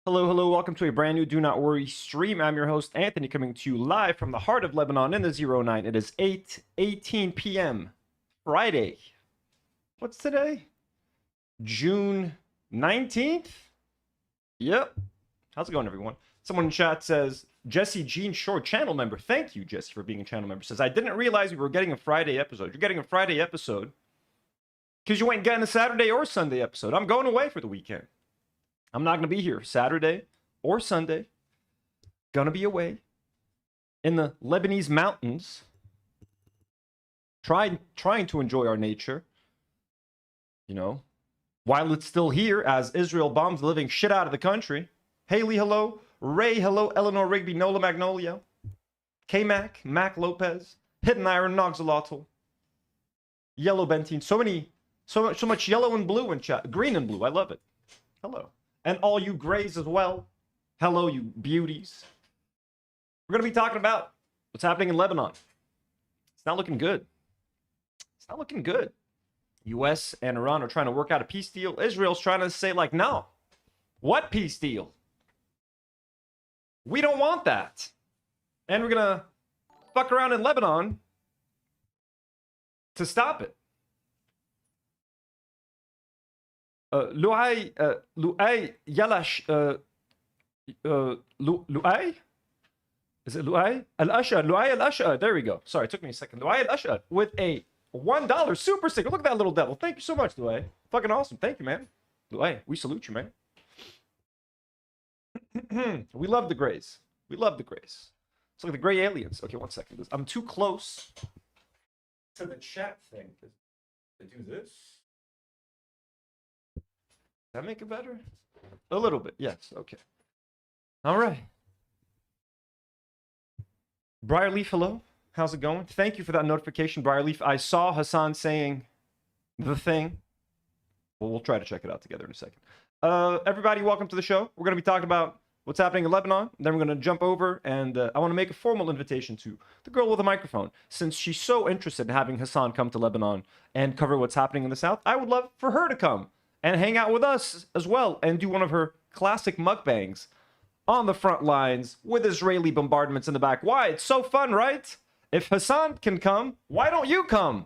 Hello, hello, welcome to a brand new Do Not Worry stream. I'm your host, Anthony, coming to you live from the heart of Lebanon in the 09. It is 8:18 p.m. Friday. What's today? June 19th? Yep. How's it going, everyone? Someone in chat says, Jesse Jean Short, channel member. Thank you, Jesse, for being a channel member. Says, I didn't realize we were getting a Friday episode. You're getting a Friday episode because you ain't getting a Saturday or Sunday episode. I'm going away for the weekend. I'm not going to be here Saturday or Sunday. Gonna be away in the Lebanese mountains, trying to enjoy our nature, you know, while it's still here as Israel bombs the living shit out of the country. Haley, hello. Ray, hello. Eleanor Rigby, Nola Magnolia, K-Mac, Mac Lopez, Hidden Iron, Noxolotl, Yellow Bentine. So much yellow and blue in chat. Green and blue. I love it. Hello. And all you grays as well. Hello, you beauties. We're going to be talking about what's happening in Lebanon. It's not looking good. It's not looking good. US and Iran are trying to work out a peace deal. Israel's trying to say, like, no. What peace deal? We don't want that. And we're going to fuck around in Lebanon to stop it. Lu'ay Yalash Lu'ay? Is it Lu'ay? Al-Ash'ar, Lu'ay Al-Ash'ar. There we go. Sorry, it took me a second. Lu'ay Al-Ash'ar with a $1 super sticker. Look at that little devil. Thank you so much, Lu'ay. Fucking awesome. Thank you, man. Lu'ay, we salute you, man. We love the grays. We love the grays. It's like the gray aliens. Okay, one second. I'm too close to the chat thing. To do this. Does that make it better? A little bit, yes. Okay. All right. Briarleaf, hello. How's it going? Thank you for that notification, Briarleaf. I saw Hassan saying the thing. Well, we'll try to check it out together in a second. Everybody, welcome to the show. We're going to be talking about what's happening in Lebanon. Then we're going to jump over, and I want to make a formal invitation to the girl with the microphone. Since she's so interested in having Hassan come to Lebanon and cover what's happening in the south, I would love for her to come and hang out with us as well and do one of her classic mukbangs on the front lines with Israeli bombardments in the back. Why? It's so fun, right? If Hassan can come, why don't you come?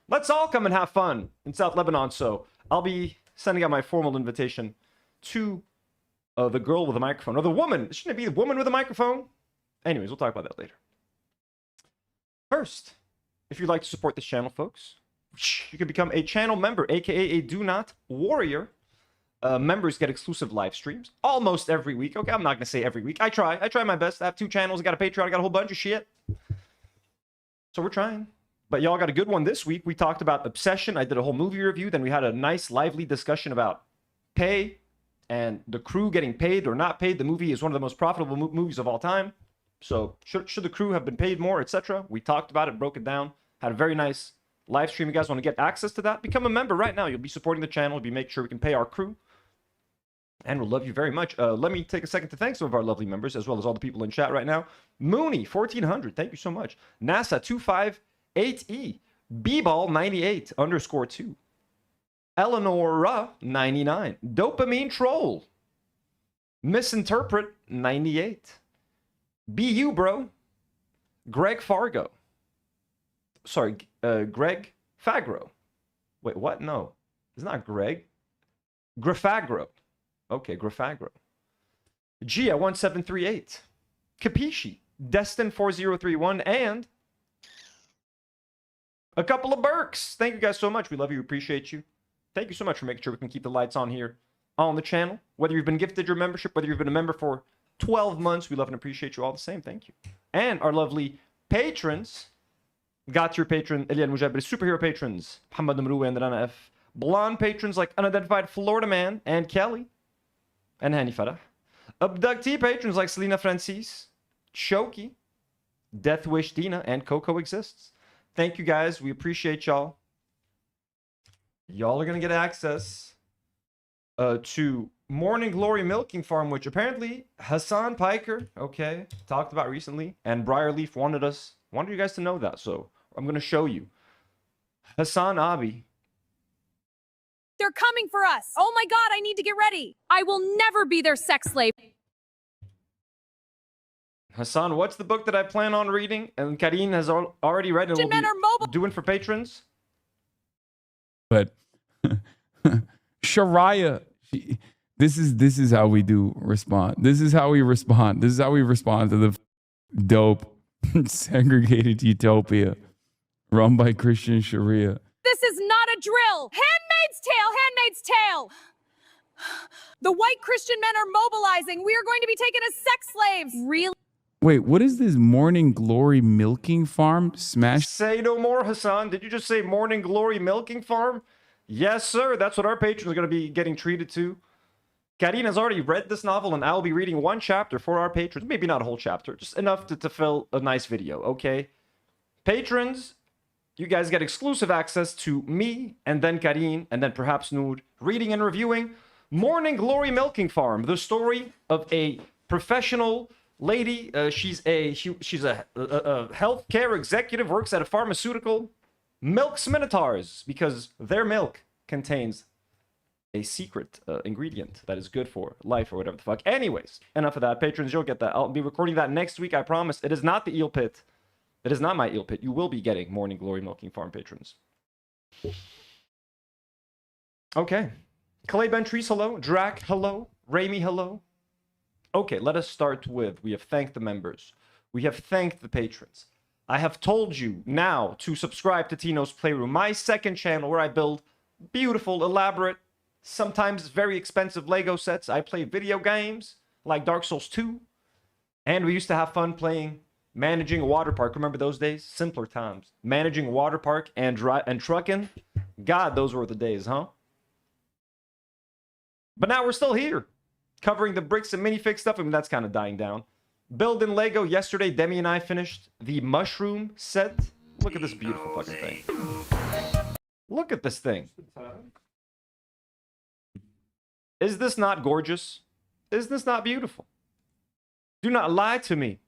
Let's all come and have fun in South Lebanon. So I'll be sending out my formal invitation to the girl with the microphone, or the woman. Shouldn't it be the woman with a microphone? Anyways, we'll talk about that later. First, if you'd like to support this channel, folks, you can become a channel member, aka a Do Not Warrior. Members get exclusive live streams almost every week. Okay, I'm not gonna say every week. I try my best. I have 2 channels. I got a Patreon. I got a whole bunch of shit. So we're trying. But y'all got a good one this week. We talked about Obsession. I did a whole movie review. Then we had a nice, lively discussion about pay and the crew getting paid or not paid. The movie is one of the most profitable movies of all time. So should the crew have been paid more, etc.? We talked about it, broke it down. Had a very nice live stream. You guys want to get access to that? Become a member right now. You'll be supporting the channel. We'll make sure we can pay our crew. And we'll love you very much. Let me take a second to thank some of our lovely members, as well as all the people in chat right now. Mooney, 1400. Thank you so much. NASA 258E. B-Ball 98 _2. Eleanor 99. Dopamine Troll. Misinterpret 98. BU Bro. Greg Fargo. Sorry, Greg Fagro. Wait, what? No, it's not Greg. Grafagro. Okay, Grafagro. Gia 1738. Capisci. Destin 4031. And a couple of Burks. Thank you guys so much. We love you. Appreciate you. Thank you so much for making sure we can keep the lights on here on the channel. Whether you've been gifted your membership, whether you've been a member for 12 months, we love and appreciate you all the same. Thank you. And our lovely patrons. Got your patron, Elian Mujabri, superhero patrons, Muhammad Namru and Rana F. Blonde patrons like Unidentified Florida Man and Kelly and Hani Farah. Abductee patrons like Selena Francis, Shoki, Death Wish Dina, and Coco Exists. Thank you guys. We appreciate y'all. Y'all are going to get access to Morning Glory Milking Farm, which apparently Hassan Piker, okay, talked about recently, and Briarleaf wanted you guys to know that. So I'm going to show you. Hassan Abi They're coming for us. Oh my God, I need to get ready. I will never be their sex slave. Hassan, what's the book that I plan on reading? And Karine has already read and will Men are mobile. be doing for patrons. But Sharia, this is how we do respond. This is how we respond. This is how we respond to the dope segregated utopia run by Christian Sharia. This is not a drill. Handmaid's Tale, Handmaid's Tale. The white Christian men are mobilizing. We are going to be taken as sex slaves. Really? Wait, what is this Morning Glory milking farm? Smash. Say no more, Hassan. Did you just say Morning Glory milking farm? Yes, sir. That's what our patrons are going to be getting treated to. Karine has already read this novel, and I'll be reading one chapter for our patrons. Maybe not a whole chapter, just enough to fill a nice video, okay? Patrons, you guys get exclusive access to me, and then Karine, and then perhaps Nour, reading and reviewing Morning Glory Milking Farm, the story of a professional lady. She's a healthcare executive, works at a pharmaceutical, milks minotaurs because their milk contains a secret ingredient that is good for life or whatever the fuck. Anyways, enough of that. Patrons, you'll get that. I'll be recording that next week, I promise. It is not the eel pit. It is not my eel pit. You will be getting Morning Glory Milking Farm patrons. Okay. Clay Bentries, hello. Drac, hello. Raimi, hello. Okay, let us start with, we have thanked the members. We have thanked the patrons. I have told you now to subscribe to Tino's Playroom, my second channel where I build beautiful, elaborate, sometimes very expensive Lego sets. I play video games like Dark Souls 2. And we used to have fun playing, managing a water park. Remember those days? Simpler times. Managing a water park and trucking. God, those were the days, huh? But now we're still here, covering the bricks and minifig stuff. I mean, that's kind of dying down. Building Lego. Yesterday, Demi and I finished the mushroom set. Look at this beautiful fucking thing. Look at this thing. Is this not gorgeous? Is this not beautiful? Do not lie to me.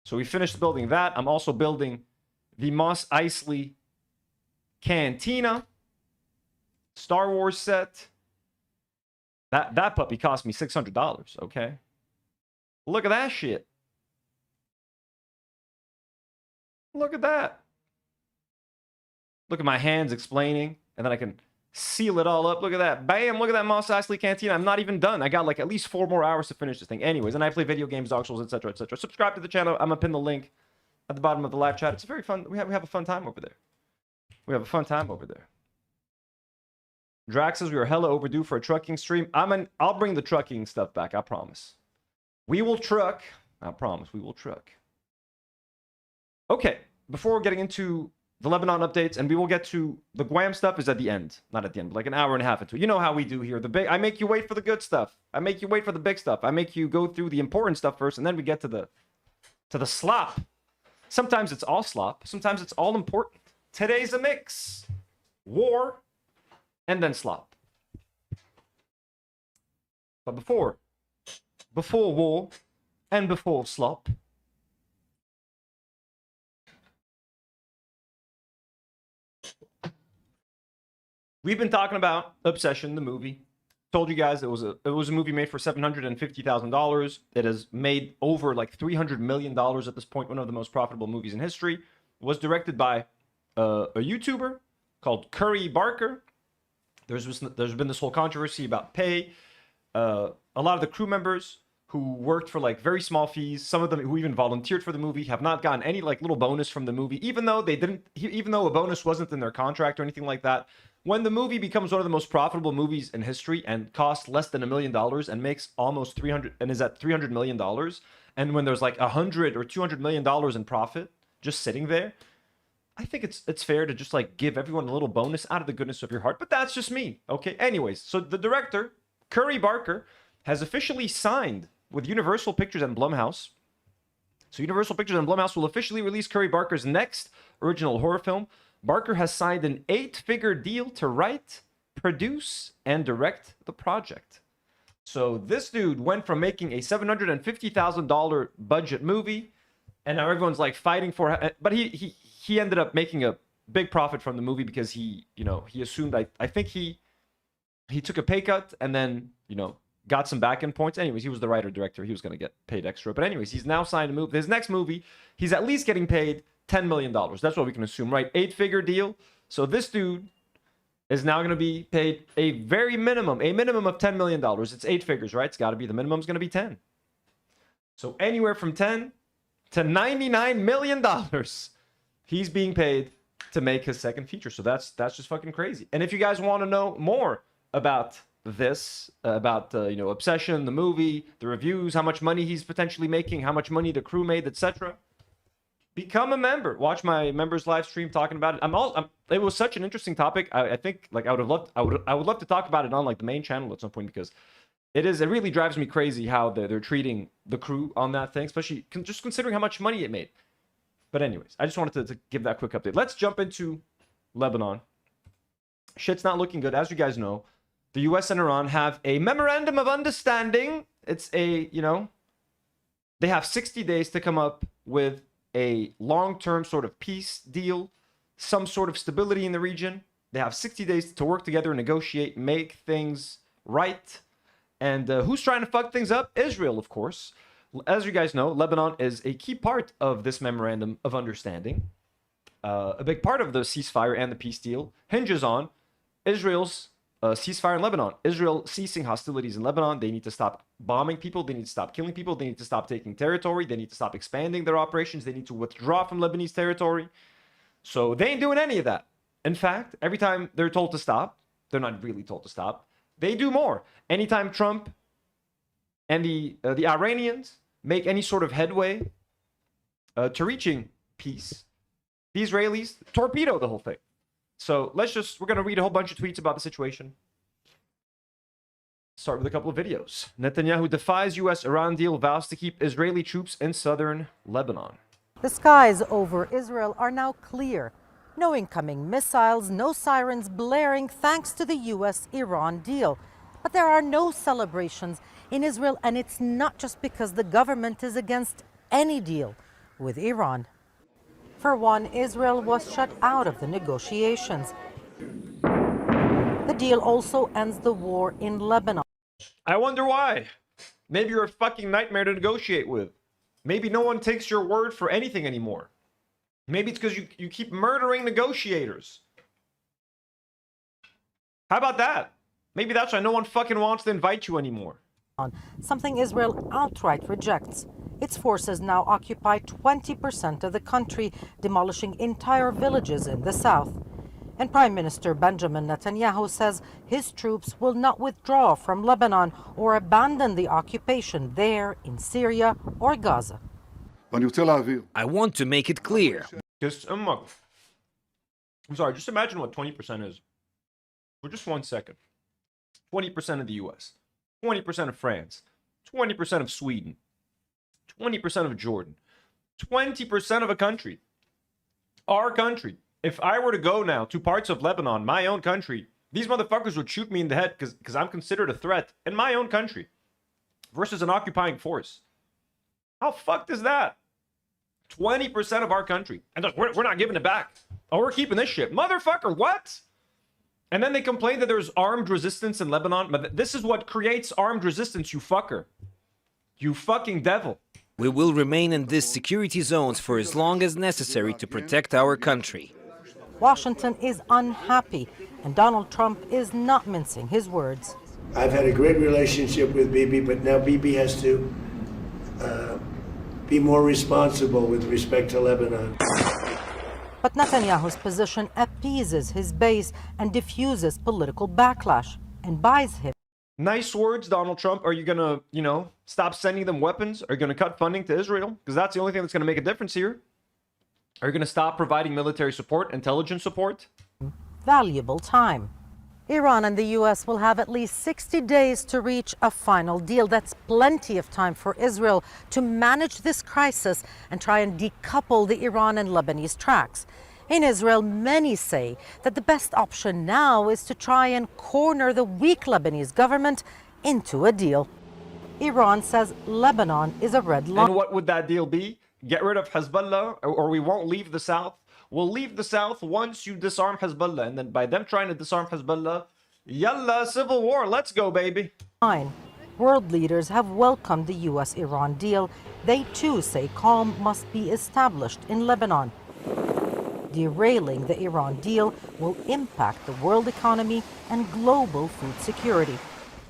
So we finished building that. I'm also building the Mos Eisley Cantina Star Wars set. That puppy cost me $600, okay? Look at that shit. Look at that. Look at my hands explaining, and then I can seal it all up. Look at that. Bam, look at that Mos Eisley Cantina. I'm not even done. I got like at least 4 more hours to finish this thing. Anyways, and I play video games, Dark Souls, etc., etc. Subscribe to the channel. I'm going to pin the link at the bottom of the live chat. It's very fun. We have a fun time over there. We have a fun time over there. Drax says we are hella overdue for a trucking stream. I'll bring the trucking stuff back, I promise. We will truck. I promise we will truck. Okay, before getting into the Lebanon updates, and we will get to the GWAM stuff is at the end. Not at the end, but like an hour and a half into it. You know how we do here. I make you wait for the good stuff. I make you wait for the big stuff. I make you go through the important stuff first, and then we get to the slop. Sometimes it's all slop. Sometimes it's all important. Today's a mix. War and then slop. But before war and before slop, we've been talking about Obsession, the movie. Told you guys it was a movie made for $750,000. It has made over like $300 million at this point. One of the most profitable movies in history. It was directed by a YouTuber called Curry Barker. There's been this whole controversy about pay. A lot of the crew members who worked for like very small fees, some of them who even volunteered for the movie, have not gotten any like little bonus from the movie, even though a bonus wasn't in their contract or anything like that. When the movie becomes one of the most profitable movies in history and costs less than $1 million and makes almost 300 and is at $300 million, and when there's like 100 or $200 million in profit just sitting there, I think it's fair to just like give everyone a little bonus out of the goodness of your heart. But that's just me, okay? Anyways, so the director, Curry Barker, has officially signed with Universal Pictures and Blumhouse. So Universal Pictures and Blumhouse will officially release Curry Barker's next original horror film. Barker has signed an 8-figure deal to write, produce, and direct the project. So this dude went from making a $750,000 budget movie, and now everyone's like fighting for it, but he ended up making a big profit from the movie because he, he assumed, I think he took a pay cut and then, got some back-end points. Anyways, he was the writer director. He was going to get paid extra. But anyways, he's now signed a movie. His next movie, he's at least getting paid $10 million. That's what we can assume, right? 8-figure deal. So this dude is now going to be paid a minimum of $10 million. It's 8 figures, right? It's got to be, the minimum's going to be 10. So anywhere from 10 to $99 million, he's being paid to make his second feature. So that's just fucking crazy. And if you guys want to know more about this, about Obsession, the movie, the reviews, how much money he's potentially making, how much money the crew made, etc., become a member. Watch my members live stream talking about it. It was such an interesting topic. I think like I would love to talk about it on like the main channel at some point, because it really drives me crazy how they're treating the crew on that thing, especially just considering how much money it made. But anyways, I just wanted to give that quick update. Let's jump into Lebanon. Shit's not looking good. As you guys know, the US and Iran have a memorandum of understanding. It's they have 60 days to come up with a long-term sort of peace deal, some sort of stability in the region. They have 60 days to work together, negotiate, make things right. And who's trying to fuck things up? Israel, of course. As you guys know, Lebanon is a key part of this memorandum of understanding. A big part of the ceasefire and the peace deal hinges on Israel's ceasefire in Lebanon. Israel ceasing hostilities in Lebanon. They need to stop bombing people. They need to stop killing people. They need to stop taking territory. They need to stop expanding their operations. They need to withdraw from Lebanese territory. So they ain't doing any of that. In fact, every time they're told to stop, they're not really told to stop. They do more. Anytime Trump and the Iranians make any sort of headway to reaching peace, the Israelis torpedo the whole thing. So we're going to read a whole bunch of tweets about the situation. Start with a couple of videos. Netanyahu defies US-Iran deal, vows to keep Israeli troops in southern Lebanon. The skies over Israel are now clear. No incoming missiles, no sirens blaring thanks to the US-Iran deal. But there are no celebrations in Israel, and it's not just because the government is against any deal with Iran. For one, Israel was shut out of the negotiations. The deal also ends the war in Lebanon. I wonder why. Maybe you're a fucking nightmare to negotiate with. Maybe no one takes your word for anything anymore. Maybe it's because you keep murdering negotiators. How about that? Maybe that's why no one fucking wants to invite you anymore. Something Israel outright rejects. Its forces now occupy 20% of the country, demolishing entire villages in the south. And Prime Minister Benjamin Netanyahu says his troops will not withdraw from Lebanon or abandon the occupation there in Syria or Gaza. I want to make it clear. I'm sorry, just imagine what 20% is. For just 1 second. 20% of the US, 20% of France, 20% of Sweden, 20% of Jordan, 20% of a country. Our country. If I were to go now to parts of Lebanon, my own country, these motherfuckers would shoot me in the head because I'm considered a threat in my own country versus an occupying force. How fucked is that? 20% of our country. And look, we're not giving it back. Oh, we're keeping this shit. Motherfucker, what? And then they complain that there's armed resistance in Lebanon. But this is what creates armed resistance, you fucker. You fucking devil. We will remain in these security zones for as long as necessary to protect our country. Washington is unhappy, and Donald Trump is not mincing his words. I've had a great relationship with Bibi, but now Bibi has to be more responsible with respect to Lebanon. But Netanyahu's position appeases his base and diffuses political backlash and buys him. Nice words, Donald Trump. Are you going to, stop sending them weapons? Are you going to cut funding to Israel? Because that's the only thing that's going to make a difference here. Are you going to stop providing military support, intelligence support? Valuable time. Iran and the U.S. will have at least 60 days to reach a final deal. That's plenty of time for Israel to manage this crisis and try and decouple the Iran and Lebanese tracks. In Israel, many say that the best option now is to try and corner the weak Lebanese government into a deal. Iran says Lebanon is a red line. And what would that deal be? Get rid of Hezbollah, or we won't leave the south? will leave the south once you disarm Hezbollah. And then by them trying to disarm Hezbollah, yalla, civil war, let's go, baby. World leaders have welcomed the US-Iran deal. They too say calm must be established in Lebanon. Derailing the Iran deal will impact the world economy and global food security.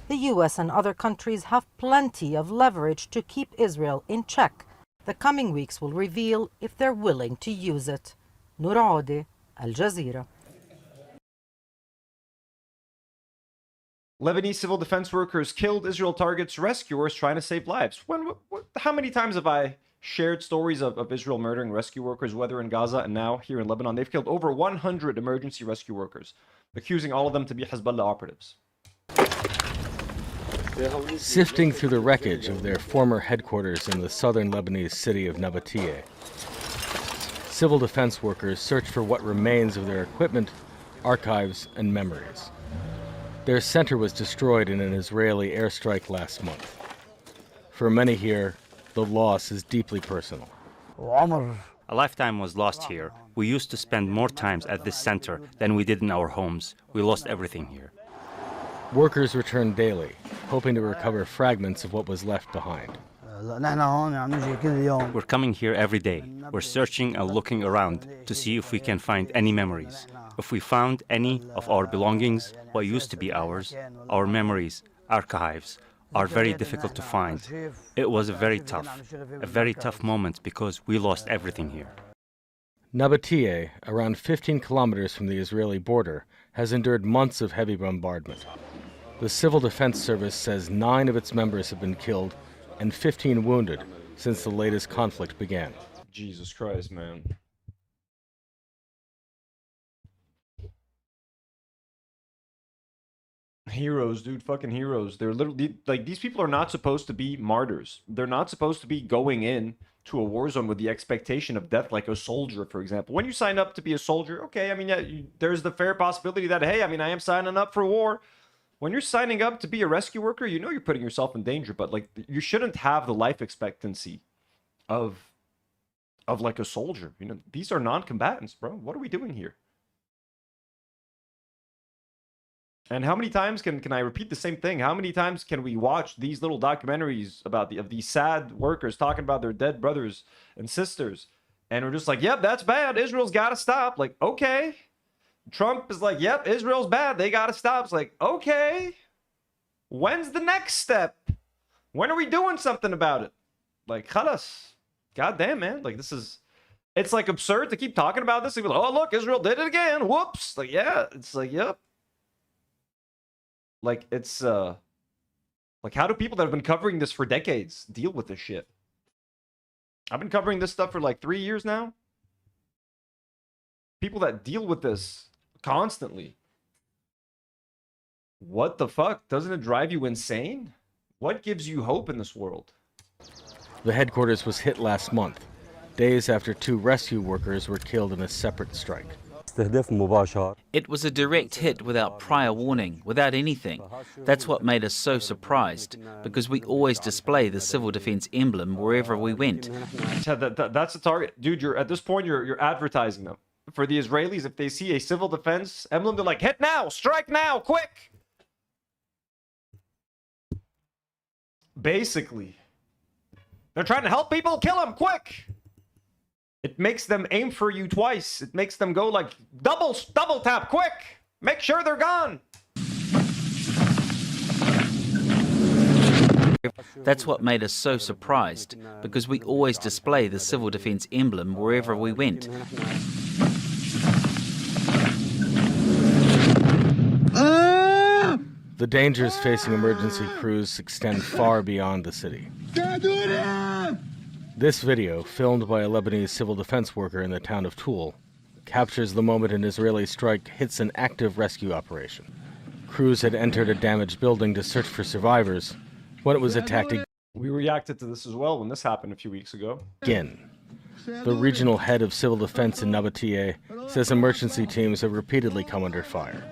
The US and other countries have plenty of leverage to keep Israel in check. The coming weeks will reveal if they're willing to use it. Nour, Al Jazeera. Lebanese civil defense workers killed Israel targets rescuers trying to save lives. How many times have I shared stories of Israel murdering rescue workers, whether in Gaza and now here in Lebanon? They've killed over 100 emergency rescue workers, accusing all of them to be Hezbollah operatives. Sifting through the wreckage of their former headquarters in the southern Lebanese city of Nabatea, civil defense workers search for what remains of their equipment, archives, and memories. Their center was destroyed in an Israeli airstrike last month. For many here, the loss is deeply personal. A lifetime was lost here. We used to spend more times at this center than we did in our homes. We lost everything here. Workers return daily, hoping to recover fragments of what was left behind. We're coming here every day. We're searching and looking around to see if we can find any memories. If we found any of our belongings, what used to be ours, our memories, archives, are very difficult to find. It was a very tough moment because we lost everything here. Nabatea, around 15 kilometers from the Israeli border, has endured months of heavy bombardment. The Civil Defense Service says 9 of its members have been killed and 15 wounded since the latest conflict began. Jesus Christ, man. Heroes, dude, fucking heroes. They're literally, like, these people are not supposed to be martyrs. They're not supposed to be going in to a war zone with the expectation of death, like a soldier, for example. When you sign up to be a soldier, okay, I mean, yeah, there's the fair possibility that, hey, I mean, I am signing up for war. When you're signing up to be a rescue worker, you know you're putting yourself in danger, but, like, you shouldn't have the life expectancy of like a soldier. You know, these are non-combatants, bro. What are we doing here? And how many times can I repeat the same thing? How many times can we watch these little documentaries about these sad workers talking about their dead brothers and sisters? And we're just like, yep, that's bad. Israel's got to stop. Like, okay. Trump is like, yep, Israel's bad. They got to stop. It's like, okay. When's the next step? When are we doing something about it? Like, khalas. Goddamn, man. Like, it's like absurd to keep talking about this. Like, oh, look, Israel did it again. Whoops. Like, yeah. It's like, yep. Like, it's, like, how do people that have been covering this for decades deal with this shit? I've been covering this stuff for, like, 3 years now. People that deal with this constantly. What the fuck? Doesn't it drive you insane? What gives you hope in this world? The headquarters was hit last month, days after 2 rescue workers were killed in a separate strike. It was a direct hit without prior warning, without anything. That's what made us so surprised, because we always display the civil defense emblem wherever we went. That's the target. Dude, you're at this point, you're advertising them. For the Israelis, if they see a civil defense emblem, they're like, hit now, strike now, quick! Basically. They're trying to help people, kill them, quick! It makes them aim for you twice. It makes them go like, double tap, quick! Make sure they're gone! That's what made us so surprised, because we always display the civil defense emblem wherever we went. The dangers facing emergency crews extend far beyond the city. This video, filmed by a Lebanese civil defense worker in the town of Toul, captures the moment an Israeli strike hits an active rescue operation. Crews had entered a damaged building to search for survivors when it was attacked We reacted to this as well when this happened a few weeks ago. again. The regional head of civil defense in Nabatea says emergency teams have repeatedly come under fire.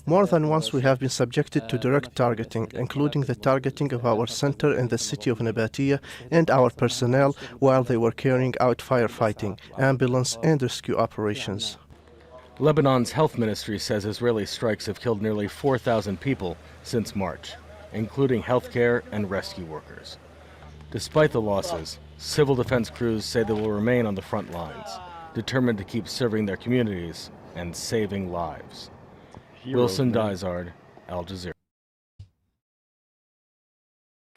More than once we have been subjected to direct targeting, including the targeting of our center in the city of Nabatea and our personnel while they were carrying out firefighting, ambulance and rescue operations. Lebanon's health ministry says Israeli strikes have killed nearly 4,000 people since March, including healthcare and rescue workers. Despite the losses, civil defense crews say they will remain on the front lines, determined to keep serving their communities and saving lives. Wilson Dysard, Al Jazeera.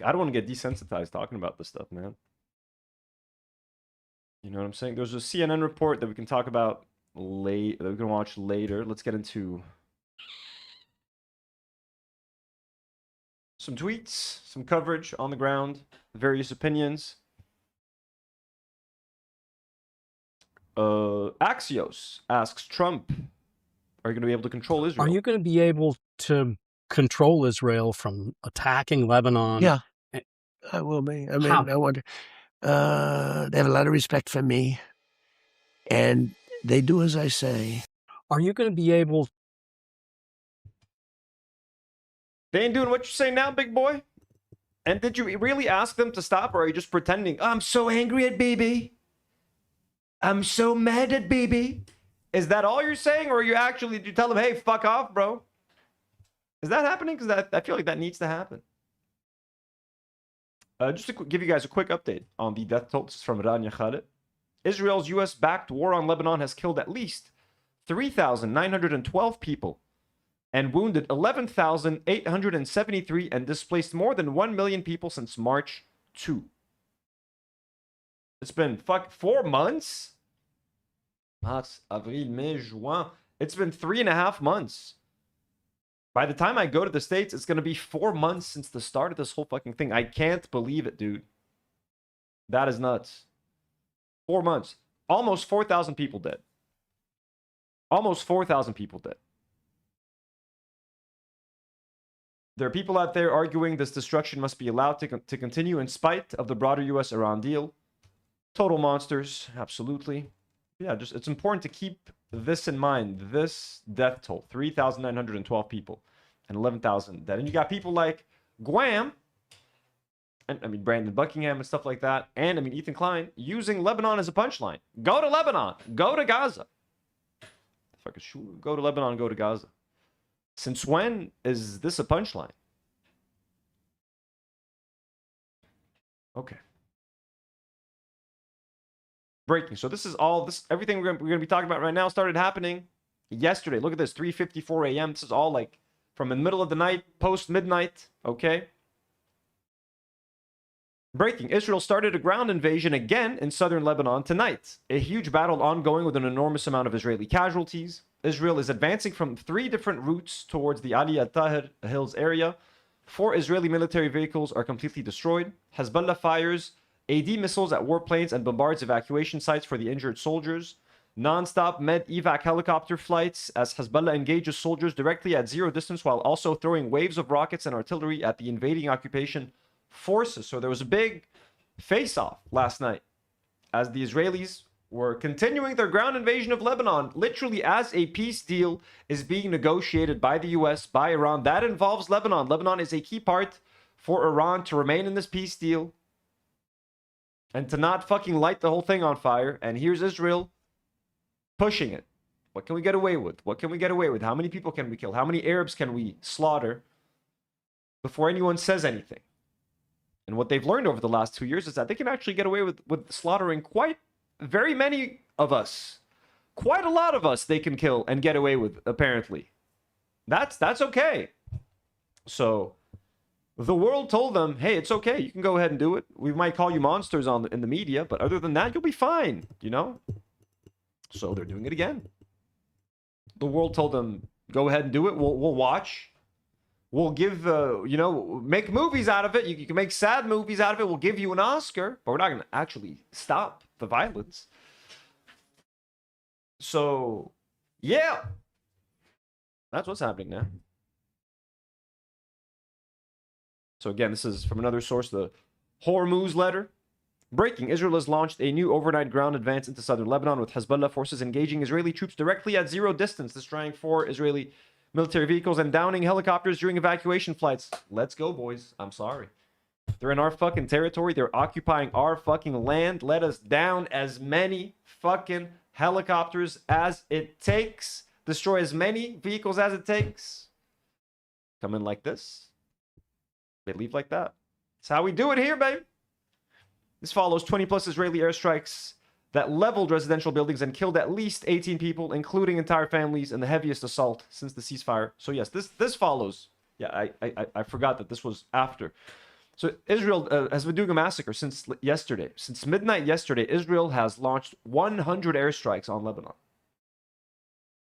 I don't want to get desensitized talking about this stuff, man. You know what I'm saying? There's a CNN report that we can talk about late, that we can watch later. Let's get into some tweets, some coverage on the ground, various opinions. Axios asks Trump, are you going to be able to control Israel? Are you going to be able to control Israel from attacking Lebanon? Yeah, I will be. I mean, How? I wonder. They have a lot of respect for me, and they do as I say. Are you going to be able? They ain't doing what you're saying now, big boy. And did you really ask them to stop, or are you just pretending? I'm so angry at Bibi. I'm so mad at Bibi. Is that all you're saying, or are you actually, did you tell them, hey, fuck off, bro? Is that happening? Because I feel like that needs to happen. Just to give you guys a quick update on the death tolls from Rania Khalid. Israel's US-backed war on Lebanon has killed at least 3,912 people and wounded 11,873 and displaced more than 1 million people since March 2. It's been 4 months? Mars, Avril, Mai, Juin. It's been 3.5 months. By the time I go to the States, it's going to be 4 months since the start of this whole fucking thing. I can't believe it, dude. That is nuts. 4 months. Almost 4,000 people dead. Almost 4,000 people dead. There are people out there arguing this destruction must be allowed to continue in spite of the broader US-Iran deal. Total monsters, absolutely. Yeah, just it's important to keep this in mind. This death toll, 3,912 people and 11,000 dead. And you got people like GWAM, and I mean Brandon Buckingham and stuff like that, and I mean Ethan Klein using Lebanon as a punchline. Go to Lebanon, go to Gaza. Fuck is go to Lebanon, go to Gaza. Since when is this a punchline? Okay. Breaking. So this is all this everything we're going to be talking about right now started happening yesterday. Look at this, 3:54 a.m. This is all like from the middle of the night, post midnight. Okay. Breaking. Israel started a ground invasion again in southern Lebanon tonight. A huge battle ongoing with an enormous amount of Israeli casualties. Israel is advancing from 3 different routes towards the Ali al-Tahir Hills area. 4 Israeli military vehicles are completely destroyed. Hezbollah fires AD missiles at warplanes and bombards evacuation sites for the injured soldiers. Non-stop med-evac helicopter flights as Hezbollah engages soldiers directly at 0 distance while also throwing waves of rockets and artillery at the invading occupation forces. So there was a big face-off last night as the Israelis were continuing their ground invasion of Lebanon, literally as a peace deal is being negotiated by the US, by Iran. That involves Lebanon. Lebanon is a key part for Iran to remain in this peace deal and to not fucking light the whole thing on fire. And here's Israel pushing it. What can we get away with? What can we get away with? How many people can we kill? How many Arabs can we slaughter before anyone says anything? And what they've learned over the last 2 years is that they can actually get away with slaughtering quite very many of us. Quite a lot of us they can kill and get away with, apparently. That's okay. So the world told them, hey, it's okay. You can go ahead and do it. We might call you monsters in the media, but other than that, you'll be fine, you know? So they're doing it again. The world told them, go ahead and do it. We'll watch. We'll give, make movies out of it. You can make sad movies out of it. We'll give you an Oscar, but we're not going to actually stop the violence. So, yeah. That's what's happening now. So again, this is from another source, the Hormuz letter. Breaking. Israel has launched a new overnight ground advance into southern Lebanon with Hezbollah forces engaging Israeli troops directly at zero distance, destroying 4 Israeli military vehicles and downing helicopters during evacuation flights. Let's go, boys. I'm sorry. They're in our fucking territory. They're occupying our fucking land. Let us down as many fucking helicopters as it takes. Destroy as many vehicles as it takes. Come in like this. They leave like that. That's how we do it here, baby. This follows 20-plus Israeli airstrikes that leveled residential buildings and killed at least 18 people, including entire families, in the heaviest assault since the ceasefire. So yes, this follows. Yeah, I forgot that this was after. So Israel has been doing a massacre since yesterday. Since midnight yesterday, Israel has launched 100 airstrikes on Lebanon.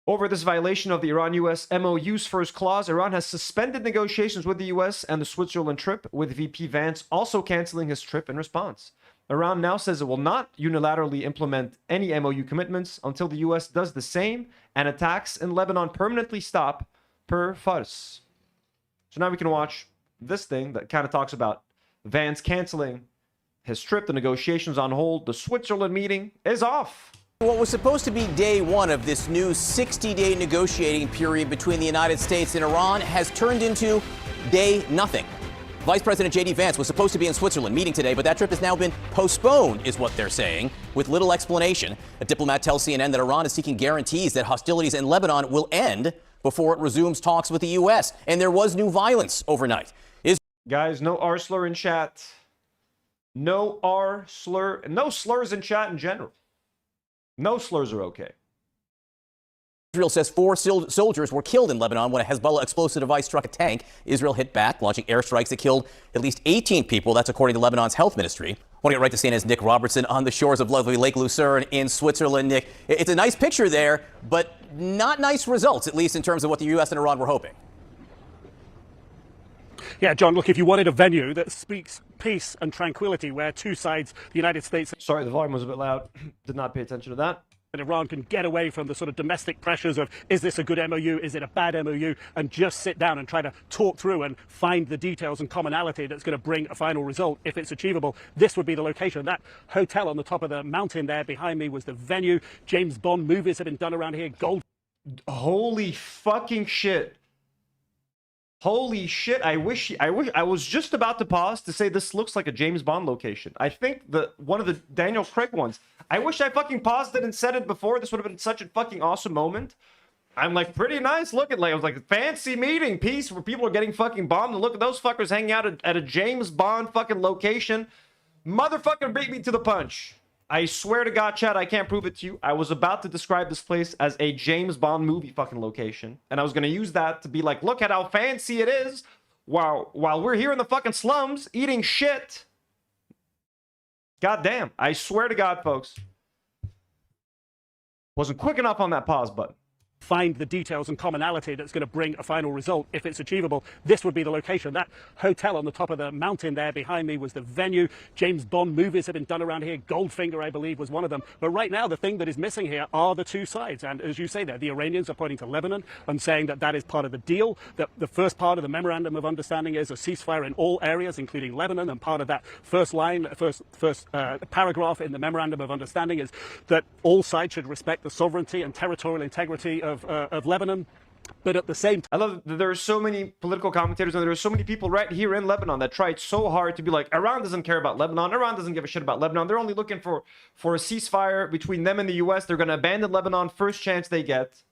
Over this violation of the Iran-US MOU's first clause, Iran has suspended negotiations with the US and the Switzerland trip, with VP Vance also canceling his trip in response. Iran now says it will not unilaterally implement any MOU commitments until the US does the same and attacks in Lebanon permanently stop per Fars. So now we can watch this thing that kind of talks about Vance canceling his trip, the negotiations on hold, the Switzerland meeting is off. What was supposed to be day one of this new 60-day negotiating period between the United States and Iran has turned into day nothing. Vice President J.D. Vance was supposed to be in Switzerland meeting today, but that trip has now been postponed, is what they're saying, with little explanation. A diplomat tells CNN that Iran is seeking guarantees that hostilities in Lebanon will end before it resumes talks with the U.S. And there was new violence overnight. Guys, no R slur in chat. No R slur. No slurs in chat in general. No slurs are okay. Israel says 4 soldiers were killed in Lebanon when a Hezbollah explosive device struck a tank. Israel hit back, launching airstrikes that killed at least 18 people. That's according to Lebanon's health ministry. I want to get right to CNN's Nick Robertson on the shores of lovely Lake Lucerne in Switzerland. Nick, it's a nice picture there, but not nice results, at least in terms of what the U.S. and Iran were hoping. Yeah, John, look, if you wanted a venue that speaks peace and tranquility, where two sides, the United States... Sorry, the volume was a bit loud. Did not pay attention to that. And Iran can get away from the sort of domestic pressures of, is this a good MOU, is it a bad MOU, and just sit down and try to talk through and find the details and commonality that's going to bring a final result if it's achievable. This would be the location. That hotel on the top of the mountain there behind me was the venue. James Bond movies have been done around here. Gold. Holy fucking shit. Holy shit, I wish I was just about to pause to say this looks like a James Bond location. I think one of the Daniel Craig ones. I wish I fucking paused it and said it before. This would have been such a fucking awesome moment. I'm like, pretty nice looking. Like, I was like, fancy meeting piece where people are getting fucking bombed. And look at those fuckers hanging out at a James Bond fucking location. Motherfucker beat me to the punch. I swear to God, Chad, I can't prove it to you. I was about to describe this place as a James Bond movie fucking location. And I was going to use that to be like, look at how fancy it is while we're here in the fucking slums eating shit. God damn. I swear to God, folks. Wasn't quick enough on that pause button. Find the details and commonality that's going to bring a final result if it's achievable. This would be the location. That hotel on the top of the mountain there behind me was the venue. James Bond movies have been done around here. Goldfinger, I believe, was one of them. But right now, the thing that is missing here are the two sides. And as you say there, the Iranians are pointing to Lebanon and saying that that is part of the deal. That the first part of the memorandum of understanding is a ceasefire in all areas, including Lebanon. And part of that first paragraph in the memorandum of understanding is that all sides should respect the sovereignty and territorial integrity of Lebanon. But at the same time, I love that there are so many political commentators and there are so many people right here in Lebanon that tried so hard to be like, Iran doesn't care about Lebanon. Iran doesn't give a shit about Lebanon. They're only looking for a ceasefire between them and the US. They're going to abandon Lebanon first chance they get.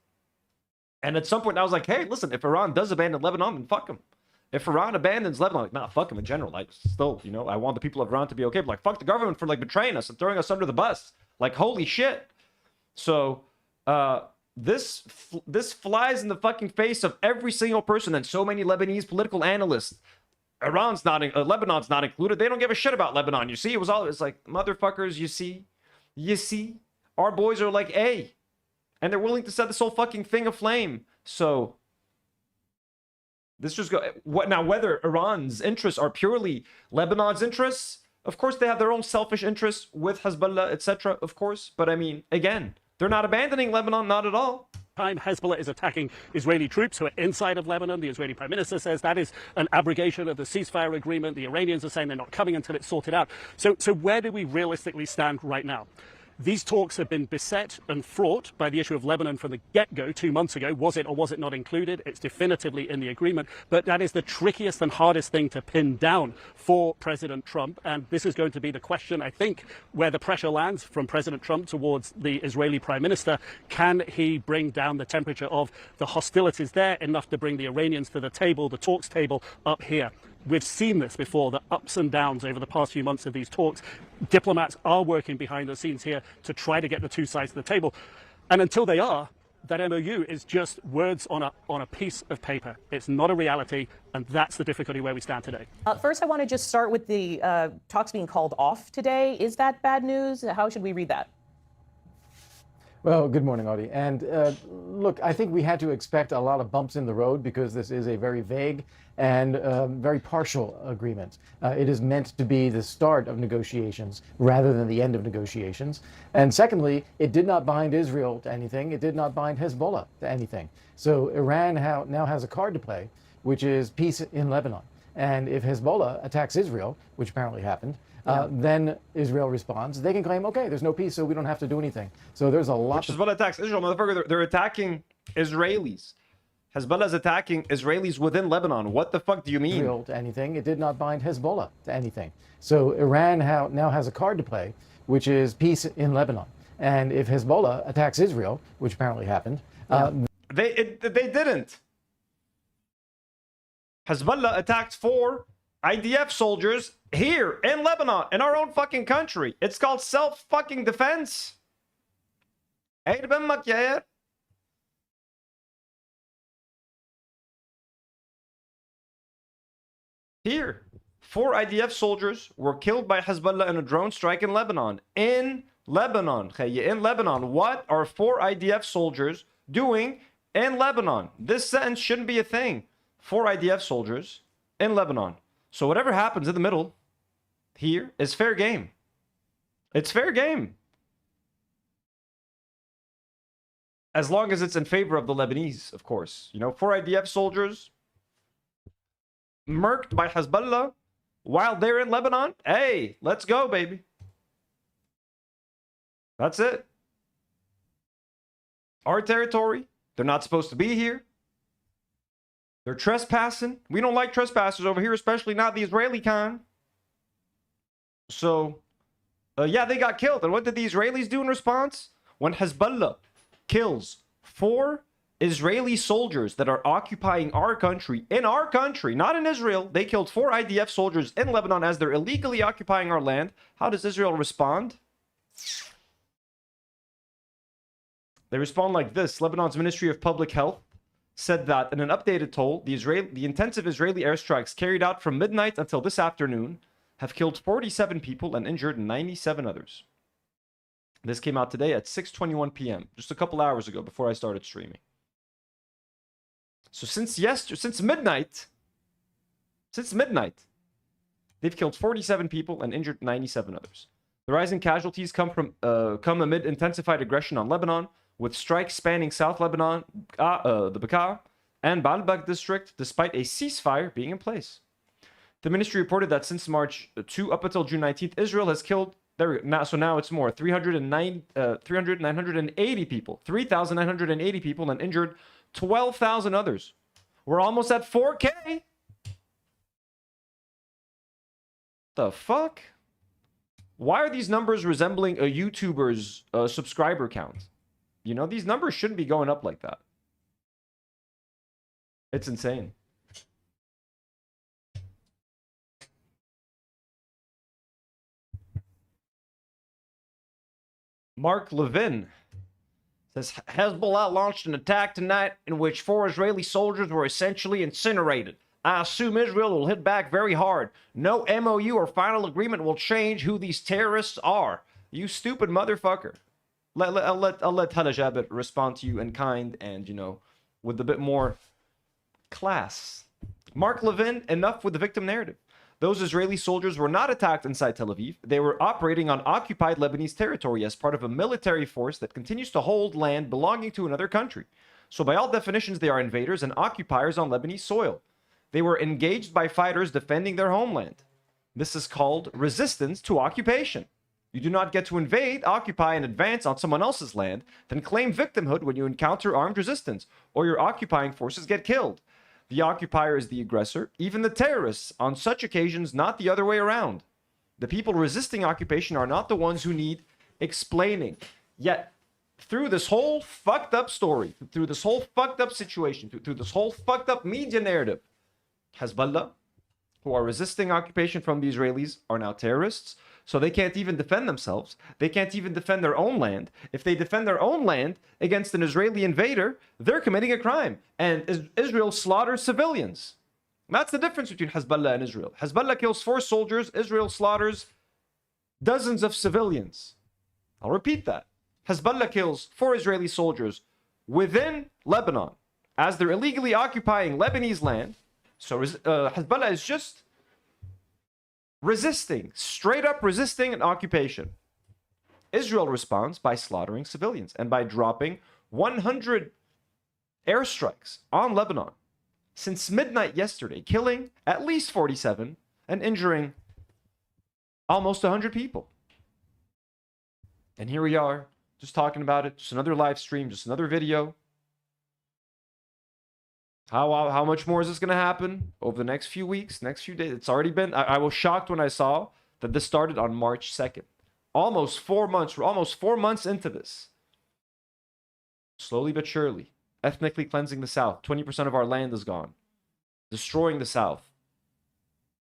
And at some point I was like, hey, listen, if Iran does abandon Lebanon, then fuck them. If Iran abandons Lebanon, like, nah, fuck them in general. Like, still, you know, I want the people of Iran to be okay. But like, fuck the government for like betraying us and throwing us under the bus. Like, holy shit. So, this flies in the fucking face of every single person and so many Lebanese political analysts. Lebanon's not included. They don't give a shit about Lebanon. You see, it's like, motherfuckers, you see, our boys are like, hey, and they're willing to set this whole fucking thing aflame. So this just go. What now? Whether Iran's interests are purely Lebanon's interests, of course they have their own selfish interests with Hezbollah, etc. Of course, but I mean, again. They're not abandoning Lebanon, not at all. time Hezbollah is attacking Israeli troops who are inside of Lebanon. The Israeli Prime Minister says that is an abrogation of the ceasefire agreement. The Iranians are saying they're not coming until it's sorted out. So where do we realistically stand right now? These talks have been beset and fraught by the issue of Lebanon from the get-go 2 months ago. Was it or was it not included? It's definitively in the agreement. But that is the trickiest and hardest thing to pin down for President Trump. And this is going to be the question, I think, where the pressure lands from President Trump towards the Israeli Prime Minister. Can he bring down the temperature of the hostilities there enough to bring the Iranians to the table, the talks table up here? We've seen this before, the ups and downs over the past few months of these talks. Diplomats are working behind the scenes here to try to get the two sides to the table. And until they are, that MOU is just words on a piece of paper. It's not a reality, and that's the difficulty where we stand today. First, I want to just start with the talks being called off today. Is that bad news? How should we read that? Well, good morning, Audie. And look, I think we had to expect a lot of bumps in the road because this is a very vague and very partial agreement. It is meant to be the start of negotiations rather than the end of negotiations. And secondly, it did not bind Israel to anything. It did not bind Hezbollah to anything. So Iran now has a card to play, which is peace in Lebanon. And if Hezbollah attacks Israel, which apparently happened, then Israel responds. They can claim, okay, there's no peace, so we don't have to do anything. So there's a lot. Hezbollah attacks Israel, motherfucker. They're attacking Israelis. Hezbollah is attacking Israelis within Lebanon. What the fuck do you mean? Israel to anything. It did not bind Hezbollah to anything. So Iran now has a card to play, which is peace in Lebanon. And if Hezbollah attacks Israel, which apparently happened, they didn't. Hezbollah attacked 4 IDF soldiers here in Lebanon, in our own fucking country. It's called self-fucking defense. Here, 4 IDF soldiers were killed by Hezbollah in a drone strike in Lebanon. In Lebanon. In Lebanon. What are 4 IDF soldiers doing in Lebanon? This sentence shouldn't be a thing. 4 IDF soldiers in Lebanon. So whatever happens in the middle here is fair game. It's fair game. As long as it's in favor of the Lebanese, of course. You know, 4 IDF soldiers murked by Hezbollah while they're in Lebanon. Hey, let's go, baby. That's it. Our territory. They're not supposed to be here. They're trespassing. We don't like trespassers over here, especially not the Israeli kind. So, yeah, they got killed. And what did the Israelis do in response? When Hezbollah kills 4 Israeli soldiers that are occupying our country, in our country, not in Israel, they killed 4 IDF soldiers in Lebanon as they're illegally occupying our land. How does Israel respond? They respond like this. Lebanon's Ministry of Public Health said that in an updated toll, the intensive Israeli airstrikes carried out from midnight until this afternoon have killed 47 people and injured 97 others. This came out today at 6:21 p.m., just a couple hours ago before I started streaming. So since midnight, they've killed 47 people and injured 97 others. The rise in casualties come amid intensified aggression on Lebanon, with strikes spanning South Lebanon, the Bekaa, and Baalbek district, despite a ceasefire being in place. The ministry reported that since March 2 up until June 19th, Israel has killed, so now it's more, 3,980 people, 3,980 people, and injured 12,000 others. We're almost at 4K. The fuck? Why are these numbers resembling a YouTuber's subscriber count? You know, these numbers shouldn't be going up like that. It's insane. Mark Levin says Hezbollah launched an attack tonight in which 4 Israeli soldiers were essentially incinerated. I assume Israel will hit back very hard. No MOU or final agreement will change who these terrorists are. You stupid motherfucker. I'll let Talajabit respond to you in kind and, you know, with a bit more class. Mark Levin, enough with the victim narrative. Those Israeli soldiers were not attacked inside Tel Aviv. They were operating on occupied Lebanese territory as part of a military force that continues to hold land belonging to another country. So by all definitions, they are invaders and occupiers on Lebanese soil. They were engaged by fighters defending their homeland. This is called resistance to occupation. You do not get to invade, occupy, and advance on someone else's land, then claim victimhood when you encounter armed resistance, or your occupying forces get killed. The occupier is the aggressor, even the terrorists, on such occasions, not the other way around. The people resisting occupation are not the ones who need explaining. Yet, through this whole fucked up story, through this whole fucked up situation, through this whole fucked up media narrative, Hezbollah, who are resisting occupation from the Israelis, are now terrorists. So they can't even defend themselves. They can't even defend their own land. If they defend their own land against an Israeli invader, they're committing a crime. And Israel slaughters civilians. That's the difference between Hezbollah and Israel. Hezbollah kills 4 soldiers. Israel slaughters dozens of civilians. I'll repeat that. Hezbollah kills 4 Israeli soldiers within Lebanon as they're illegally occupying Lebanese land. So Hezbollah is just resisting, straight up resisting an occupation. Israel responds by slaughtering civilians and by dropping 100 airstrikes on Lebanon since midnight yesterday, killing at least 47 and injuring almost 100 people. And here we are, just talking about it, just another live stream, just another video. How much more is this going to happen over the next few weeks, next few days? It's already been... I was shocked when I saw that this started on March 2nd. Almost 4 months. We're almost 4 months into this. Slowly but surely. Ethnically cleansing the South. 20% of our land is gone. Destroying the South.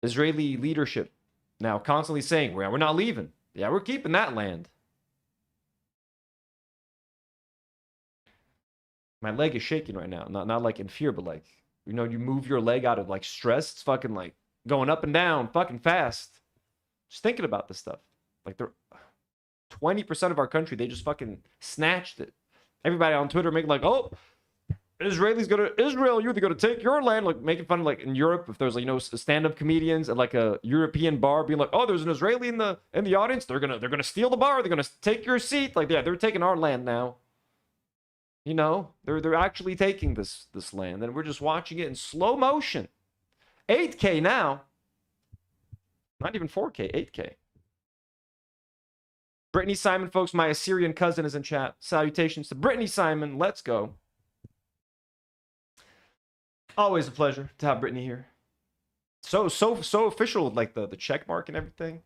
Israeli leadership now constantly saying, we're not leaving. Yeah, we're keeping that land. My leg is shaking right now. Not like in fear, but like, you know, you move your leg out of like stress. It's fucking like going up and down fucking fast. Just thinking about this stuff. Like they're 20% of our country, they just fucking snatched it. Everybody on Twitter making like, oh, Israelis go to Israel, you're going to take your land. Like making fun of like in Europe, if there's like, you know, stand-up comedians at like a European bar being like, oh, there's an Israeli in the audience. They're gonna steal the bar. They're gonna take your seat. Like, yeah, they're taking our land now. You know, they're actually taking this land, and we're just watching it in slow motion. 8K now. Not even 4K, 8K. Brittany Simon, folks, my Assyrian cousin is in chat. Salutations to Brittany Simon. Let's go. Always a pleasure to have Brittany here. So official with like the check mark and everything.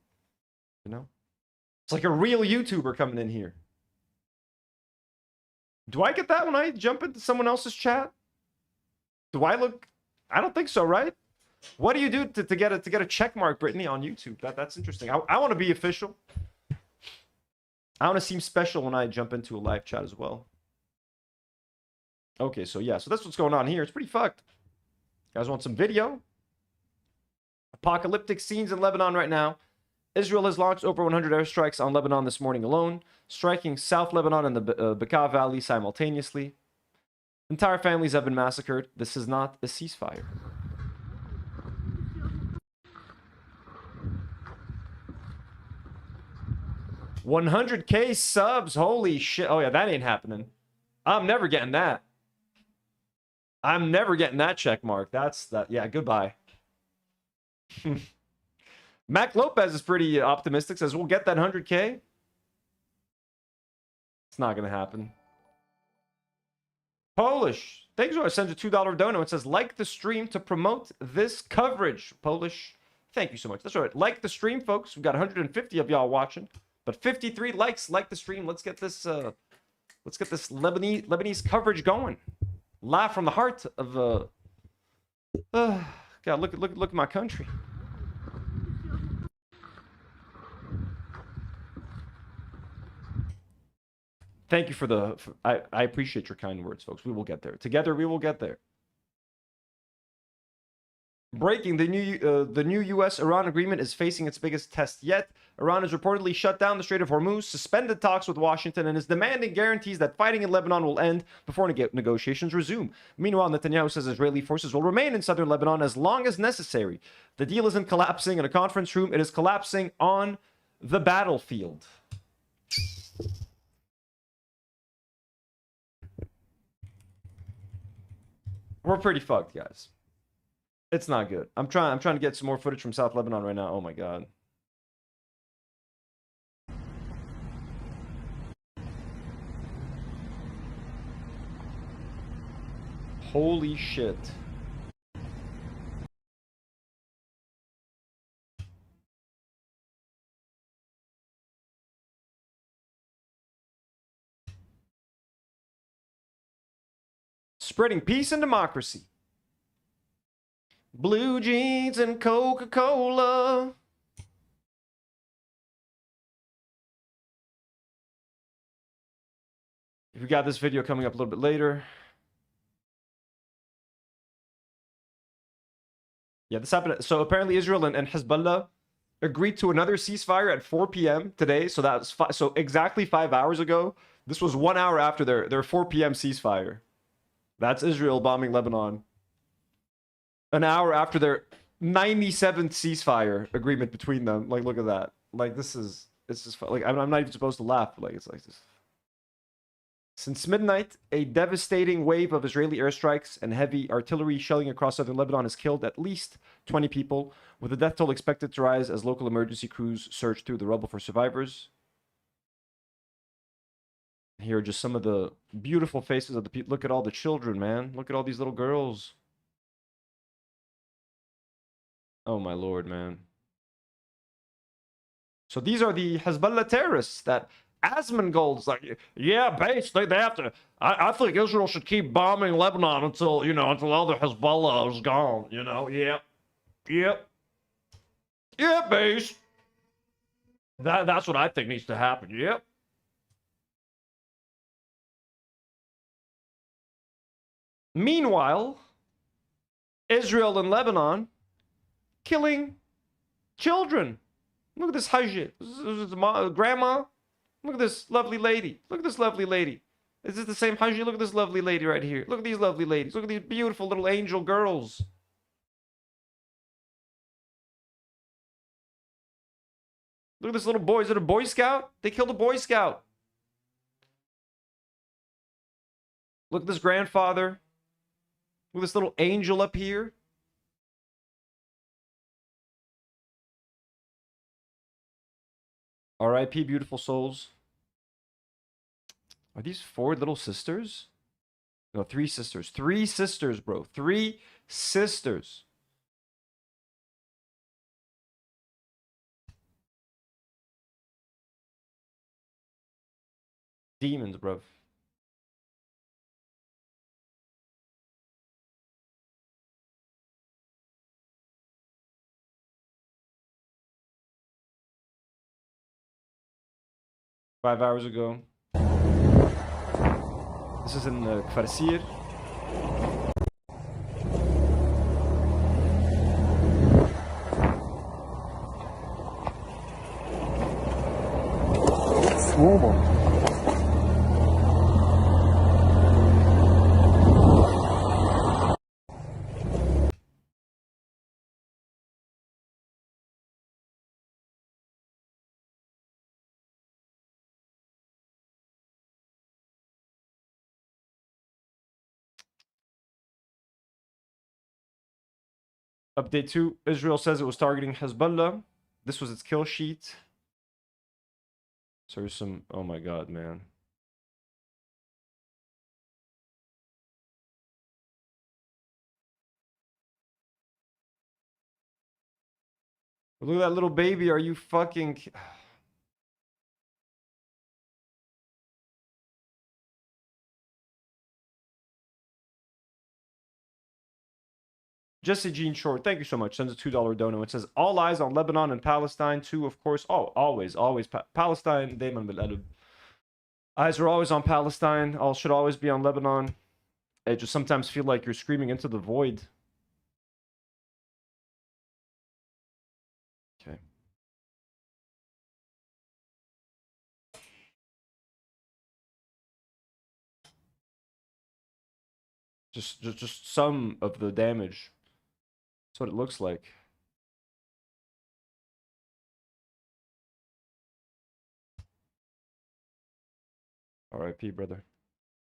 You know? It's like a real YouTuber coming in here. Do I get that when I jump into someone else's chat? Do I look... I don't think so, right? What do you do to get a check mark, Brittany, on YouTube? That's interesting. I want to be official. I want to seem special when I jump into a live chat as well. Okay, so yeah. So that's what's going on here. It's pretty fucked. You guys want some video? Apocalyptic scenes in Lebanon right now. Israel has launched over 100 airstrikes on Lebanon this morning alone, striking South Lebanon and the Bekaa Valley simultaneously. Entire families have been massacred. This is not a ceasefire. $100K subs. Holy shit. Oh, yeah, that ain't happening. I'm never getting that. I'm never getting that check mark. That's that. Yeah, goodbye. Mac Lopez is pretty optimistic. Says we'll get that 100K. It's not going to happen. Polish. Thanks for sends a $2 dono. It says like the stream to promote this coverage. Polish. Thank you so much. That's right. Like the stream, folks. We've got 150 of y'all watching, but 53 likes. Like the stream. Let's get this. Let's get this Lebanese coverage going. Live from the heart of. God, look at my country. Thank you for the... I appreciate your kind words, folks. We will get there. Together, we will get there. Breaking, the new U.S.-Iran agreement is facing its biggest test yet. Iran has reportedly shut down the Strait of Hormuz, suspended talks with Washington, and is demanding guarantees that fighting in Lebanon will end before negotiations resume. Meanwhile, Netanyahu says Israeli forces will remain in southern Lebanon as long as necessary. The deal isn't collapsing in a conference room, it is collapsing on the battlefield. We're pretty fucked, guys. It's not good. I'm trying to get some more footage from South Lebanon right now. Oh my god. Holy shit. Spreading peace and democracy. Blue jeans and Coca-Cola. We got this video coming up a little bit later. Yeah, this happened. So apparently Israel and Hezbollah agreed to another ceasefire at 4 p.m. today. So that's so exactly 5 hours ago. This was 1 hour after their 4 p.m. ceasefire. That's Israel bombing Lebanon. An hour after their 97th ceasefire agreement between them. Like, look at that. Like, it's just like, I'm not even supposed to laugh. But like, it's like this. Since midnight, a devastating wave of Israeli airstrikes and heavy artillery shelling across southern Lebanon has killed at least 20 people, with the death toll expected to rise as local emergency crews search through the rubble for survivors. Here are just some of the beautiful faces of the people. Look at all the children, man. Look at all these little girls. Oh my lord, man. So these are the Hezbollah terrorists that Asmongold's like, yeah, basically they have to. I think Israel should keep bombing Lebanon until, you know, until all the Hezbollah is gone. You know, yep, base. That's what I think needs to happen. Yep. Meanwhile, Israel and Lebanon killing children. Look at this hajj. Grandma. Look at this lovely lady. Look at this lovely lady. Is this the same hajj? Look at this lovely lady right here. Look at these lovely ladies. Look at these beautiful little angel girls. Look at this little boy. Is it a Boy Scout? They killed a Boy Scout. Look at this grandfather. Look at this little angel up here. R.I.P. beautiful souls. Are these 4 little sisters? No, 3 sisters. 3 sisters, bro. 3 sisters. Demons, bro. Five hours ago. This is in Kfarsir. Update 2. Israel says it was targeting Hezbollah. This was its kill sheet. So there's some... Oh my god, man. Look at that little baby. Are you fucking... Jesse Jean Short, thank you so much. Sends a $2 dono. It says, all eyes on Lebanon and Palestine too, of course. Oh, always. Palestine, dayman bil-adab. Eyes are always on Palestine. All should always be on Lebanon. I just sometimes feel like you're screaming into the void. Just some of the damage. That's what it looks like. R.I.P. brother.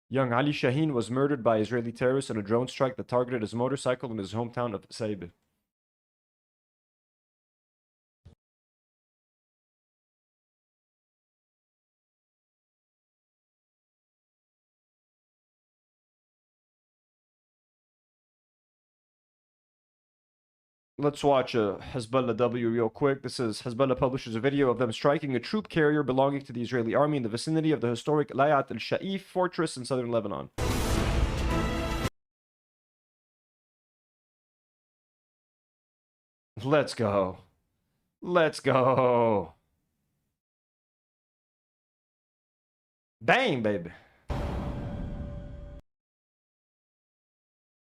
Young Ali Shaheen was murdered by Israeli terrorists in a drone strike that targeted his motorcycle in his hometown of Saib. Let's watch a Hezbollah W real quick. This is Hezbollah publishes a video of them striking a troop carrier belonging to the Israeli army in the vicinity of the historic Layat al-Sha'if fortress in southern Lebanon. Let's go. Let's go. Bang, baby.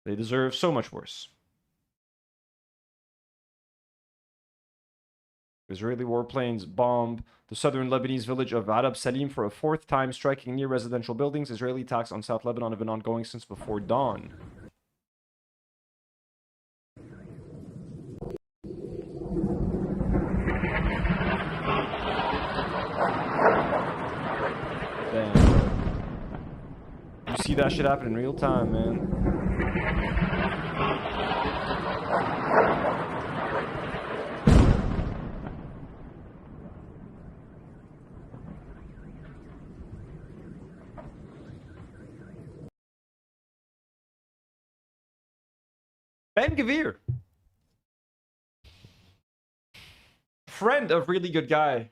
They deserve so much worse. Israeli warplanes bombed the southern Lebanese village of Arab Salim for a fourth time, striking near residential buildings. Israeli attacks on South Lebanon have been ongoing since before dawn. Damn. You see that shit happen in real time, man. Ben Gavir, friend of really good guy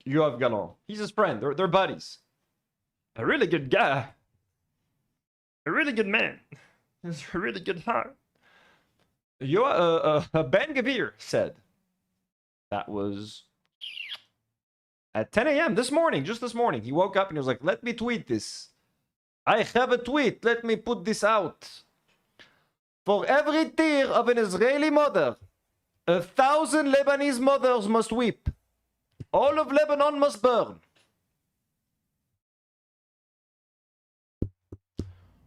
Yoav Galon. He's his friend. They're buddies. A really good guy. A really good man. He's a really good heart. Ben Gavir said that was at 10 a.m. this morning, just this morning. He woke up and he was like, let me tweet this. I have a tweet. Let me put this out. For every tear of an Israeli mother, 1,000 Lebanese mothers must weep. All of Lebanon must burn.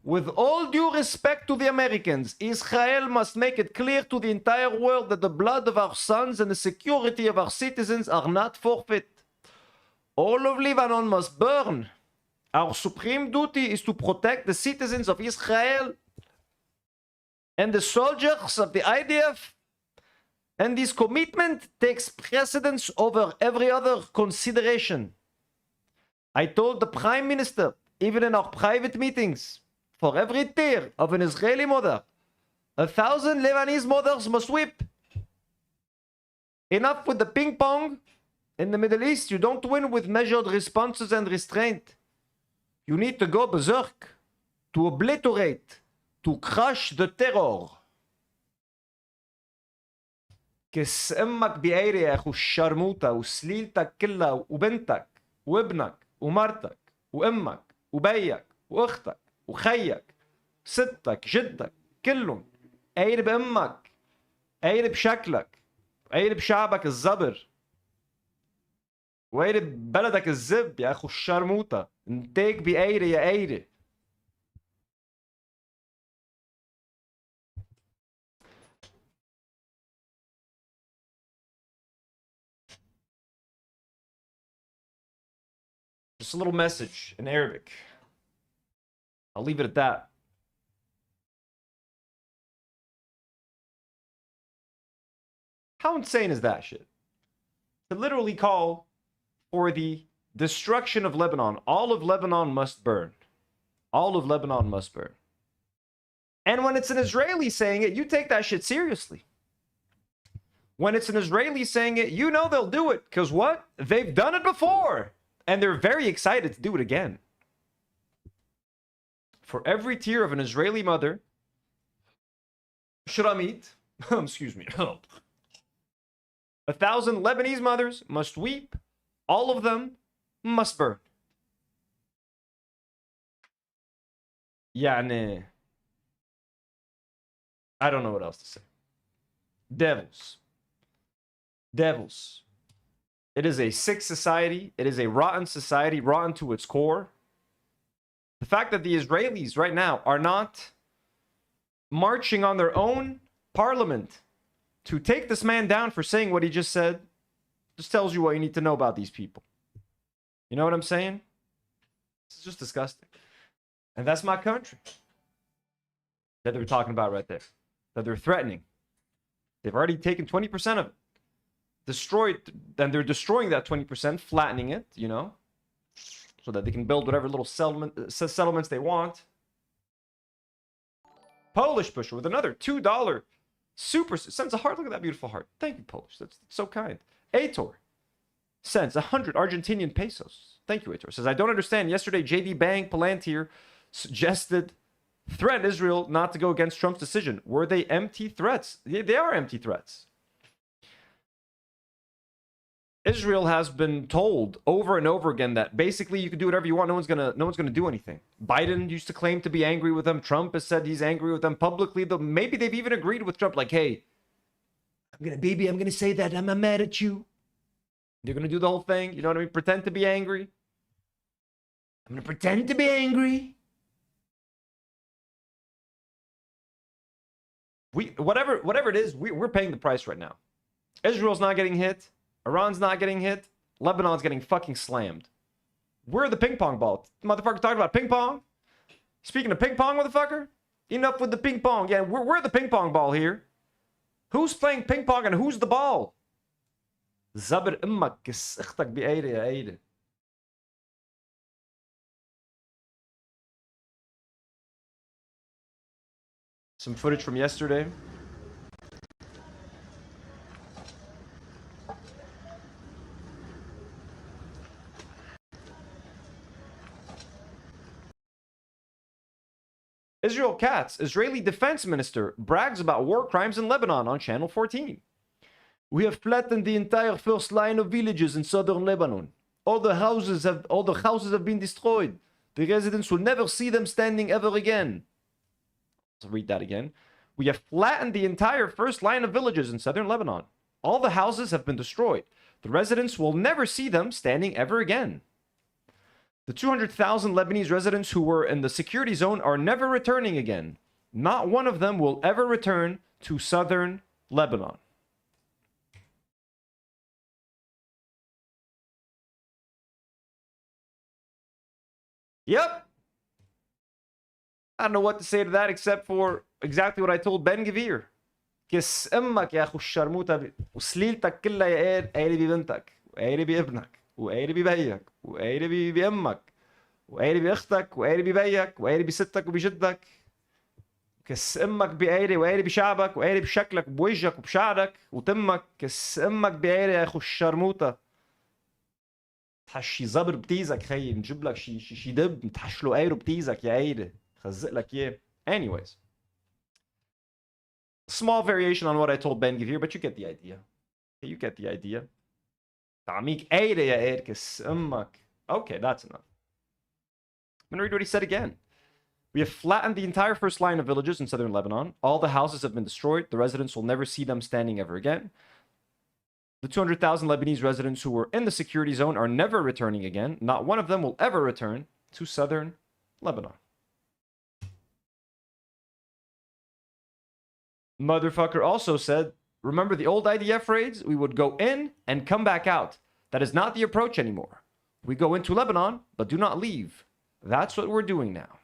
With all due respect to the Americans, Israel must make it clear to the entire world that the blood of our sons and the security of our citizens are not forfeit. All of Lebanon must burn. Our supreme duty is to protect the citizens of Israel and the soldiers of the IDF, and this commitment takes precedence over every other consideration. I told the Prime Minister, even in our private meetings, for every tear of an Israeli mother, 1,000 Lebanese mothers must weep. Enough with the ping pong. In the Middle East, you don't win with measured responses and restraint. You need to go berserk, to obliterate, to crush the terror. كس امك بعيري يا اخو الشرموطة وسليلتك كلها وبنتك وابنك ومرتك وامك وبيك واختك وخيك ستك جدك كلهم عير بامك عير بشكلك عير بشعبك الزبر وعير ببلدك الزب يا اخو الشرموطة انتيك بعيري يا عيري. Just a little message in Arabic. I'll leave it at that. How insane is that shit? To literally call for the destruction of Lebanon. All of Lebanon must burn. All of Lebanon must burn. And when it's an Israeli saying it, you take that shit seriously. When it's an Israeli saying it, you know they'll do it. Because what? They've done it before. And they're very excited to do it again. For every tear of an Israeli mother, Shramit, excuse me, 1,000 Lebanese mothers must weep. All of them must burn. Yani, I don't know what else to say. Devils. Devils. It is a sick society. It is a rotten society, rotten to its core. The fact that the Israelis right now are not marching on their own parliament to take this man down for saying what he just said just tells you what you need to know about these people. You know what I'm saying? It's just disgusting. And that's my country that they're talking about right there, that they're threatening. They've already taken 20% of it, destroyed, and they're destroying that 20%, flattening it, you know, so that they can build whatever little settlements they want. Polish pusher with another $2 super sends a heart. Look at that beautiful heart. Thank you, Polish. That's so kind. Aitor sends 100 Argentinian pesos. Thank you, Aitor. Says, I don't understand. Yesterday, JD Bang Palantir suggested threat Israel not to go against Trump's decision. Were they empty threats? They are empty threats. Israel has been told over and over again that basically you can do whatever you want. No one's gonna do anything. Biden used to claim to be angry with them. Trump has said he's angry with them publicly. Though maybe they've even agreed with Trump, like, hey, I'm gonna say that I'm mad at you. They're gonna do the whole thing. You know what I mean? Pretend to be angry. I'm gonna pretend to be angry. Whatever it is, we're paying the price right now. Israel's not getting hit. Iran's not getting hit. Lebanon's getting fucking slammed. We're the ping pong ball. Motherfucker talking about ping pong. Speaking of ping pong, motherfucker. Enough with the ping pong. Yeah, we're the ping pong ball here. Who's playing ping pong and who's the ball? Zabr immak kis ikhtak bi ayri ya ayri. Some footage from yesterday. Israel Katz, Israeli defense minister, brags about war crimes in Lebanon on Channel 14. We have flattened the entire first line of villages in southern Lebanon. All the houses have been destroyed. The residents will never see them standing ever again. Let's read that again. We have flattened the entire first line of villages in southern Lebanon. All the houses have been destroyed. The residents will never see them standing ever again. The 200,000 Lebanese residents who were in the security zone are never returning again. Not one of them will ever return to southern Lebanon. Yep. I don't know what to say to that except for exactly what I told Ben Gvir. كس امك يا اخو الشرموطه وسليلتك كلها يا قايل ببنتك وقايل بابنك وقايل ببيك وقايل بامك وقايل باختك وقايل ببيك وقايل بستك وبجدك. كس امك بقايل وقايل بشعبك وقايل بشكلك وبوجهك وبشعرك وتمك. كس امك بقايل يا اخو الشرموطه. تحشي زبر بتيزك خيي نجيب لك شي دب نتحش له قايله بتيزك يا قايله خزق لك اياه. Anyways. Small variation on what I told Ben Gvir, but you get the idea. You get the idea. Okay, that's enough. I'm going to read what he said again. We have flattened the entire first line of villages in southern Lebanon. All the houses have been destroyed. The residents will never see them standing ever again. The 200,000 Lebanese residents who were in the security zone are never returning again. Not one of them will ever return to southern Lebanon. Motherfucker also said, remember the old IDF raids? We would go in and come back out. That is not the approach anymore. We go into Lebanon, but do not leave. That's what we're doing now.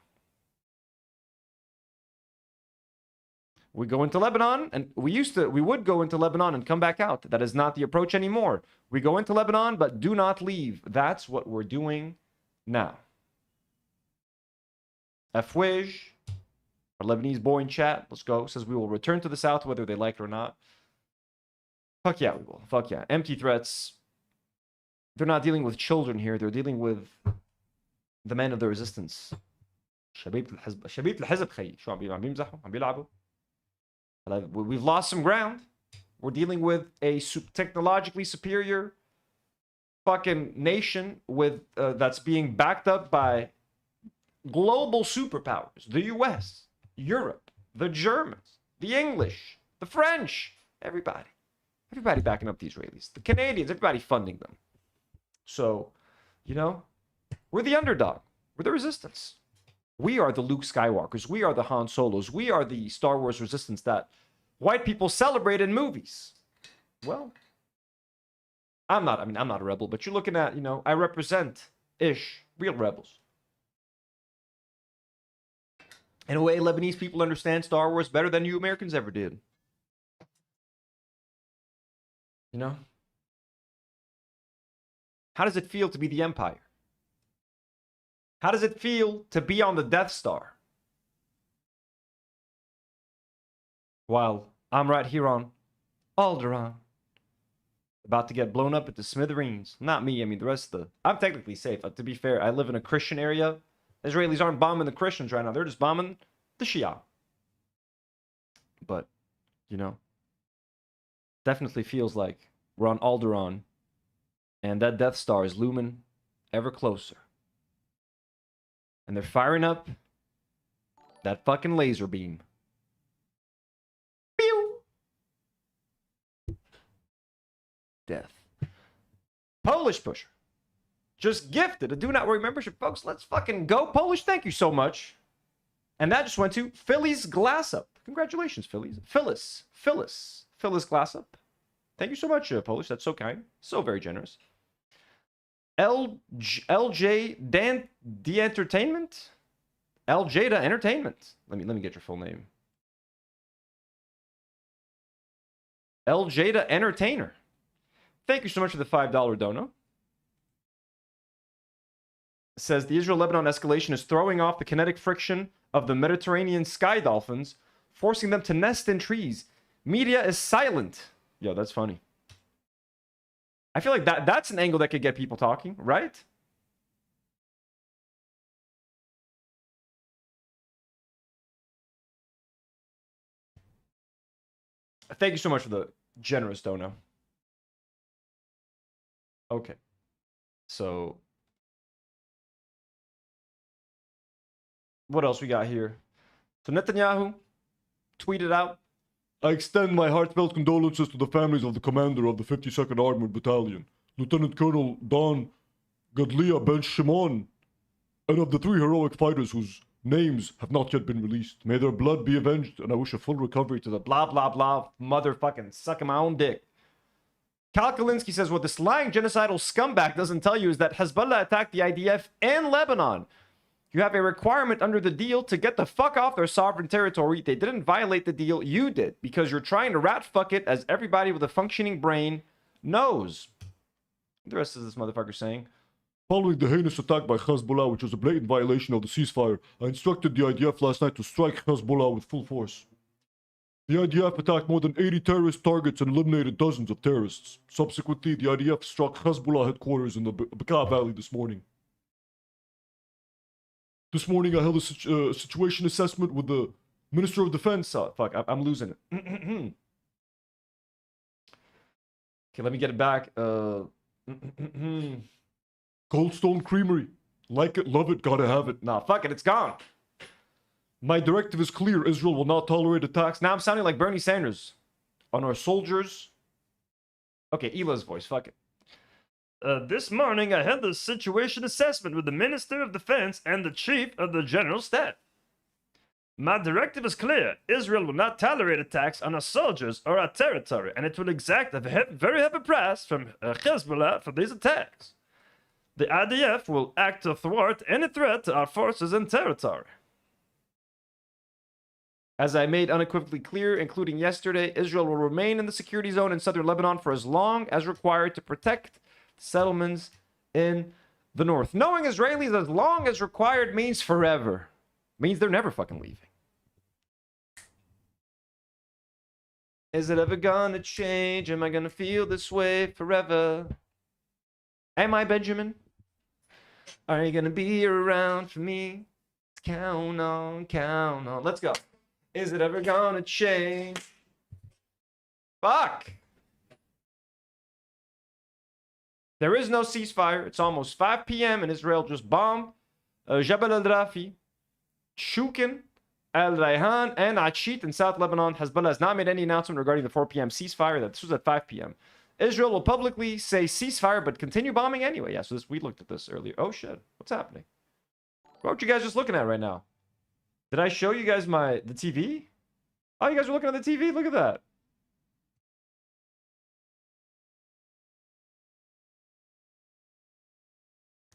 We go into Lebanon, and we would go into Lebanon and come back out. That is not the approach anymore. We go into Lebanon, but do not leave. That's what we're doing now. Afwej, our Lebanese boy in chat, let's go, says we will return to the south whether they like it or not. Fuck yeah, we will. Fuck yeah. Empty threats. They're not dealing with children here. They're dealing with the men of the resistance. شبيبة الحزب خيي. شو عم بيمزحوا؟ عم بيلعبوا. We've lost some ground. We're dealing with a technologically superior fucking nation with that's being backed up by global superpowers. The US, Europe, the Germans, the English, the French, everybody. Everybody backing up the Israelis. The Canadians, everybody funding them. So, you know, we're the underdog. We're the resistance. We are the Luke Skywalkers. We are the Han Solos. We are the Star Wars resistance that white people celebrate in movies. Well, I'm not a rebel, but you're looking at, I represent-ish real rebels. In a way, Lebanese people understand Star Wars better than you Americans ever did. How does it feel to be the Empire? How does it feel to be on the Death Star? While I'm right here on Alderaan, about to get blown up into smithereens. Not me, the rest of the... I'm technically safe. To be fair, I live in a Christian area. Israelis aren't bombing the Christians right now. They're just bombing the Shia. But, definitely feels like we're on Alderaan. And that Death Star is looming ever closer. And they're firing up that fucking laser beam. Pew! Death. Polish Pusher. Just gifted a Do Not Worry membership, folks. Let's fucking go. Polish, thank you so much. And that just went to Phyllis Glassup. Congratulations, Phyllis. Phyllis Glassup. Thank you so much, Polish. That's so kind. So very generous. LJ the Entertainment? LJ the Entertainment. Let me get your full name. LJ the Entertainer. Thank you so much for the $5 dono. It says the Israel-Lebanon escalation is throwing off the kinetic friction of the Mediterranean sky dolphins, forcing them to nest in trees. Media is silent. Yo, that's funny. I feel like that's an angle that could get people talking, right? Thank you so much for the generous dono. Okay. So, what else we got here? So Netanyahu tweeted out, I extend my heartfelt condolences to the families of the commander of the 52nd Armored Battalion, Lieutenant Colonel Don Gadlia Ben Shimon, and of the 3 heroic fighters whose names have not yet been released. May their blood be avenged, and I wish a full recovery to the blah, blah, blah, motherfucking sucking my own dick. Kalkalinsky says, what this lying genocidal scumbag doesn't tell you is that Hezbollah attacked the IDF and Lebanon. You have a requirement under the deal to get the fuck off their sovereign territory. They didn't violate the deal. You did. Because you're trying to rat fuck it, as everybody with a functioning brain knows. The rest of this motherfucker saying, following the heinous attack by Hezbollah, which was a blatant violation of the ceasefire, I instructed the IDF last night to strike Hezbollah with full force. The IDF attacked more than 80 terrorist targets and eliminated dozens of terrorists. Subsequently, the IDF struck Hezbollah headquarters in the Bekaa Valley this morning. This morning, I held a situation assessment with the Minister of Defense. Fuck, I'm losing it. Okay, let me get it back. Coldstone Creamery. Like it, love it, gotta have it. Nah, fuck it, it's gone. My directive is clear. Israel will not tolerate attacks. Now I'm sounding like Bernie Sanders. On our soldiers. Okay, Ela's voice, fuck it. This morning, I had the situation assessment with the Minister of Defense and the Chief of the General Staff. My directive is clear. Israel will not tolerate attacks on our soldiers or our territory, and it will exact a very heavy price from Hezbollah for these attacks. The IDF will act to thwart any threat to our forces and territory. As I made unequivocally clear, including yesterday, Israel will remain in the security zone in southern Lebanon for as long as required to protect settlements in the north. Knowing Israelis as long as required means forever. Means they're never fucking leaving. Is it ever gonna change? Am I gonna feel this way forever? Am I Benjamin? Are you gonna be around for me? Count on, count on. Let's go. Is it ever gonna change? Fuck! There is no ceasefire. It's almost 5 p.m. and Israel just bombed Jabal al-Rafi, Shukin, Al-Rayhan, and Achit in South Lebanon. Hezbollah has not made any announcement regarding the 4 p.m. ceasefire. This was at 5 p.m. Israel will publicly say ceasefire, but continue bombing anyway. Yeah, so we looked at this earlier. Oh, shit. What's happening? What you guys just looking at right now? Did I show you guys the TV? Oh, you guys are looking at the TV? Look at that.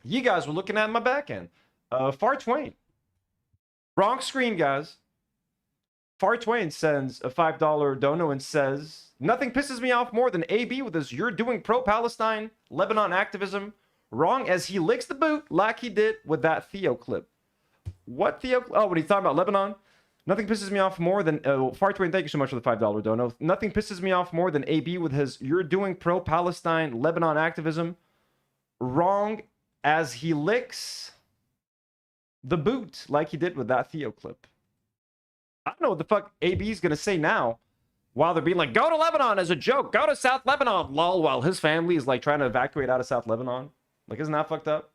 You guys were looking at my back end. Far Twain. Wrong screen, guys. Far Twain sends a $5 dono and says, nothing pisses me off more than AB with his "you're doing pro-Palestine Lebanon activism wrong" as he licks the boot like he did with that Theo clip. What Theo? Oh, when he's talking about Lebanon. Nothing pisses me off more than... Far Twain, thank you so much for the $5 dono. Nothing pisses me off more than AB with his "you're doing pro-Palestine Lebanon activism wrong" as he licks the boot like he did with that Theo clip. I don't know what the fuck AB's gonna say now while they're being like, go to Lebanon as a joke, go to South Lebanon, lol, while his family is like trying to evacuate out of South Lebanon. Like, isn't that fucked up?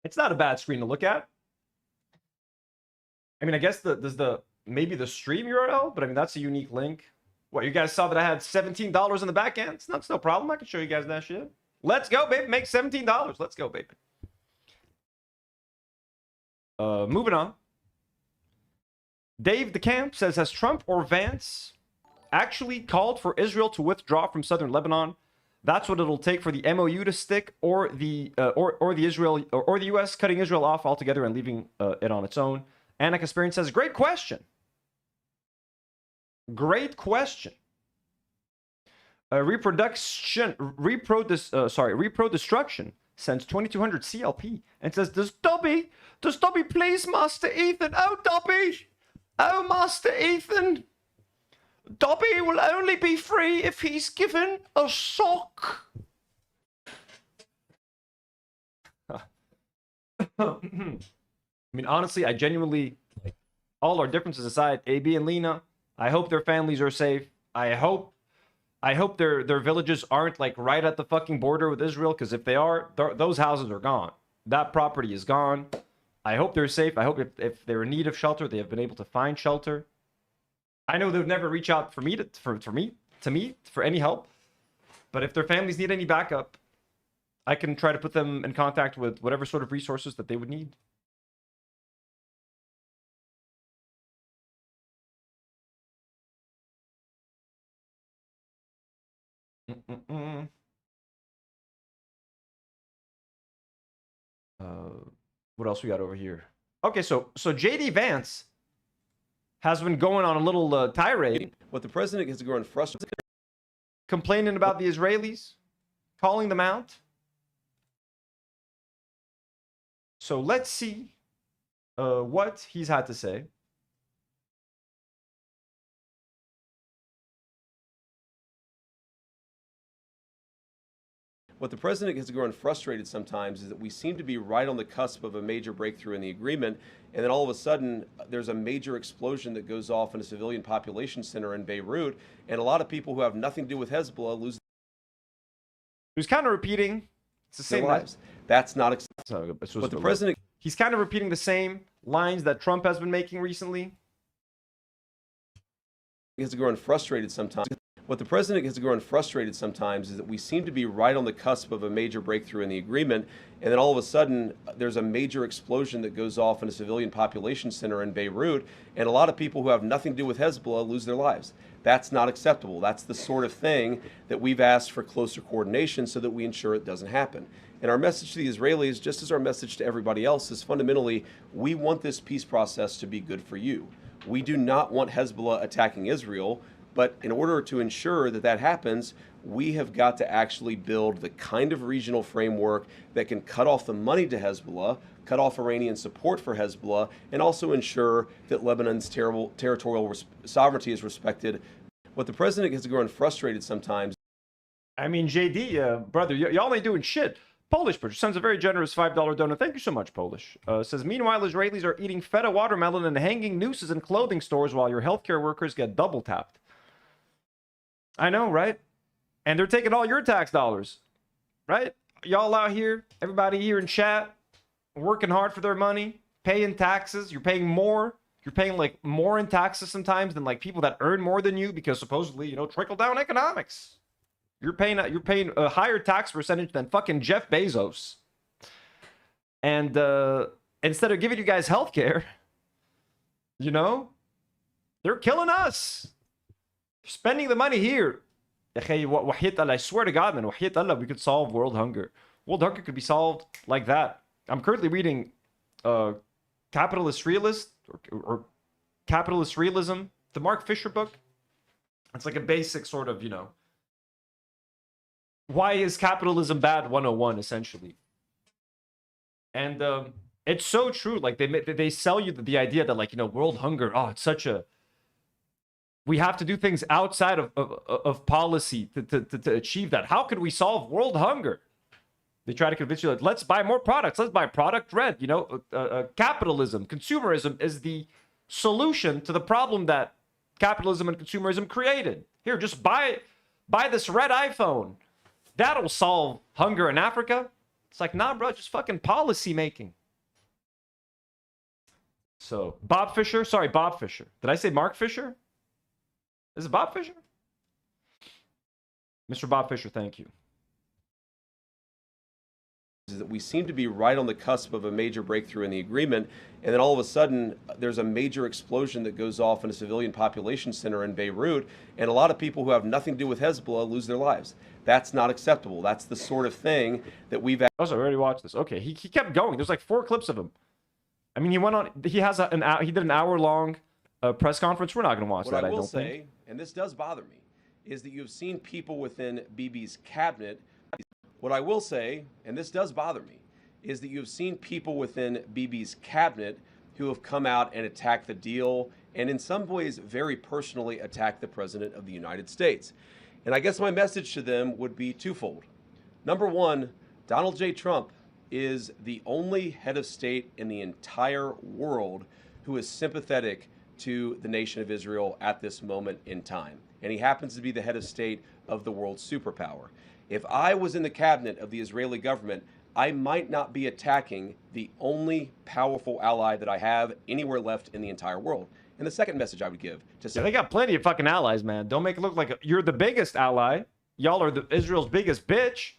It's not a bad screen to look at. I mean, I guess maybe the stream URL, but I mean, that's a unique link. What, you guys saw that I had $17 in the back end? It's no problem. I can show you guys that shit. Let's go, baby. Make $17. Let's go, baby. Moving on. Dave the Camp says, has Trump or Vance actually called for Israel to withdraw from southern Lebanon? That's what it'll take for the MOU to stick, or the US cutting Israel off altogether and leaving it on its own. Anik Asperian says, great question. Great question. Repro Destruction sends 2200 CLP and says, does Dobby please, Master Ethan? Oh, Dobby! Oh, Master Ethan! Dobby will only be free if he's given a sock. I mean, honestly, I genuinely, like, all our differences aside, AB and Lena, I hope their families are safe. I hope their villages aren't like right at the fucking border with Israel, because if they are, those houses are gone. That property is gone. I hope they're safe. I hope if they're in need of shelter, they have been able to find shelter. I know they would never reach out for me for any help, but if their families need any backup, I can try to put them in contact with whatever sort of resources that they would need. What else we got over here? Okay, so JD Vance has been going on a little tirade. What the president has grown frustrated, complaining about the Israelis, calling them out. So let's see what he's had to say. What the president has grown frustrated sometimes is that we seem to be right on the cusp of a major breakthrough in the agreement, and then all of a sudden there's a major explosion that goes off in a civilian population center in Beirut, and a lot of people who have nothing to do with Hezbollah lose. He's kind of repeating. It's the same lives. That's not acceptable. But the president, he's kind of repeating the same lines that Trump has been making recently. Has grown frustrated sometimes. What the president has grown frustrated sometimes is that we seem to be right on the cusp of a major breakthrough in the agreement, and then all of a sudden there's a major explosion that goes off in a civilian population center in Beirut, and a lot of people who have nothing to do with Hezbollah lose their lives. That's not acceptable. That's the sort of thing that we've asked for closer coordination so that we ensure it doesn't happen. And our message to the Israelis, just as our message to everybody else, is fundamentally, we want this peace process to be good for you. We do not want Hezbollah attacking Israel. But in order to ensure that that happens, we have got to actually build the kind of regional framework that can cut off the money to Hezbollah, cut off Iranian support for Hezbollah, and also ensure that Lebanon's territorial sovereignty is respected. What the president has grown frustrated sometimes. I mean, JD, brother, y'all ain't doing shit. Polish Bridge sends a very generous $5 donor. Thank you so much, Polish. Says, meanwhile, Israelis are eating feta watermelon and hanging nooses in clothing stores while your healthcare workers get double tapped. I know, right? And they're taking all your tax dollars, right? Y'all out here, everybody here in chat, working hard for their money, paying taxes. You're paying more You're paying like more in taxes sometimes than like people that earn more than you because supposedly, you know, trickle down economics. You're paying a higher tax percentage than fucking Jeff Bezos. And instead of giving you guys healthcare, you know, they're killing us. Spending the money here. I swear to God, man, we could solve world hunger. World hunger could be solved like that. I'm currently reading Capitalist Realist or Capitalist Realism, the Mark Fisher book. It's like a basic sort of, you know, why is capitalism bad 101 essentially. And it's so true. Like they sell you the idea that, like, you know, world hunger, oh, it's such a, we have to do things outside of policy to achieve that. How could we solve world hunger? They try to convince you that let's buy more products. Let's buy product red. You know, capitalism, consumerism is the solution to the problem that capitalism and consumerism created. Here, just buy this red iPhone. That'll solve hunger in Africa. It's like, nah, bro, just fucking policy making. So, Bob Fisher. Sorry, Bob Fisher. Did I say Mark Fisher? Is it Bob Fisher? Mr. Bob Fisher, thank you. Is that we seem to be right on the cusp of a major breakthrough in the agreement, and then all of a sudden there's a major explosion that goes off in a civilian population center in Beirut, and a lot of people who have nothing to do with Hezbollah lose their lives. That's not acceptable. That's the sort of thing that we've... Also, I already watched this. Okay, he kept going. There's like 4 clips of him. I mean, he went on. He has he did an hour-long press conference. We're not going to watch that, I don't think. And this does bother me, is that you've seen people within Bibi's cabinet. What I will say, and this does bother me, is that you've seen people within Bibi's cabinet who have come out and attacked the deal, and in some ways very personally attacked the President of the United States. And I guess my message to them would be twofold. Number one, Donald J. Trump is the only head of state in the entire world who is sympathetic to the nation of Israel at this moment in time. And he happens to be the head of state of the world's superpower. If I was in the cabinet of the Israeli government, I might not be attacking the only powerful ally that I have anywhere left in the entire world. And the second message I would give to... Yeah, they got plenty of fucking allies, man. Don't make it look like you're the biggest ally. Y'all are Israel's biggest bitch.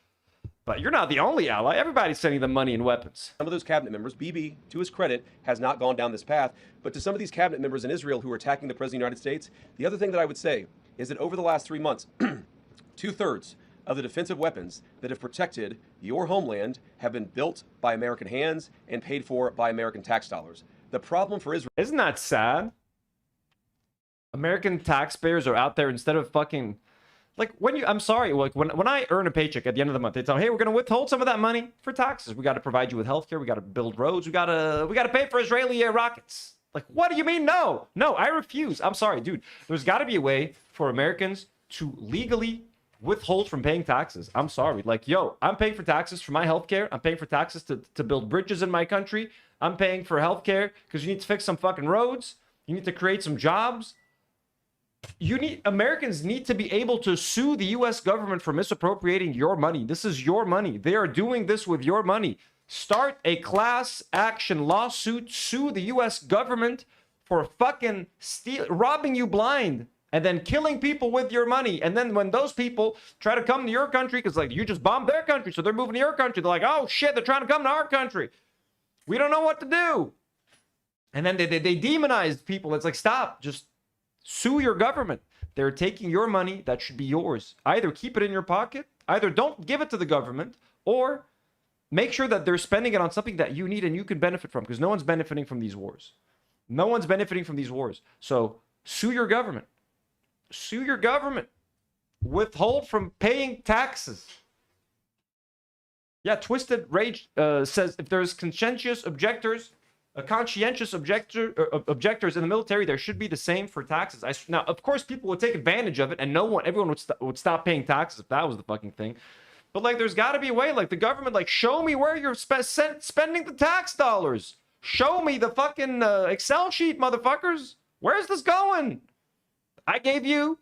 But you're not the only ally. Everybody's sending them money and weapons. Some of those cabinet members, Bibi, to his credit, has not gone down this path. But to some of these cabinet members in Israel who are attacking the President of the United States, the other thing that I would say is that over the last 3 months, 2/3 of the defensive weapons that have protected your homeland have been built by American hands and paid for by American tax dollars. The problem for Israel... Isn't that sad? American taxpayers are out there instead of fucking... Like, I'm sorry, like, when I earn a paycheck at the end of the month, they tell me, hey, we're going to withhold some of that money for taxes. We got to provide you with healthcare. We got to build roads. We got to pay for Israeli rockets. Like, what do you mean? No, I refuse. I'm sorry, dude. There's got to be a way for Americans to legally withhold from paying taxes. I'm sorry. Like, yo, I'm paying for taxes for my healthcare. I'm paying for taxes to build bridges in my country. I'm paying for healthcare because you need to fix some fucking roads. You need to create some jobs. Americans need to be able to sue the U.S. government for misappropriating your money. This is your money. They are doing this with your money. Start a class action lawsuit. Sue the U.S. government for fucking robbing you blind and then killing people with your money. And then when those people try to come to your country, because like you just bombed their country, so they're moving to your country. They're like, oh shit, they're trying to come to our country. We don't know what to do. And then they demonize people. It's like, stop, just sue your government. They're taking your money that should be yours. Either keep it in your pocket, either don't give it to the government, or make sure that they're spending it on something that you need and you can benefit from, because no one's benefiting from these wars. No one's benefiting from these wars. So sue your government. Sue your government. Withhold from paying taxes. Yeah, Twisted Rage says if there's conscientious objectors in the military, there should be the same for taxes. Now, of course, people would take advantage of it, and everyone would stop paying taxes if that was the fucking thing. But like, there's got to be a way. Like the government, like, show me where you're spending the tax dollars. Show me the fucking Excel sheet, motherfuckers. Where's this going? I gave you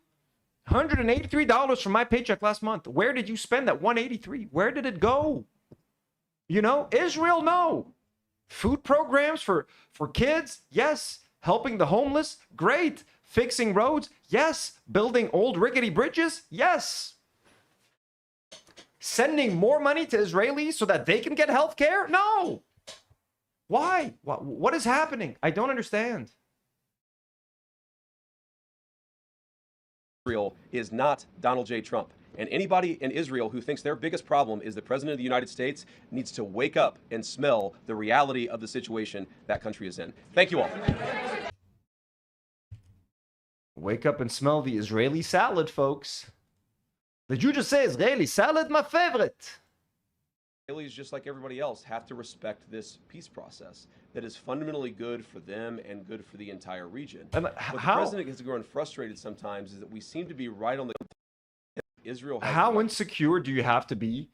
$183 from my paycheck last month. Where did you spend that $183? Where did it go? You know, Israel, no. Food programs for kids, yes. Helping the homeless? Great. Fixing roads? Yes. Building old rickety bridges? Yes. Sending more money to Israelis so that they can get health care? No. Why? What is happening? I don't understand. Israel is not Donald J. Trump. And anybody in Israel who thinks their biggest problem is the president of the United States needs to wake up and smell the reality of the situation that country is in. Thank you all. Wake up and smell the Israeli salad, folks. Did you just say Israeli salad? My favorite. Israelis, just like everybody else, have to respect this peace process that is fundamentally good for them and good for the entire region. And what the president has grown frustrated sometimes is that we seem to be right on the Israel. How insecure do you have to be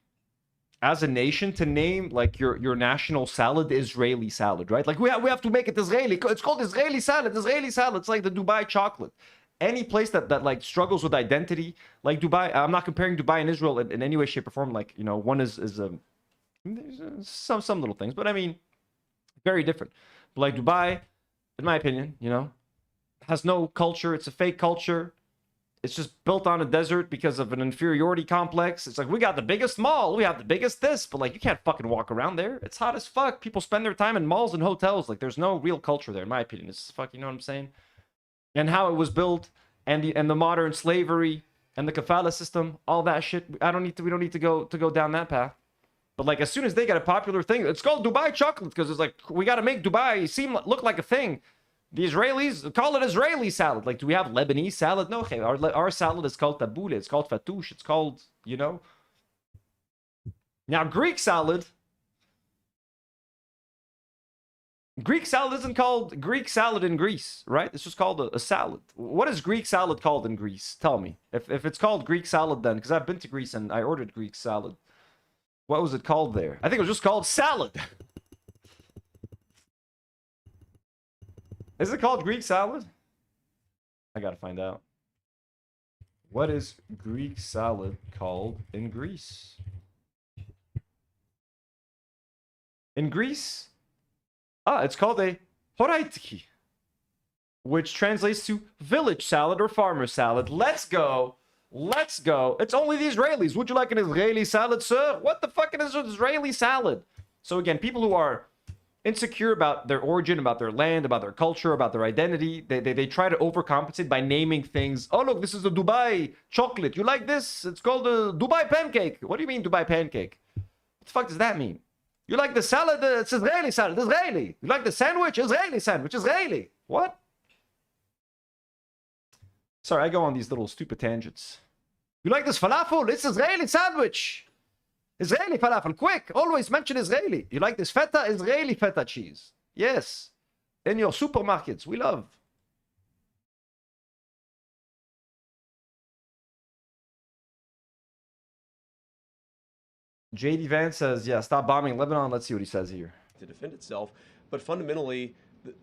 as a nation to name like your national salad the Israeli salad, right? Like we have to make it Israeli. It's called Israeli salad. Israeli salad. It's like the Dubai chocolate. Any place that like struggles with identity, like Dubai. I'm not comparing Dubai and Israel in any way, shape, or form. Like, you know, one is some little things, but I mean, very different. But like Dubai, in my opinion, you know, has no culture. It's a fake culture. It's just built on a desert because of an inferiority complex. It's like, we got the biggest mall. We have the biggest this. But, like, you can't fucking walk around there. It's hot as fuck. People spend their time in malls and hotels. Like, there's no real culture there, in my opinion. It's fuck, you know what I'm saying? And how it was built and the modern slavery and the kafala system, all that shit. We don't need to go down that path. But, like, as soon as they get a popular thing, it's called Dubai chocolate because it's like, we got to make Dubai look like a thing. The Israelis call it Israeli salad. Like, do we have Lebanese salad? No, okay. Our salad is called tabbouleh. It's called fattoush. It's called, you know. Now, Greek salad isn't called Greek salad in Greece, right? It's just called a salad. What is Greek salad called in Greece? Tell me. If it's called Greek salad then, because I've been to Greece and I ordered Greek salad. What was it called there? I think it was just called salad. Is it called Greek salad? I gotta find out. What is Greek salad called in Greece? In Greece? It's called a horaitiki, which translates to village salad or farmer salad. Let's go. Let's go. It's only the Israelis. Would you like an Israeli salad, sir? What the fuck is an Israeli salad? So again, people who are insecure about their origin, about their land, about their culture, about their identity, they try to overcompensate by naming things. Oh, look, this is a Dubai chocolate. You like this? It's called a Dubai pancake. What do you mean Dubai pancake? What the fuck does that mean? You like the salad? It's Israeli salad. Israeli. You like the sandwich? Israeli sandwich. Israeli. What? Sorry, I go on these little stupid tangents. You like this falafel? It's Israeli sandwich. Israeli falafel, quick. Always mention Israeli. You like this feta? Israeli feta cheese. Yes. In your supermarkets, we love. JD Vance says, yeah, stop bombing Lebanon. Let's see what he says here. To defend itself. But fundamentally,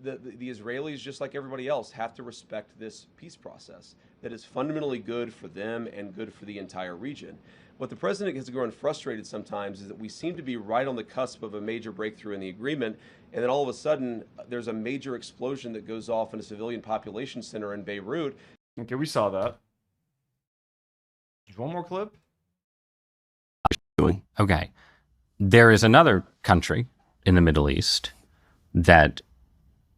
the Israelis, just like everybody else, have to respect this peace process that is fundamentally good for them and good for the entire region. What the president has grown frustrated sometimes is that we seem to be right on the cusp of a major breakthrough in the agreement, and then all of a sudden there's a major explosion that goes off in a civilian population center in Beirut. Okay, we saw that. One more clip. Okay. There is another country in the Middle East that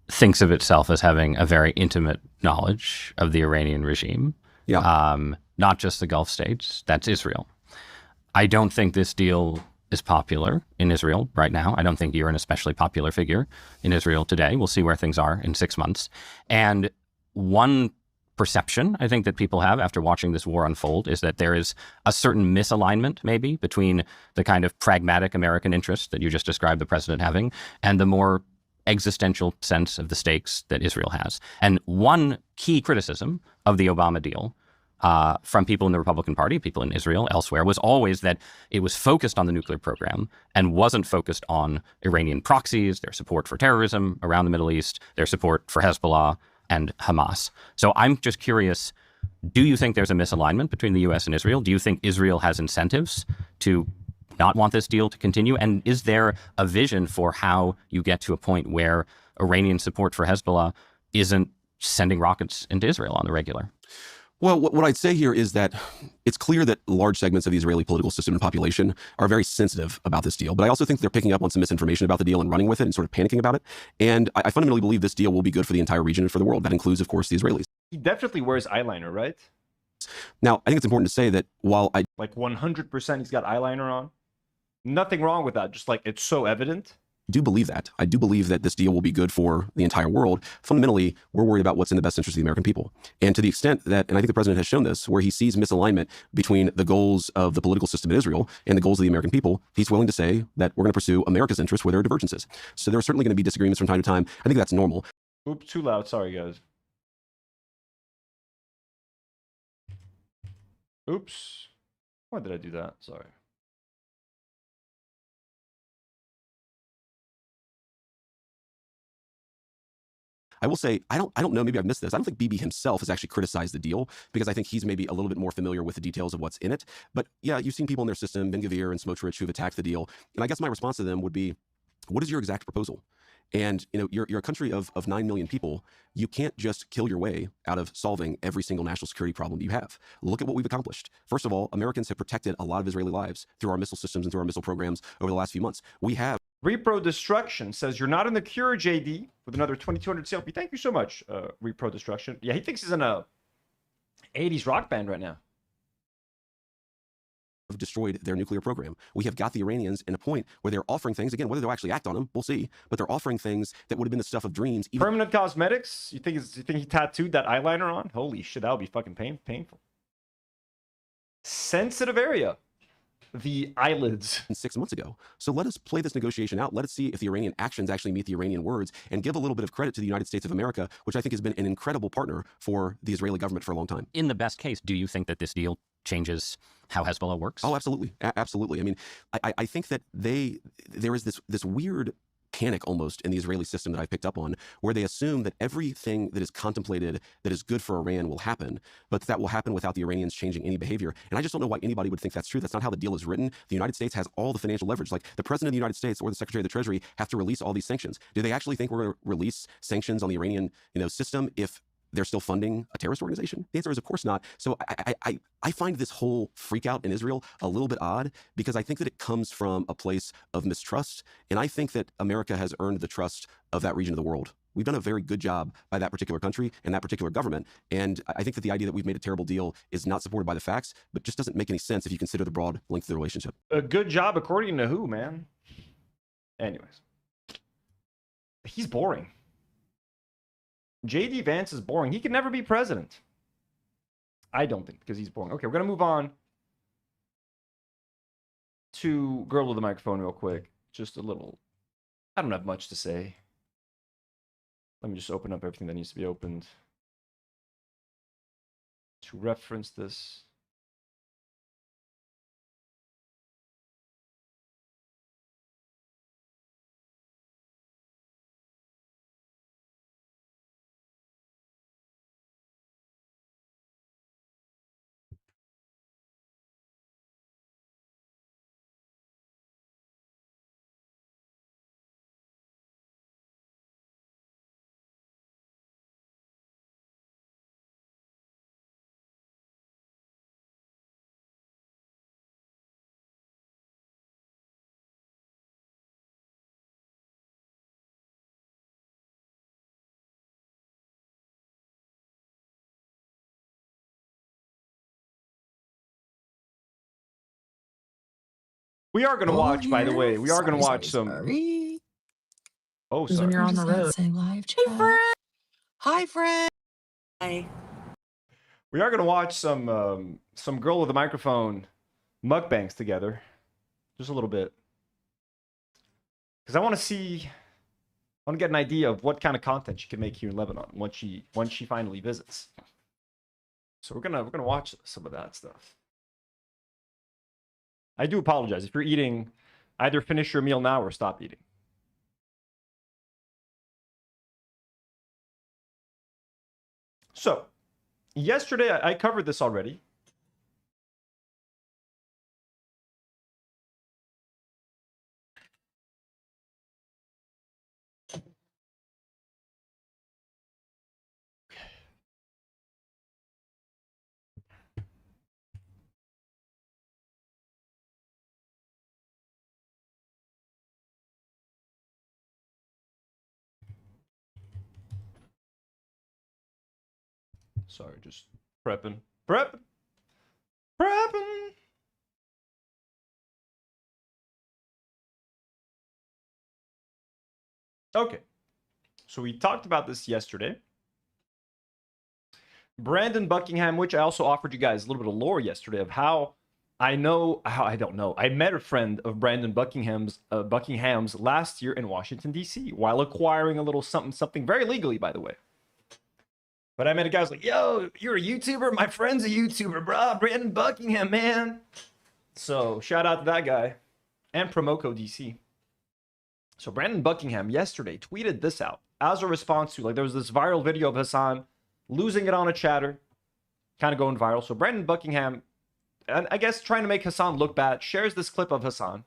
thinks of itself as having a very intimate knowledge of the Iranian regime. Yeah. Not just the Gulf states, that's Israel. I don't think this deal is popular in Israel right now. I don't think you're an especially popular figure in Israel today. We'll see where things are in 6 months. And one perception I think that people have after watching this war unfold is that there is a certain misalignment maybe between the kind of pragmatic American interest that you just described the president having and the more existential sense of the stakes that Israel has. And one key criticism of the Obama deal from people in the Republican Party, people in Israel, elsewhere, was always that it was focused on the nuclear program and wasn't focused on Iranian proxies, their support for terrorism around the Middle East, their support for Hezbollah and Hamas. So I'm just curious, do you think there's a misalignment between the U.S. and Israel? Do you think Israel has incentives to not want this deal to continue? And is there a vision for how you get to a point where Iranian support for Hezbollah isn't sending rockets into Israel on the regular. Well, what I'd say here is that it's clear that large segments of the Israeli political system and population are very sensitive about this deal. But I also think they're picking up on some misinformation about the deal and running with it and sort of panicking about it. And I fundamentally believe this deal will be good for the entire region and for the world. That includes, of course, the Israelis. He definitely wears eyeliner, right? Now, I think it's important to say that while I... Like 100% he's got eyeliner on. Nothing wrong with that. Just like it's so evident. I do believe that. I do believe that this deal will be good for the entire world. Fundamentally, we're worried about what's in the best interest of the American people. And to the extent that, and I think the president has shown this, where he sees misalignment between the goals of the political system in Israel and the goals of the American people, he's willing to say that we're going to pursue America's interests where there are divergences. So there are certainly going to be disagreements from time to time. I think that's normal. Oops, too loud. Sorry, guys. Oops. Why did I do that? Sorry. I will say, I don't know, maybe I've missed this. I don't think Bibi himself has actually criticized the deal because I think he's maybe a little bit more familiar with the details of what's in it. But yeah, you've seen people in their system, Ben Gvir and Smotrich, who've attacked the deal. And I guess my response to them would be, what is your exact proposal? And you're a country of 9 million people. You can't just kill your way out of solving every single national security problem you have. Look at what we've accomplished. First of all, Americans have protected a lot of Israeli lives through our missile systems and through our missile programs over the last few months. We have. Repro Destruction says, you're not in the cure, JD, with another 2200 CLP. Thank you so much, Repro Destruction. Yeah, he thinks he's in a 80s rock band right now. Have destroyed their nuclear program. We have got the Iranians in a point where they're offering things, again, whether they'll actually act on them, we'll see, but they're offering things that would have been the stuff of dreams. Permanent cosmetics? You think he tattooed that eyeliner on? Holy shit, that would be fucking painful. Sensitive area. The eyelids. 6 months ago. So let us play this negotiation out. Let us see if the Iranian actions actually meet the Iranian words and give a little bit of credit to the United States of America, which I think has been an incredible partner for the Israeli government for a long time. In the best case, do you think that this deal changes how Hezbollah works? Oh, absolutely. Absolutely. I mean, I think that there is this weird panic almost in the Israeli system that I picked up on, where they assume that everything that is contemplated that is good for Iran will happen, but that will happen without the Iranians changing any behavior. And I just don't know why anybody would think that's true. That's not how the deal is written. The United States has all the financial leverage. Like the president of the United States or the secretary of the Treasury have to release all these sanctions. Do they actually think we're going to release sanctions on the Iranian, system if they're still funding a terrorist organization? The answer is, of course not. So I find this whole freak out in Israel a little bit odd because I think that it comes from a place of mistrust. And I think that America has earned the trust of that region of the world. We've done a very good job by that particular country and that particular government. And I think that the idea that we've made a terrible deal is not supported by the facts, but just doesn't make any sense if you consider the broad length of the relationship. A good job according to who, man? Anyways. He's boring. JD Vance is boring. He can never be president. I don't think, because he's boring. Okay, we're going to move on to girl with the microphone real quick. Just a little. I don't have much to say. Let me just open up everything that needs to be opened to reference this. We are going to watch, by the way. We are going to watch some. Oh, sorry. When you're on the road. Say live chat. Hey, friend. Hi, friend. Hi. We are going to watch some girl with a microphone mukbangs together, just a little bit, because I want to get an idea of what kind of content she can make here in Lebanon once she finally visits. So we're gonna watch some of that stuff. I do apologize if you're eating. Either finish your meal now or stop eating. So, yesterday I covered this already. Sorry, just prepping. Okay. So we talked about this yesterday. Brandon Buckingham, which I also offered you guys a little bit of lore yesterday of how I don't know. I met a friend of Brandon Buckingham's last year in Washington, D.C. while acquiring a little something very legally, by the way. But I met a guy who was like, yo, you're a YouTuber? My friend's a YouTuber, bro. Brandon Buckingham, man. So shout out to that guy. And Promoco DC. So Brandon Buckingham yesterday tweeted this out as a response to, like, there was this viral video of Hassan losing it on a chatter, kind of going viral. So Brandon Buckingham, and I guess trying to make Hassan look bad, shares this clip of Hassan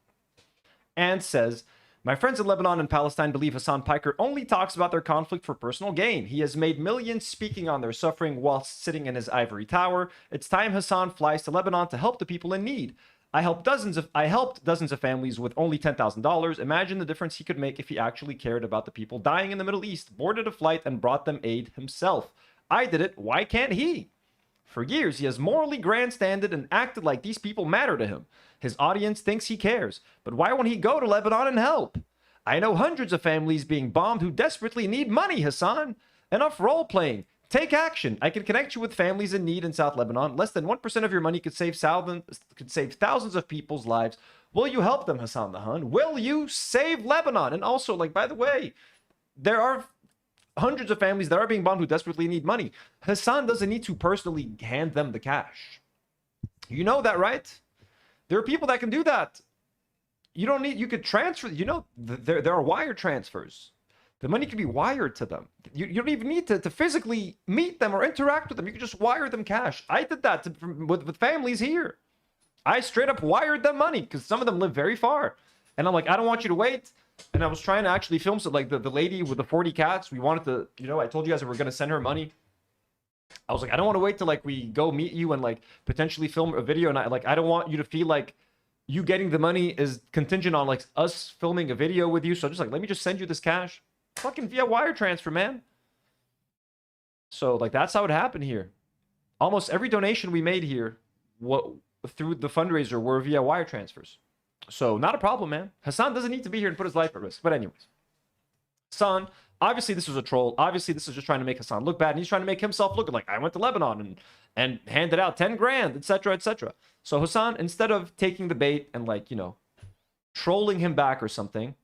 and says, my friends in Lebanon and Palestine believe Hassan Piker only talks about their conflict for personal gain. He has made millions speaking on their suffering whilst sitting in his ivory tower. It's time Hassan flies to Lebanon to help the people in need. I helped dozens of families with only $10,000. Imagine the difference he could make if he actually cared about the people dying in the Middle East, boarded a flight and brought them aid himself. I did it. Why can't he? For years, he has morally grandstanded and acted like these people matter to him. His audience thinks he cares. But why won't he go to Lebanon and help? I know hundreds of families being bombed who desperately need money, Hassan. Enough role-playing. Take action. I can connect you with families in need in South Lebanon. Less than 1% of your money could save thousands of people's lives. Will you help them, Hassan the Hun? Will you save Lebanon? And also, like, by the way, there are hundreds of families that are being bombed who desperately need money. Hassan doesn't need to personally hand them the cash. You know that, right? There are people that can do that. You don't need, you could transfer, you know, there are wire transfers. The money can be wired to them. You don't even need to physically meet them or interact with them. You can just wire them cash. I did that with families here. I straight up wired them money because some of them live very far. And I'm like, I don't want you to wait. And I was trying to actually film some, like the lady with the 40 cats. We wanted to, you know, I told you guys that we're going to send her money. I was like, I don't want to wait till like we go meet you and like potentially film a video. And I don't want you to feel like you getting the money is contingent on like us filming a video with you. So just like, let me just send you this cash. Fucking via wire transfer, man. So like, that's how it happened here. Almost every donation we made here through the fundraiser were via wire transfers. So not a problem, man. Hassan doesn't need to be here and put his life at risk. But anyways, Hassan, obviously this was a troll. Obviously this is just trying to make Hassan look bad. And he's trying to make himself look like I went to Lebanon and handed out 10 grand, etc., etc. So Hassan, instead of taking the bait and like, you know, trolling him back or something,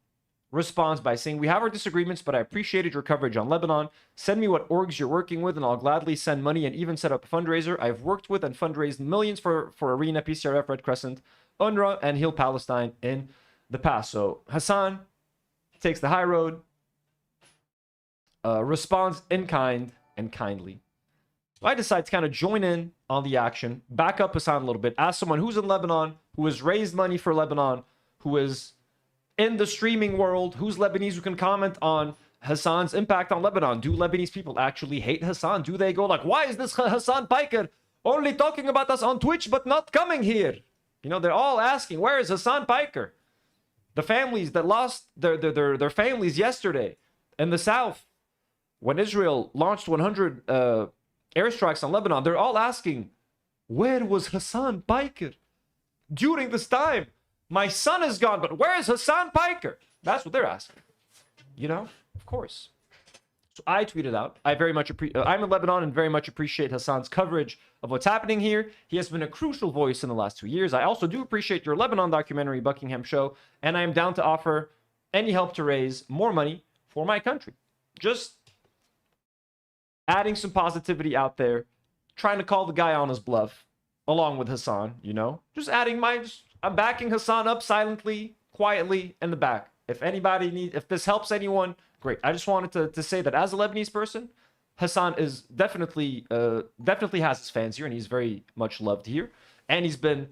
responds by saying, we have our disagreements, but I appreciated your coverage on Lebanon. Send me what orgs you're working with and I'll gladly send money and even set up a fundraiser. I've worked with and fundraised millions for Arena, PCRF, Red Crescent, UNRWA, and Heal Palestine in the past. So Hassan takes the high road, responds in kind and kindly. I decide to kind of join in on the action, back up Hassan a little bit, as someone who's in Lebanon, who has raised money for Lebanon, who is in the streaming world, who's Lebanese, who can comment on Hassan's impact on Lebanon. Do Lebanese people actually hate Hassan? Do they go like, why is this Hassan Piker only talking about us on Twitch but not coming here? You know, they're all asking, where is Hassan Piker? The families that lost their families yesterday in the south, when Israel launched 100 airstrikes on Lebanon, they're all asking, where was Hassan Piker during this time? My son is gone, but where is Hassan Piker? That's what they're asking. You know, of course. So I tweeted out, I'm in Lebanon and very much appreciate Hassan's coverage of what's happening here. He has been a crucial voice in the last 2 years. I also do appreciate your Lebanon documentary, Buckingham Show, and I am down to offer any help to raise more money for my country. Just adding some positivity out there, trying to call the guy on his bluff, along with Hassan, you know? Just adding I'm backing Hassan up silently, quietly in the back. If this helps anyone, great. I just wanted to say that as a Lebanese person, Hassan is definitely has his fans here, and he's very much loved here. And he's been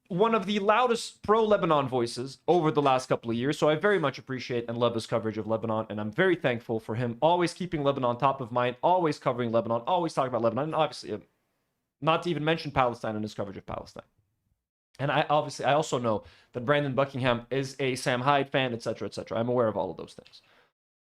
one of the loudest pro-Lebanon voices over the last couple of years. So I very much appreciate and love his coverage of Lebanon. And I'm very thankful for him always keeping Lebanon top of mind, always covering Lebanon, always talking about Lebanon. And obviously, not to even mention Palestine in his coverage of Palestine. And I also know that Brandon Buckingham is a Sam Hyde fan, etc., etc. I'm aware of all of those things.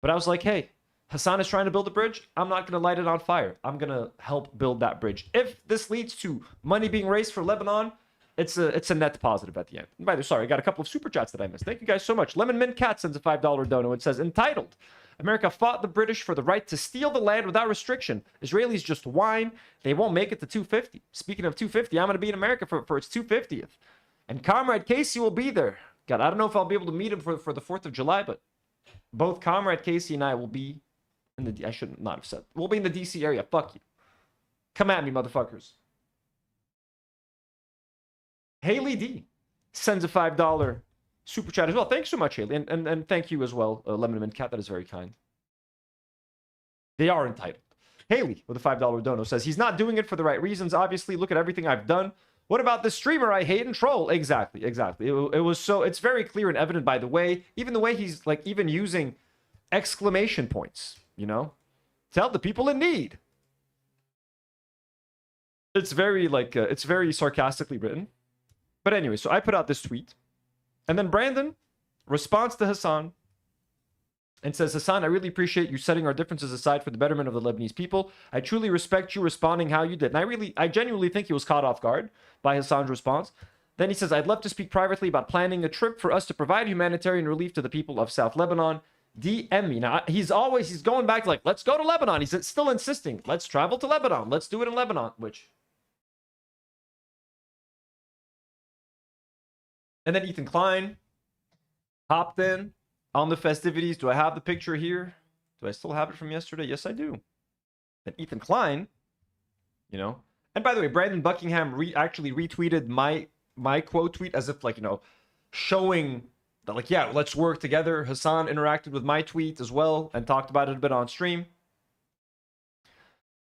But I was like, hey, Hassan is trying to build a bridge. I'm not going to light it on fire. I'm going to help build that bridge. If this leads to money being raised for Lebanon, it's a net positive at the end. And by the way, sorry, I got a couple of super chats that I missed. Thank you guys so much. Lemon Mint Cat sends a $5 dono. It says, entitled, America fought the British for the right to steal the land without restriction. Israelis just whine. They won't make it to 250. Speaking of 250, I'm going to be in America for its 250th. And Comrade Casey will be there. God, I don't know if I'll be able to meet him for the 4th of July, but both Comrade Casey and I will be in the... I should not have said. We'll be in the D.C. area. Fuck you. Come at me, motherfuckers. Haley D sends a $5 super chat as well. Thanks so much, Haley. And thank you as well, Lemon and Cat. That is very kind. They are entitled. Haley, with a $5 dono, says, he's not doing it for the right reasons. Obviously, look at everything I've done. What about the streamer I hate and troll? Exactly. It was so... It's very clear and evident, by the way. Even the way he's, like, even using exclamation points, you know? Tell the people in need. It's very, like... it's very sarcastically written. But anyway, so I put out this tweet. And then Brandon responds to Hassan and says, Hassan, I really appreciate you setting our differences aside for the betterment of the Lebanese people. I truly respect you responding how you did. And I genuinely think he was caught off guard by Hassan's response. Then he says, I'd love to speak privately about planning a trip for us to provide humanitarian relief to the people of South Lebanon. DM me. Now, he's going back to like, let's go to Lebanon. He's still insisting, let's travel to Lebanon. Let's do it in Lebanon, which... And then Ethan Klein hopped in on the festivities. Do I have the picture here? Do I still have it from yesterday? Yes, I do. And Ethan Klein, you know. And by the way, Brandon Buckingham actually retweeted my quote tweet as if, like, you know, showing that, like, yeah, let's work together. Hassan interacted with my tweet as well and talked about it a bit on stream.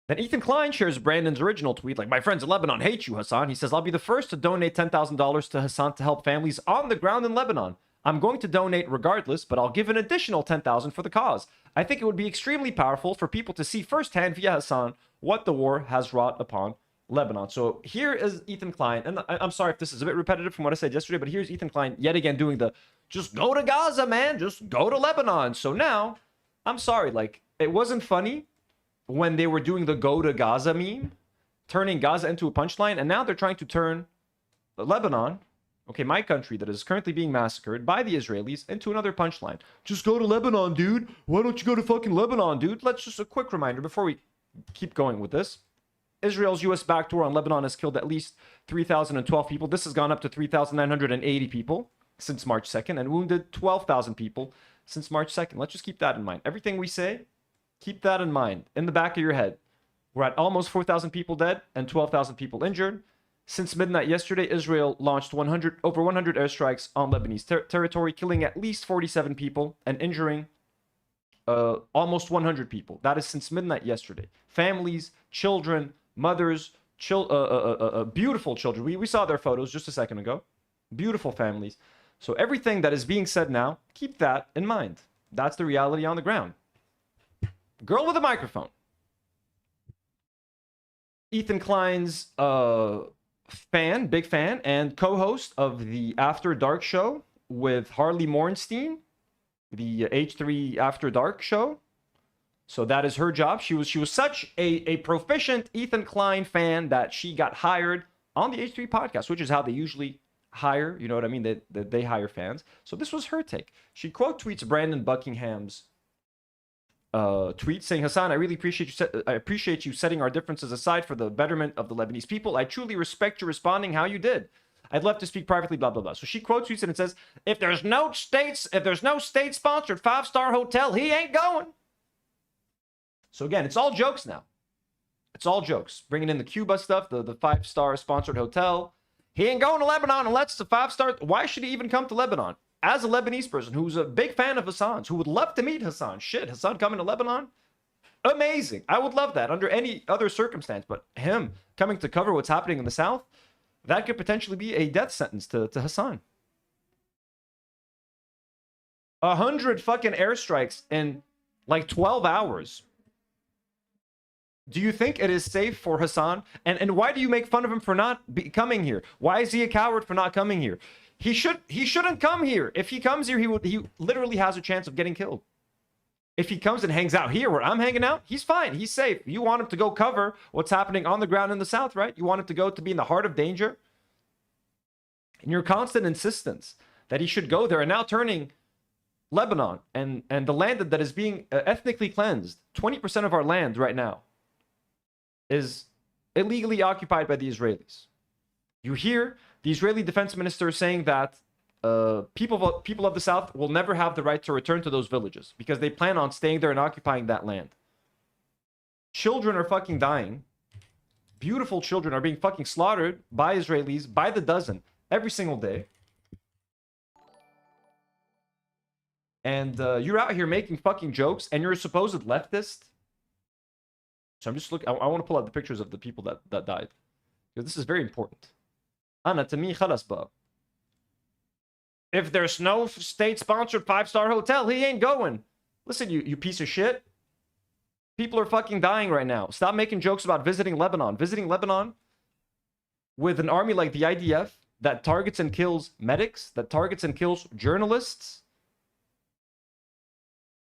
Then Ethan Klein shares Brandon's original tweet, like, my friends in Lebanon hate you, Hassan. He says, I'll be the first to donate $10,000 to Hassan to help families on the ground in Lebanon. I'm going to donate regardless, but I'll give an additional $10,000 for the cause. I think it would be extremely powerful for people to see firsthand via Hassan what the war has wrought upon Lebanon. So here is Ethan Klein, and I'm sorry if this is a bit repetitive from what I said yesterday, but here's Ethan Klein yet again doing the, just go to Gaza, man, just go to Lebanon. So now, I'm sorry, like, it wasn't funny when they were doing the go to Gaza meme, turning Gaza into a punchline, and now they're trying to turn Lebanon, okay, my country that is currently being massacred by the Israelis, into another punchline. Just go to Lebanon, dude. Why don't you go to fucking Lebanon, dude? Let's just a quick reminder before we keep going with this. Israel's U.S. backed war on Lebanon has killed at least 3,012 people. This has gone up to 3,980 people since March 2nd and wounded 12,000 people since March 2nd. Let's just keep that in mind. Everything we say, keep that in mind, in the back of your head. We're at almost 4,000 people dead and 12,000 people injured. Since midnight yesterday, Israel launched over 100 airstrikes on Lebanese territory, killing at least 47 people and injuring almost 100 people. That is since midnight yesterday. Families, children, mothers, beautiful children. We saw their photos just a second ago. Beautiful families. So everything that is being said now, keep that in mind. That's the reality on the ground. Girl with a microphone. Ethan Klein's big fan, and co-host of the After Dark show with Harley Morenstein, the H3 After Dark show. So that is her job. She was such a proficient Ethan Klein fan that she got hired on the H3 podcast, which is how they usually hire, you know what I mean? They hire fans. So this was her take. She quote tweets Brandon Buckingham's tweet saying, Hassan, I really appreciate you setting our differences aside for the betterment of the Lebanese people. I truly respect you responding how you did. I'd love to speak privately, blah, blah, blah. So she quote tweets and it says, if there's no state-sponsored 5-star hotel, he ain't going. So again, it's all jokes now. It's all jokes. Bringing in the Cuba stuff, the 5-star sponsored hotel. He ain't going to Lebanon unless it's a 5-star. Why should he even come to Lebanon? As a Lebanese person who's a big fan of Hassan's, who would love to meet Hassan. Shit, Hassan coming to Lebanon? Amazing. I would love that under any other circumstance. But him coming to cover what's happening in the South, that could potentially be a death sentence to Hassan. 100 fucking airstrikes in like 12 hours. Do you think it is safe for Hassan? And why do you make fun of him for not coming here? Why is he a coward for not coming here? He shouldn't come here. If he comes here, he literally has a chance of getting killed. If he comes and hangs out here where I'm hanging out, he's fine. He's safe. You want him to go cover what's happening on the ground in the south, right? You want him to go to be in the heart of danger. And your constant insistence that he should go there, and now turning Lebanon and the land that is being ethnically cleansed, 20% of our land right now is illegally occupied by the Israelis. You hear the Israeli defense minister saying that people of the south will never have the right to return to those villages because they plan on staying there and occupying that land. Children are fucking dying. Beautiful children are being fucking slaughtered by Israelis by the dozen every single day. And you're out here making fucking jokes, and you're a supposed leftist. So I'm just looking. I want to pull out the pictures of the people that died, because this is very important. Anatomy khalas. If there's no state-sponsored 5-star hotel, he ain't going. Listen, you piece of shit. People are fucking dying right now. Stop making jokes about visiting Lebanon. Visiting Lebanon with an army like the IDF that targets and kills medics, that targets and kills journalists,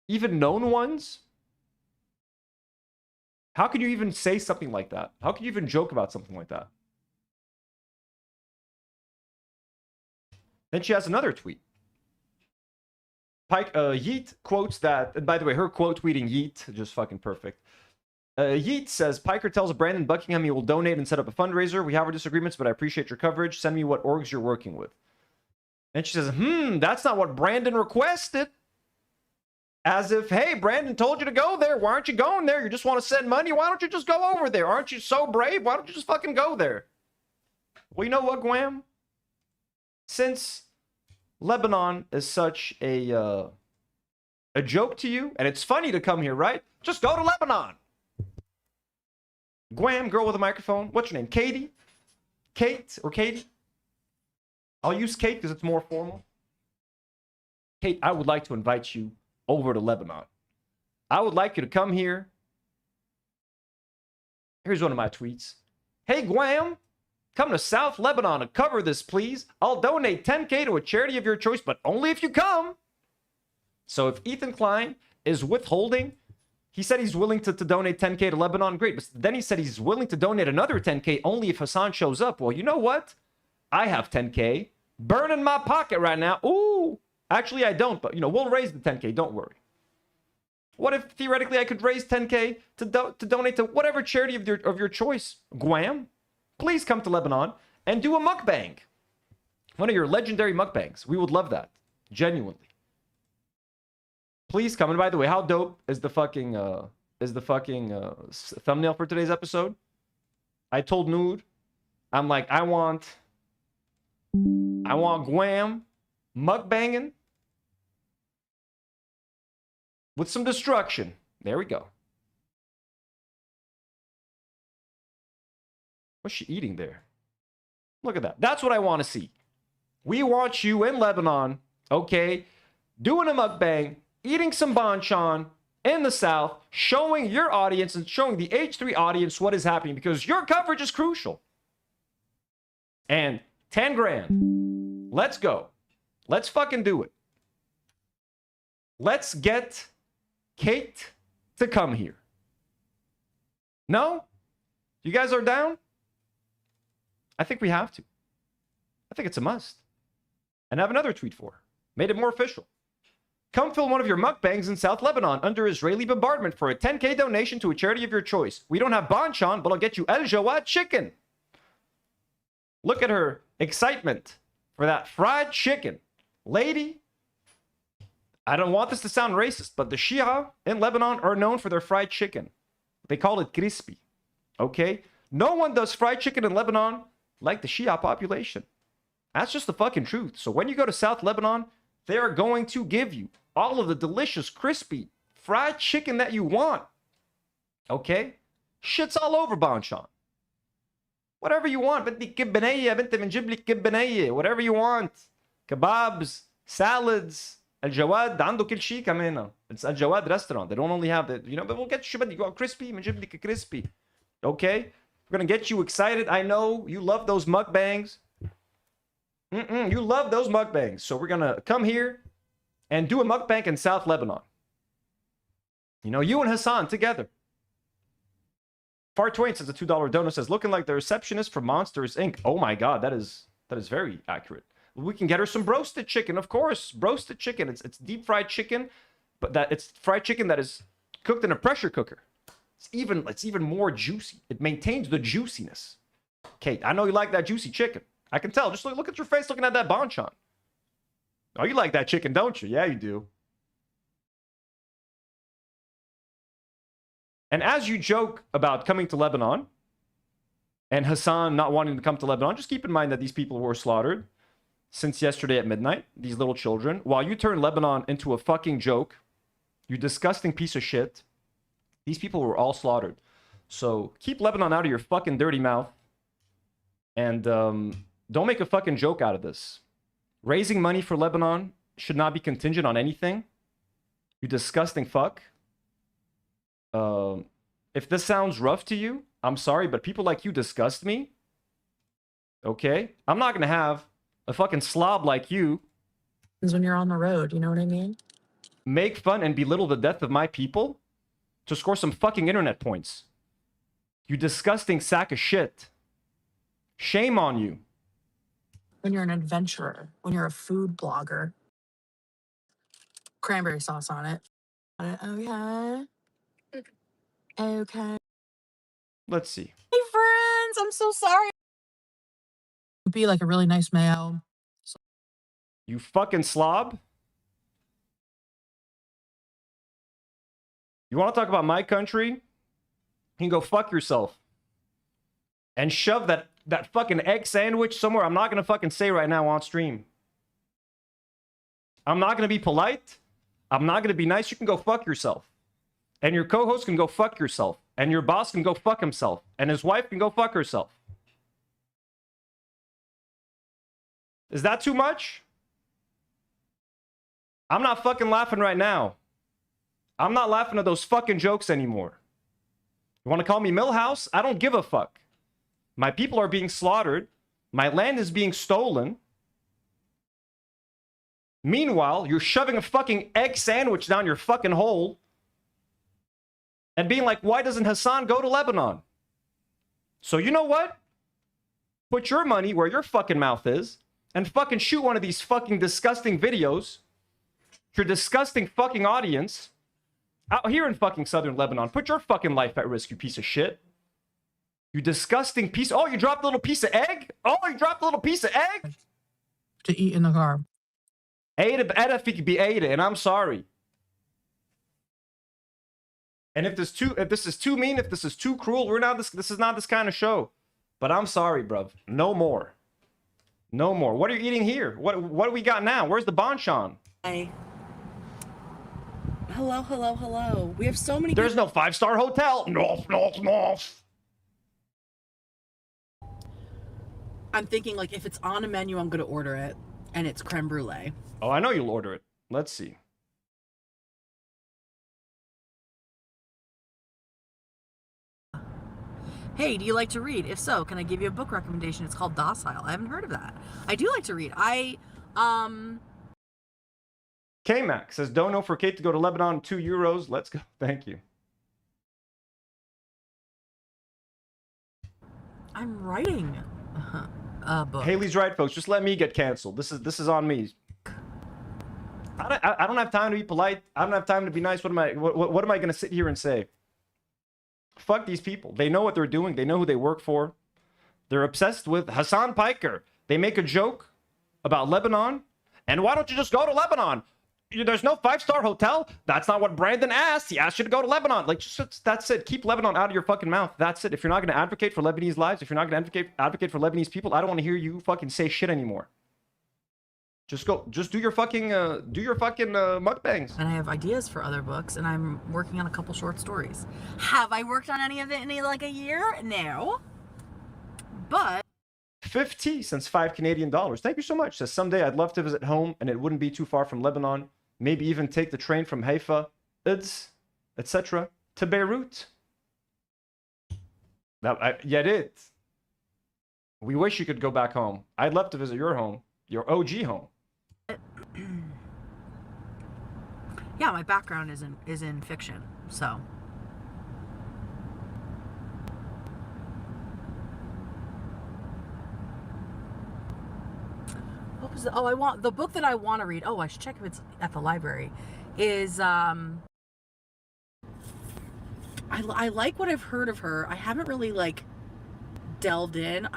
even known ones. How can you even say something like that? How can you even joke about something like that? Then she has another tweet. Yeet quotes that, and by the way, her quote tweeting Yeet, just fucking perfect. Yeet says, Piker tells Brandon Buckingham he will donate and set up a fundraiser. We have our disagreements, but I appreciate your coverage. Send me what orgs you're working with. And she says, that's not what Brandon requested. As if, hey, Brandon told you to go there. Why aren't you going there? You just want to send money? Why don't you just go over there? Aren't you so brave? Why don't you just fucking go there? Well, you know what, GWAM? Since Lebanon is such a joke to you, and it's funny to come here, right? Just go to Lebanon. GWAM, girl with a microphone. What's your name? Katie? Kate or Katie? I'll use Kate because it's more formal. Kate, I would like to invite you over to Lebanon. I would like you to come here. Here's one of my tweets. Hey, GWAM, come to South Lebanon to cover this, please. I'll donate 10K to a charity of your choice, but only if you come. So if Ethan Klein is withholding, he said he's willing to donate 10K to Lebanon. Great. But then he said he's willing to donate another 10K only if Hassan shows up. Well, you know what? I have 10K burning my pocket right now. Ooh. Actually, I don't, but, we'll raise the 10K. Don't worry. What if, theoretically, I could raise 10K to donate to whatever charity of your choice? GWAM, please come to Lebanon and do a mukbang. One of your legendary mukbangs. We would love that. Genuinely. Please come. And by the way, how dope is the fucking thumbnail for today's episode? I told Nour, I'm like, I want GWAM mukbanging with some destruction. There we go. What's she eating there? Look at that. That's what I want to see. We want you in Lebanon, okay, doing a mukbang, eating some banchan in the south, showing your audience and showing the H3 audience what is happening, because your coverage is crucial. And 10 grand. Let's go. Let's fucking do it. Let's get Kate to come here. No? You guys are down? I think we have to. I think it's a must. And I have another tweet for her. Made it more official. Come film one of your mukbangs in South Lebanon under Israeli bombardment for a 10K donation to a charity of your choice. We don't have banchan, but I'll get you El Jawad chicken. Look at her excitement for that fried chicken. Lady, I don't want this to sound racist, but the Shia in Lebanon are known for their fried chicken. They call it crispy. Okay? No one does fried chicken in Lebanon like the Shia population. That's just the fucking truth. So when you go to South Lebanon, they are going to give you all of the delicious, crispy fried chicken that you want. Okay? Shit's all over banchan. Whatever you want. Whatever you want. Kebabs, salads. Al Jawad عنده كل شيء كمان. It's Al Jawad restaurant. They don't only have the, but we'll get you crispy. Crispy. Okay? We're going to get you excited. I know you love those mukbangs. You love those mukbangs. So we're going to come here and do a mukbang in South Lebanon. You know, you and Hassan together. Far Twain says a $2 donut says, looking like the receptionist from Monsters Inc. Oh my God, that is very accurate. We can get her some roasted chicken, of course. Roasted chicken. It's deep fried chicken, but it's fried chicken that is cooked in a pressure cooker. It's even more juicy. It maintains the juiciness. Kate, I know you like that juicy chicken. I can tell. Just look at your face looking at that banchan. Oh, you like that chicken, don't you? Yeah, you do. And as you joke about coming to Lebanon and Hassan not wanting to come to Lebanon, just keep in mind that these people were slaughtered since yesterday at midnight, these little children. While you turn Lebanon into a fucking joke, you disgusting piece of shit, these people were all slaughtered. So keep Lebanon out of your fucking dirty mouth. And don't make a fucking joke out of this. Raising money for Lebanon should not be contingent on anything. You disgusting fuck. If this sounds rough to you, I'm sorry, but people like you disgust me. Okay? I'm not gonna have a fucking slob like you When you're on the road, you know what I mean? make fun and belittle the death of my people to score some fucking internet points. You disgusting sack of shit. Shame on you. When you're an adventurer, when you're a food blogger. Cranberry sauce on it. Okay. Okay. Let's see. Hey, friends, I'm so sorry. Be like a really nice mayo. You fucking slob. You want to talk about my country? You can go fuck yourself. And shove that fucking egg sandwich somewhere I'm not going to fucking say right now on stream. I'm not going to be polite. I'm not going to be nice. You can go fuck yourself. And your co-host can go fuck yourself. And your boss can go fuck himself. And his wife can go fuck herself. Is that too much? I'm not fucking laughing right now. I'm not laughing at those fucking jokes anymore. You want to call me Millhouse? I don't give a fuck. My people are being slaughtered. My land is being stolen. Meanwhile, you're shoving a fucking egg sandwich down your fucking hole and being like, why doesn't Hassan go to Lebanon? So you know what? Put your money where your fucking mouth is and fucking shoot one of these fucking disgusting videos. Your disgusting fucking audience out here in fucking southern Lebanon. Put your fucking life at risk, you piece of shit. You disgusting piece. Oh, you dropped a little piece of egg? Oh, you dropped a little piece of egg? To eat in the car. And I'm sorry. And if this is too mean, if this is too cruel, this is not this kind of show. But I'm sorry, bruv. No more. No more. What are you eating here? What do we got now? Where's the banchan? Hi. Hello, hello, hello. We have so many. There's no 5-star hotel. No. I'm thinking, like, if it's on a menu, I'm going to order it. And it's creme brulee. Oh, I know you'll order it. Let's see. Hey, do you like to read? If so, can I give you a book recommendation? It's called Docile. I haven't heard of that. I do like to read. K-Mac says, don't know for Kate to go to Lebanon, €2. Let's go. Thank you. I'm writing a book. Haley's right, folks. Just let me get canceled. This is on me. I don't have time to be polite. I don't have time to be nice. What am I going to sit here and say? Fuck these people. They know what they're doing. They know who they work for. They're obsessed with Hassan Piker. They make a joke about Lebanon. And why don't you just go to Lebanon? There's no 5-star hotel. That's not what Brandon asked. He asked you to go to Lebanon. Like, just that's it. Keep Lebanon out of your fucking mouth. That's it. If you're not going to advocate for Lebanese lives, if you're not going to advocate for Lebanese people, I don't want to hear you fucking say shit anymore. Just go. Just do your fucking mukbangs. And I have ideas for other books, and I'm working on a couple short stories. Have I worked on any of it in like a year? No. But 50 cents, $5 Canadian. Thank you so much. Says someday I'd love to visit home, and it wouldn't be too far from Lebanon. Maybe even take the train from Haifa, etc. to Beirut. We wish you could go back home. I'd love to visit your home, your OG home. Yeah, my background is in fiction, so. What was I want the book that I want to read. Oh, I should check if it's at the library. Is I like what I've heard of her. I haven't really like delved in.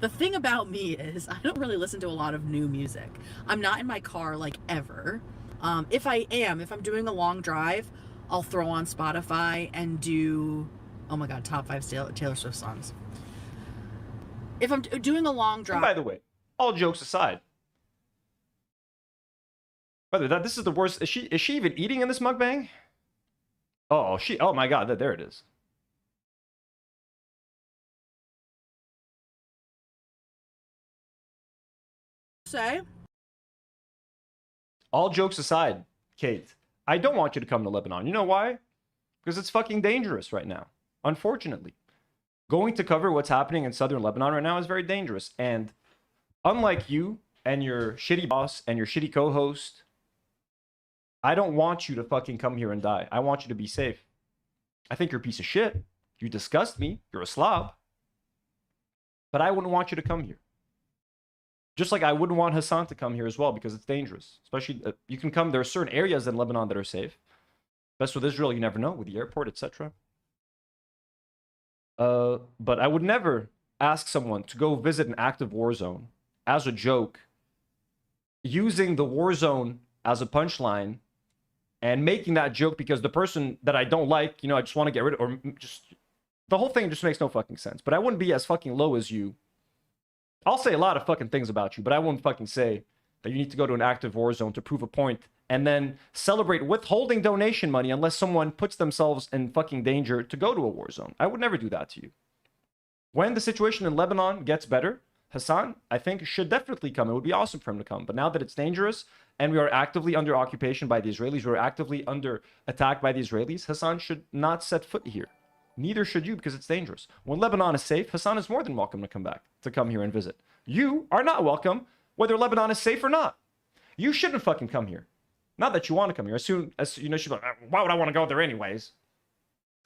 The thing about me is I don't really listen to a lot of new music. I'm not in my car like ever. If I'm doing a long drive, I'll throw on Spotify and do, oh my God, top 5 Taylor Swift songs. If I'm doing a long drive. And by the way, all jokes aside, by the way, this is the worst. Is she even eating in this mukbang? Oh my God, there it is. Say? All jokes aside, Kate, I don't want you to come to Lebanon. You know why? Because it's fucking dangerous right now. Unfortunately, going to cover what's happening in southern Lebanon right now is very dangerous. And unlike you and your shitty boss and your shitty co-host, I don't want you to fucking come here and die. I want you to be safe. I think you're a piece of shit. You disgust me. You're a slob. But I wouldn't want you to come here. Just like I wouldn't want Hassan to come here as well because it's dangerous. Especially, you can come, there are certain areas in Lebanon that are safe. Best with Israel, you never know, with the airport, etc. But I would never ask someone to go visit an active war zone as a joke, using the war zone as a punchline, and making that joke because the person that I don't like, I just want to get rid of, or just, the whole thing just makes no fucking sense. But I wouldn't be as fucking low as you. I'll say a lot of fucking things about you, but I won't fucking say that you need to go to an active war zone to prove a point and then celebrate withholding donation money unless someone puts themselves in fucking danger to go to a war zone. I would never do that to you. When the situation in Lebanon gets better, Hassan, I think, should definitely come. It would be awesome for him to come. But now that it's dangerous and we are actively under occupation by the Israelis, we're actively under attack by the Israelis, Hassan should not set foot here. Neither should you because it's dangerous. When Lebanon is safe, Hassan is more than welcome to come here and visit. You are not welcome, whether Lebanon is safe or not. You shouldn't fucking come here. Not that you want to come here. As soon as, she's like, why would I want to go there anyways?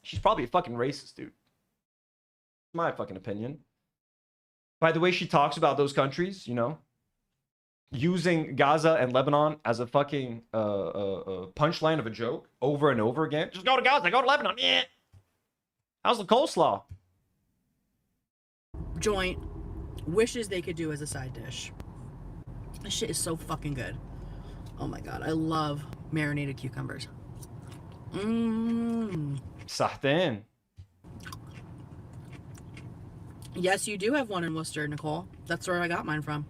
She's probably a fucking racist, dude. My fucking opinion. By the way she talks about those countries, using Gaza and Lebanon as a fucking punchline of a joke over and over again. Just go to Gaza, go to Lebanon. Yeah. How's the coleslaw? Joint wishes they could do as a side dish. This shit is so fucking good. Oh my God, I love marinated cucumbers. Sahtin. Yes, you do have one in Worcester, Nicole. That's where I got mine from.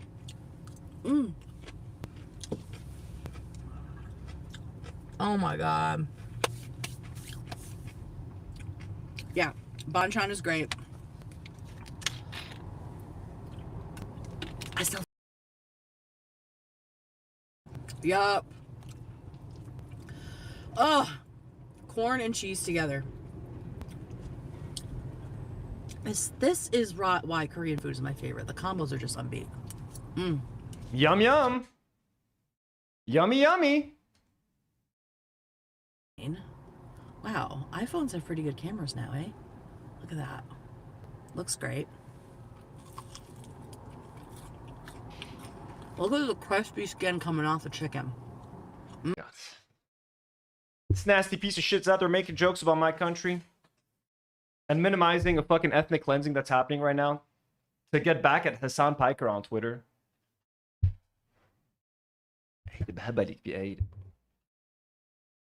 Oh my God. Yeah, banchan is great. I still. Yup. Oh, corn and cheese together. This is why Korean food is my favorite. The combos are just unbeat. Yum yum. Yummy yummy. Wow, iPhones have pretty good cameras now, eh? Look at that. Looks great. Look at the crispy skin coming off the chicken. This nasty piece of shit's out there making jokes about my country and minimizing a fucking ethnic cleansing that's happening right now to get back at Hassan Piker on Twitter.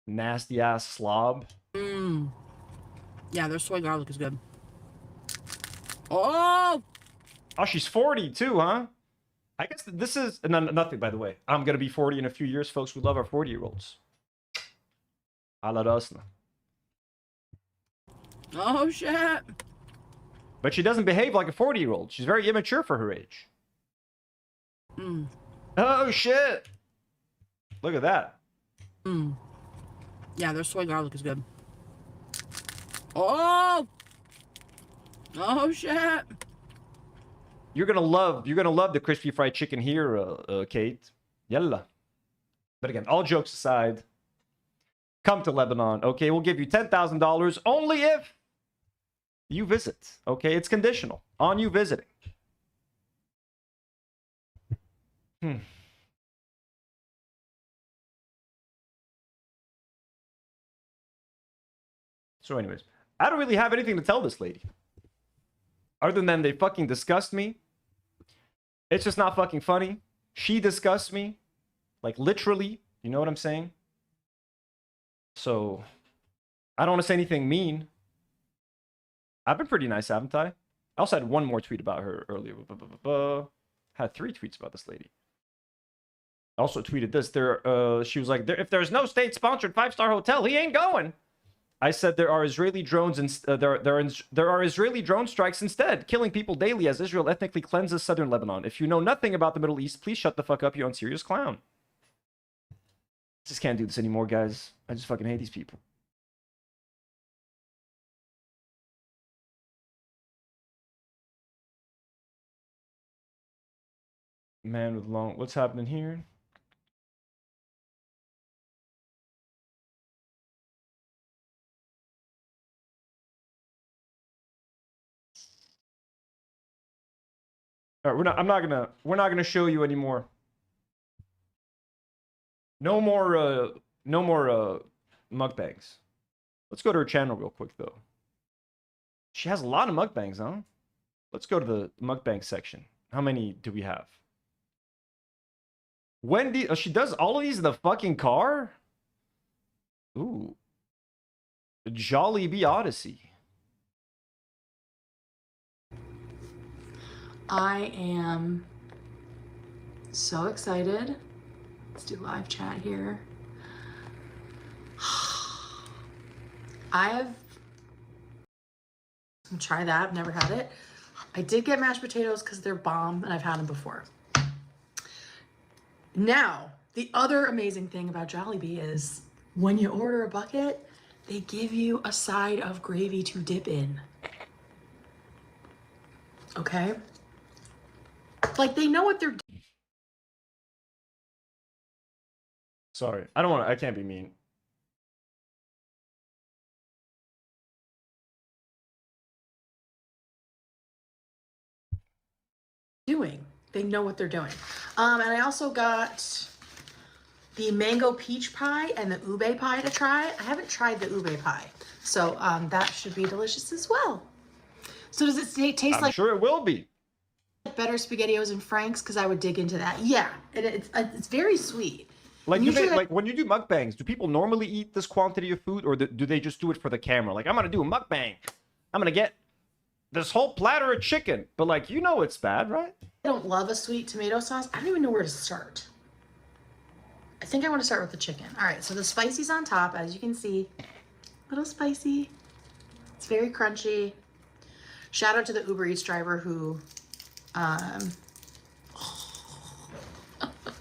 Nasty ass slob. Yeah, their soy garlic is good. Oh, she's 40 too, huh? I guess this is nothing, by the way. I'm gonna be 40 in a few years, folks. We love our 40-year-olds. Ala rasna. Oh shit. But she doesn't behave like a 40-year-old. She's very immature for her age. Oh shit. Look at that. Yeah, their soy garlic is good. Oh shit. You're gonna love the crispy fried chicken here, Kate. Yalla. But again, all jokes aside, come to Lebanon, okay? We'll give you $10,000 only if you visit, okay? It's conditional on you visiting. So anyways, I don't really have anything to tell this lady. Other than they fucking disgust me. It's just not fucking funny. She disgusts me. Like, literally. You know what I'm saying? So, I don't want to say anything mean. I've been pretty nice, haven't I? I also had one more tweet about her earlier. Had 3 tweets about this lady. I also tweeted this. She was like, if there's no state-sponsored 5-star hotel, he ain't going. I said there are Israeli drones and there are Israeli drone strikes instead, killing people daily as Israel ethnically cleanses southern Lebanon. If you know nothing about the Middle East, please shut the fuck up, you unserious clown. I just can't do this anymore, guys. I just fucking hate these people. Man with long... What's happening here? All right, we're not gonna show you anymore. No more mukbangs. Let's go to her channel real quick though. She has a lot of mukbangs, huh? Let's go to the mukbang section. How many do we have? Wendy, she does all of these in the fucking car? Ooh. Jollibee Odyssey. I am so excited. Let's do live chat here. I'm gonna try that. I've never had it. I did get mashed potatoes because they're bomb and I've had them before. Now, the other amazing thing about Jollibee is when you order a bucket, they give you a side of gravy to dip in. Okay? Like, they know what they're doing. Sorry. I can't be mean. They know what they're doing. And I also got the mango peach pie and the ube pie to try. I haven't tried the ube pie. So that should be delicious as well. So does it taste I'm like... sure it will be. Better SpaghettiOs and Frank's? Because I would dig into that. Yeah, it's very sweet. Like, usually, like when you do mukbangs, do people normally eat this quantity of food, or do they just do it for the camera? Like, I'm gonna do a mukbang. I'm gonna get this whole platter of chicken, but like, you know it's bad, right? I don't love a sweet tomato sauce. I don't even know where to start. I think I want to start with the chicken. All right, so the spicy's on top, as you can see. A little spicy. It's very crunchy. Shout out to the Uber Eats driver who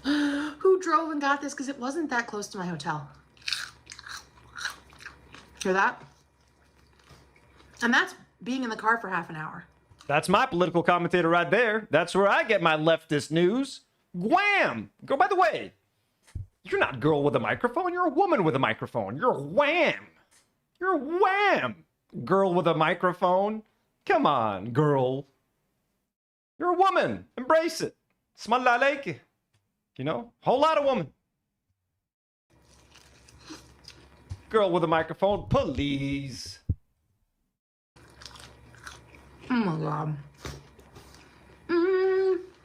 who drove and got this because it wasn't that close to my hotel. Hear that? And that's being in the car for half an hour. That's my political commentator right there. That's where I get my leftist news. GWAM! Go, by the way, you're not a girl with a microphone. You're a woman with a microphone. You're wham. You're wham. Girl with a microphone. Come on, girl. You're a woman. Embrace it. Smalla alayki. You know, whole lot of woman. Girl with a microphone, please. Oh my god.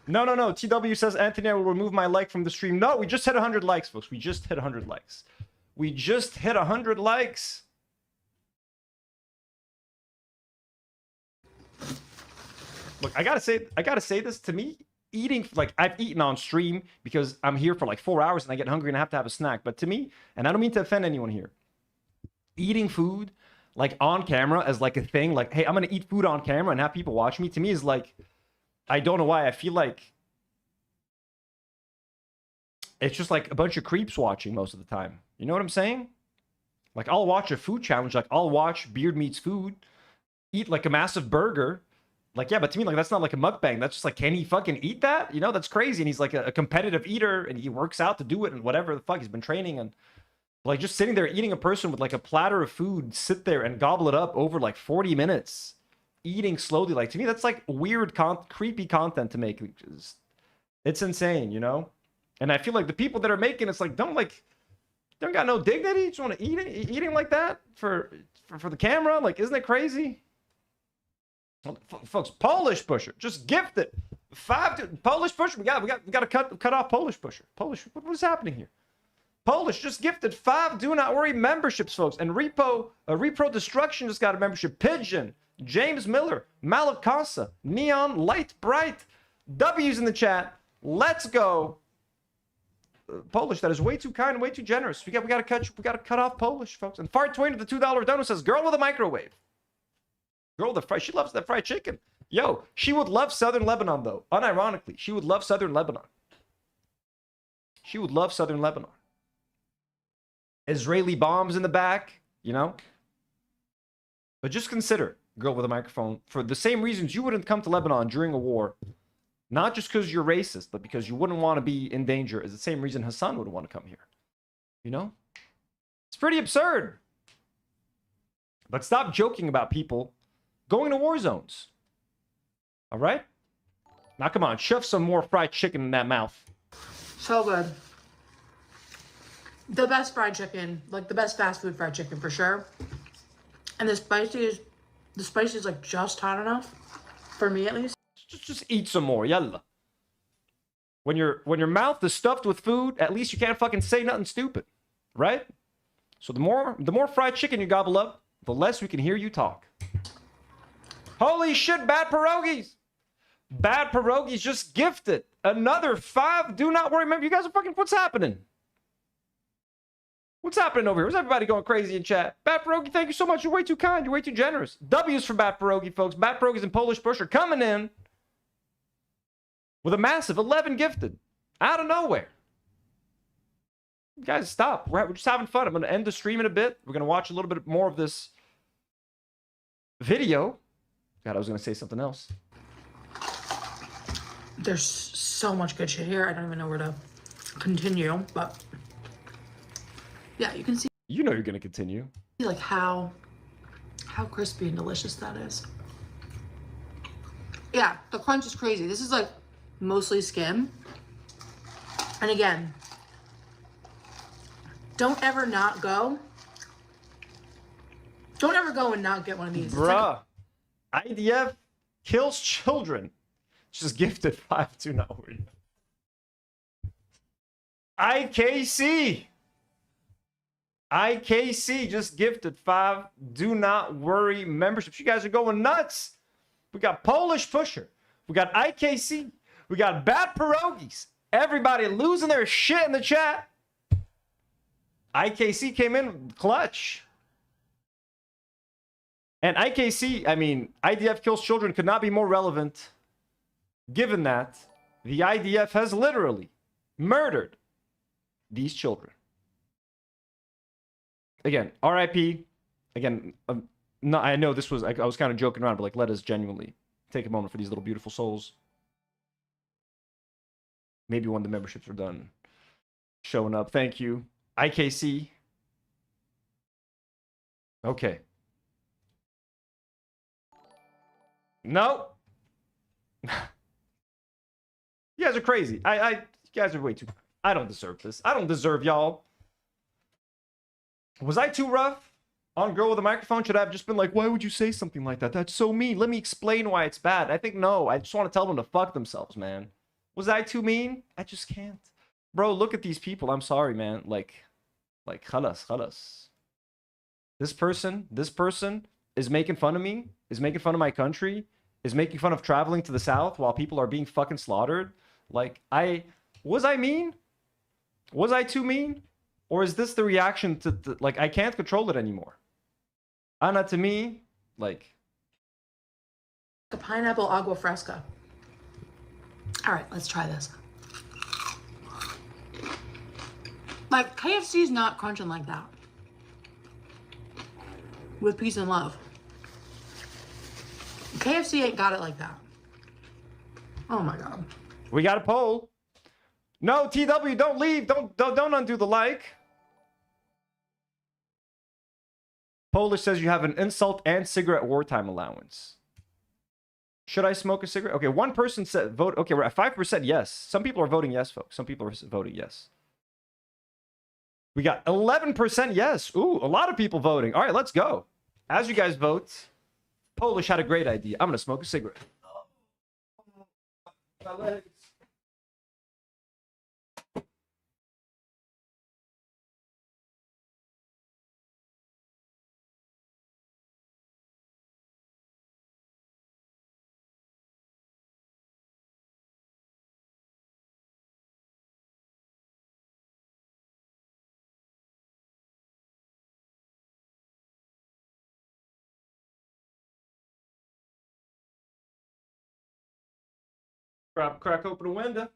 No. TW says, Anthony, I will remove my like from the stream. No, we just hit 100 likes, folks. We just hit 100 likes. We just hit 100 likes. Look, I gotta say this. To me, eating, like, I've eaten on stream because I'm here for like 4 hours and I get hungry and I have to have a snack. But to me, and I don't mean to offend anyone here, eating food like on camera as like a thing, like, hey, I'm gonna eat food on camera and have people watch me, to me is like, I don't know why, I feel like it's just like a bunch of creeps watching most of the time. You know what I'm saying? Like, I'll watch a food challenge, like I'll watch Beard Meats Food eat like a massive burger Like, yeah, but to me, like, that's not like a mukbang. That's just like, can he fucking eat that? You know, that's crazy. And he's like a competitive eater and he works out to do it and whatever the fuck. He's been training and like just sitting there eating a person with like a platter of food, sit there and gobble it up over like 40 minutes, eating slowly. Like, to me, that's like weird, creepy content to make. It's insane, you know? And I feel like the people that are making it's like, don't got no dignity. Just want to eat it, eating like that for the camera. Like, isn't it crazy? Folks, Polish pusher, just gifted 5 Polish pusher. We got to cut off Polish pusher. Polish, what is happening here? Polish just gifted 5 Do Not Worry memberships, folks. And Repro Destruction just got a membership. Pigeon, James Miller, Malakasa, Neon Light Bright, W's in the chat. Let's go. Polish, that is way too kind, way too generous. We got to cut off Polish, folks. And Fart20 with the $2 donor says, girl with a microwave. Girl, she loves that fried chicken. Yo, she would love Southern Lebanon, though. Unironically, she would love Southern Lebanon. She would love Southern Lebanon. Israeli bombs in the back, you know? But just consider, girl with a microphone, for the same reasons you wouldn't come to Lebanon during a war, not just because you're racist, but because you wouldn't want to be in danger, is the same reason Hassan would want to come here. You know? It's pretty absurd. But stop joking about people going to war zones. All right? Now, come on. Shove some more fried chicken in that mouth. So good. The best fried chicken, like the best fast food fried chicken for sure. And the spicy is like just hot enough for me at least. Just eat some more. Yalla. When your mouth is stuffed with food, at least you can't fucking say nothing stupid. Right? So the more fried chicken you gobble up, the less we can hear you talk. Holy shit, Bad Pierogies. Bad Pierogies just gifted another 5 Do Not Worry. Remember, you guys are fucking, what's happening? What's happening over here? Where's everybody going crazy in chat? Bad Pierogi, thank you so much. You're way too kind. You're way too generous. W's for Bad Pierogi, folks. Bad Pierogies and Polish Pusher coming in with a massive 11 gifted out of nowhere. You guys, stop. We're just having fun. I'm going to end the stream in a bit. We're going to watch a little bit more of this video. God, I was going to say something else. There's so much good shit here. I don't even know where to continue, but yeah, you can see. You know you're going to continue. Like how crispy and delicious that is. Yeah, the crunch is crazy. This is like mostly skin. And again, don't ever go and not get one of these. Bruh. IDF kills children. Just gifted 5 Do Not Worry. IKC just gifted 5 Do Not Worry memberships. You guys are going nuts. We got Polish Pusher. We got IKC. We got Bad Pierogies. Everybody losing their shit in the chat. IKC came in clutch. And IKC, I mean, IDF kills children could not be more relevant, given that the IDF has literally murdered these children. Again, RIP. Again, no, I know this was, I was kind of joking around, but like, let us genuinely take a moment for these little beautiful souls. Maybe when the memberships are done showing up. Thank you. IKC. Okay. No. You guys are crazy. You guys are way too. I don't deserve this. I don't deserve y'all. Was I too rough on Girl with a Microphone? Should I have just been like, why would you say something like that? That's so mean. Let me explain why it's bad. I think no. I just want to tell them to fuck themselves, man. Was I too mean? I just can't. Bro, look at these people. I'm sorry, man. Like, khalas. This person is making fun of me, is making fun of my country, is making fun of traveling to the South while people are being fucking slaughtered. Like, was I mean? Was I too mean? Or is this the reaction to like, I can't control it anymore? Anna, to me, like... A pineapple agua fresca. All right, let's try this. Like, KFC's not crunching like that. With peace and love. KFC ain't got it like that. Oh my god. We got a poll. No, TW, don't leave. Don't undo the like. Polish says you have an insult and cigarette wartime allowance. Should I smoke a cigarette? Okay, one person said vote. Okay, we're at 5% yes. Some people are voting yes, folks. Some people are voting yes. We got 11% yes. Ooh, a lot of people voting. All right, let's go. As you guys vote, Polish had a great idea. I'm going to smoke a cigarette. My legs. Crack open a window.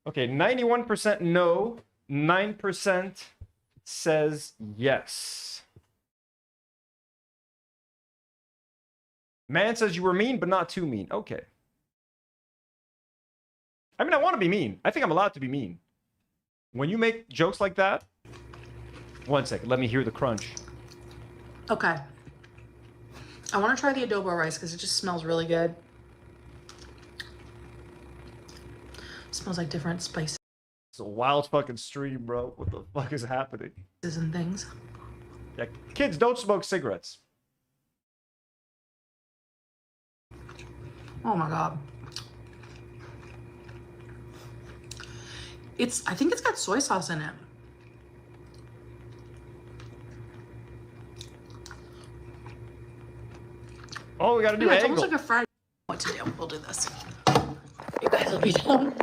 Okay, 91% no, 9% says yes. Man says you were mean, but not too mean. Okay. I mean, I want to be mean. I think I'm allowed to be mean. When you make jokes like that... One second, let me hear the crunch. Okay. I want to try the adobo rice because it just smells really good. It smells like different spices It's a wild fucking stream, bro. What the fuck is happening? and things. Yeah, kids, don't smoke cigarettes. Oh my god. I think it's got soy sauce in it. Oh, we gotta do Yeah, it's angle. almost like a fried. What to do? We'll do this. You guys will be down.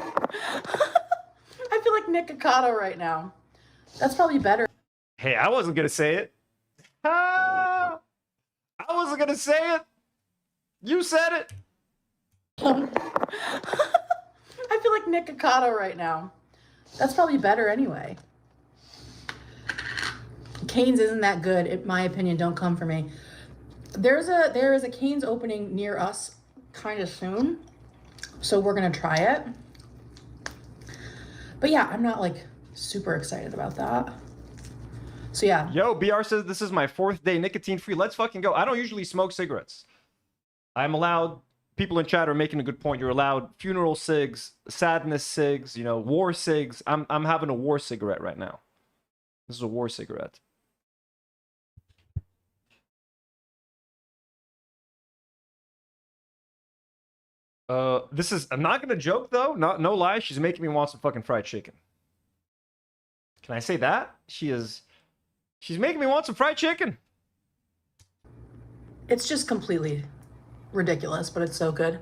I feel like Nick Cicado right now. That's probably better. Hey, I wasn't gonna say it. I wasn't gonna say it. You said it. I feel like Nick Cicado right now. That's probably better anyway. Cane's isn't that good, in my opinion. Don't come for me. There is a Cane's opening near us kind of soon, so we're gonna try it. But yeah, I'm not like super excited about that. So yeah. Yo, BR says this is my 4th day nicotine free. Let's fucking go. I don't usually smoke cigarettes. I'm allowed. People in chat are making a good point. You're allowed funeral cigs, sadness cigs, you know, war cigs. I'm having a war cigarette right now. This is a war cigarette. This is, I'm not gonna joke though, no lie, she's making me want some fucking fried chicken. Can I say that? She's making me want some fried chicken. It's just completely ridiculous, but it's so good.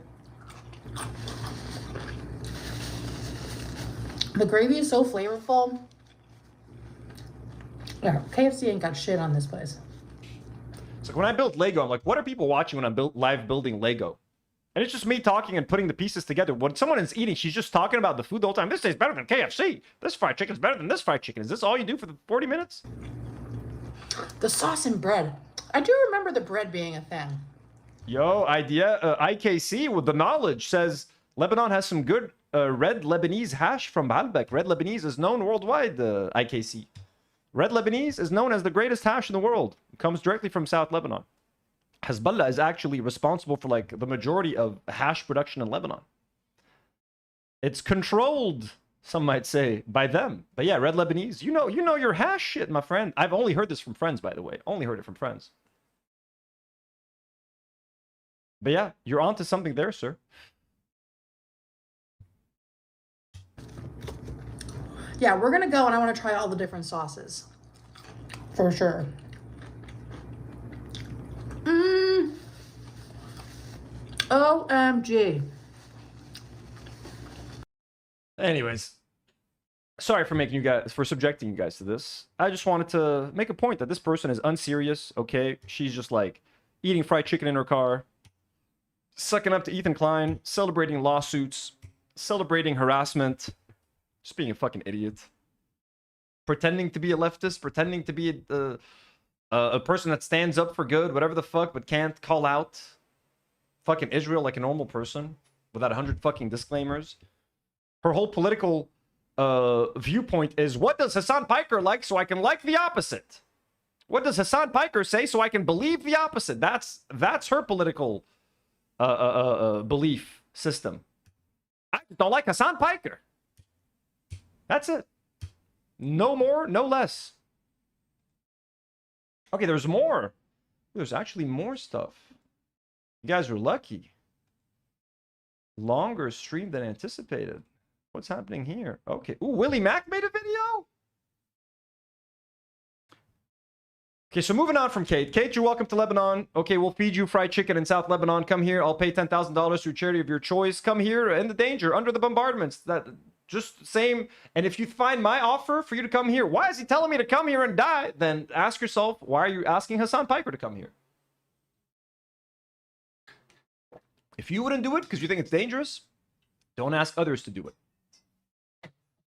The gravy is so flavorful. Yeah, KFC ain't got shit on this place. So when I built Lego, I'm like, what are people watching when I'm live building Lego? And it's just me talking and putting the pieces together. When someone is eating, she's just talking about the food the whole time. This tastes better than KFC. This fried chicken is better than this fried chicken. Is this all you do for the 40 minutes? The sauce and bread. I do remember the bread being a thing. Yo, idea. IKC with the knowledge says Lebanon has some good red Lebanese hash from Baalbek. Red Lebanese is known worldwide, IKC. Red Lebanese is known as the greatest hash in the world. It comes directly from South Lebanon. Hezbollah is actually responsible for like the majority of hash production in Lebanon. It's controlled, some might say, by them. But yeah, Red Lebanese, you know your hash shit, my friend. I've only heard this from friends, by the way. Only heard it from friends. But yeah, you're onto something there, sir. Yeah, we're gonna go and I want to try all the different sauces. For sure. OMG. Anyways, sorry for subjecting you guys to this. I just wanted to make a point that this person is unserious, okay? She's just like eating fried chicken in her car, sucking up to Ethan Klein, celebrating lawsuits, celebrating harassment, just being a fucking idiot. Pretending to be a leftist, pretending to be a person that stands up for good, whatever the fuck, but can't call out fucking Israel like a normal person without 100 fucking disclaimers. Her whole political viewpoint is, what does Hassan Piker like so I can like the opposite? What does Hassan Piker say so I can believe the opposite? That's her political belief system. I don't like Hassan Piker. That's it. No more, no less. Okay, there's more. There's actually more stuff. You guys are lucky. Longer stream than anticipated. What's happening here? Okay. Ooh, Willie Mack made a video? Okay, so moving on from Kate. Kate, you're welcome to Lebanon. Okay, we'll feed you fried chicken in South Lebanon. Come here. I'll pay $10,000 to a charity of your choice. Come here in the danger, under the bombardments. That just same. And if you find my offer for you to come here, why is he telling me to come here and die? Then ask yourself, why are you asking Hassan Piker to come here? If you wouldn't do it because you think it's dangerous, don't ask others to do it.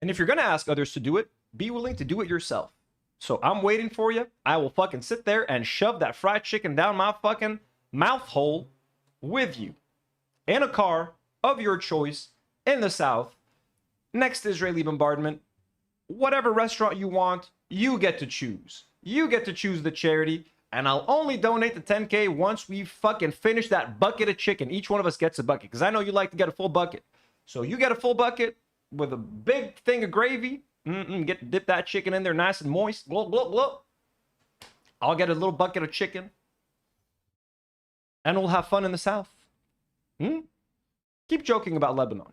And if you're going to ask others to do it, be willing to do it yourself. So I'm waiting for you. I will fucking sit there and shove that fried chicken down my fucking mouth hole with you. In a car of your choice in the South, next to Israeli bombardment. Whatever restaurant you want, you get to choose. You get to choose the charity. And I'll only donate the 10K once we fucking finish that bucket of chicken. Each one of us gets a bucket. Because I know you like to get a full bucket. So you get a full bucket with a big thing of gravy. Dip that chicken in there nice and moist. Blah, blah, blah. I'll get a little bucket of chicken. And we'll have fun in the South. Keep joking about Lebanon.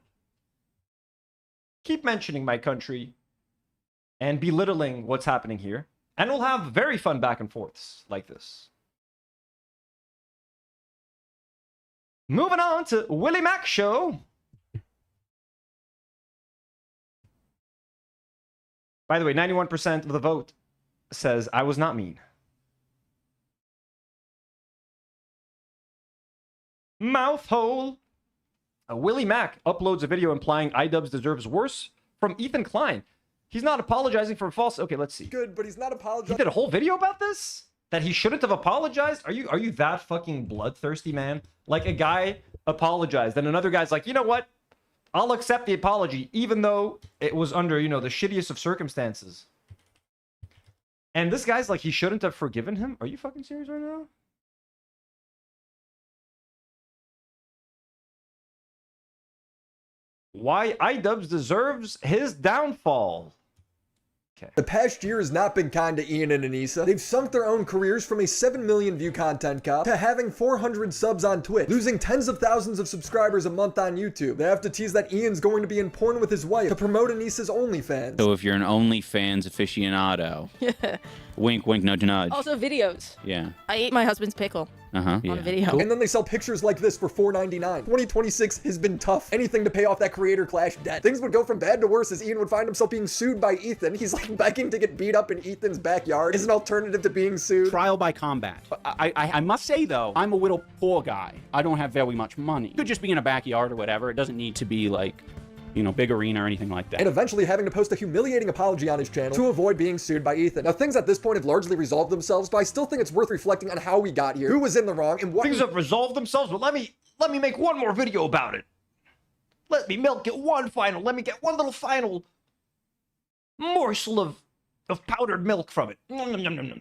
Keep mentioning my country. And belittling what's happening here. And we'll have very fun back and forths like this. Moving on to Willie Mack Show. By the way, 91% of the vote says I was not mean. Mouthhole. Willie Mack uploads a video implying iDubbbz deserves worse from Ethan Klein. He's not apologizing for false. Okay, let's see. Good, but he's not apologizing. He did a whole video about this? That he shouldn't have apologized? Are you that fucking bloodthirsty, man? Like, a guy apologized, and another guy's like, you know what? I'll accept the apology, even though it was under, you know, the shittiest of circumstances. And this guy's like, he shouldn't have forgiven him? Are you fucking serious right now? Why iDubbbz deserves his downfall. Okay. The past year has not been kind to Ian and Anissa. They've sunk their own careers from a 7 million view content cop to having 400 subs on Twitch, losing tens of thousands of subscribers a month on YouTube. They have to tease that Ian's going to be in porn with his wife to promote Anissa's OnlyFans. So if you're an OnlyFans aficionado, wink, wink, nudge, nudge. Also videos. Yeah. I ate my husband's pickle. On video. Cool. And then they sell pictures like this for $4.99. 2026 has been tough. Anything to pay off that creator clash debt. Things would go from bad to worse as Ian would find himself being sued by Ethan. He's like begging to get beat up in Ethan's backyard as an alternative to being sued. Trial by combat. I must say though, I'm a little poor guy. I don't have very much money. Could just be in a backyard or whatever. It doesn't need to be like, you know, big arena or anything like that. And eventually having to post a humiliating apology on his channel to avoid being sued by Ethan. Now, things at this point have largely resolved themselves, but I still think it's worth reflecting on how we got here, who was in the wrong, and what— Things have resolved themselves, but let me make one more video about it. Let me milk it one final. Let me get one little final morsel of powdered milk from it. Nom, nom, nom, nom, nom.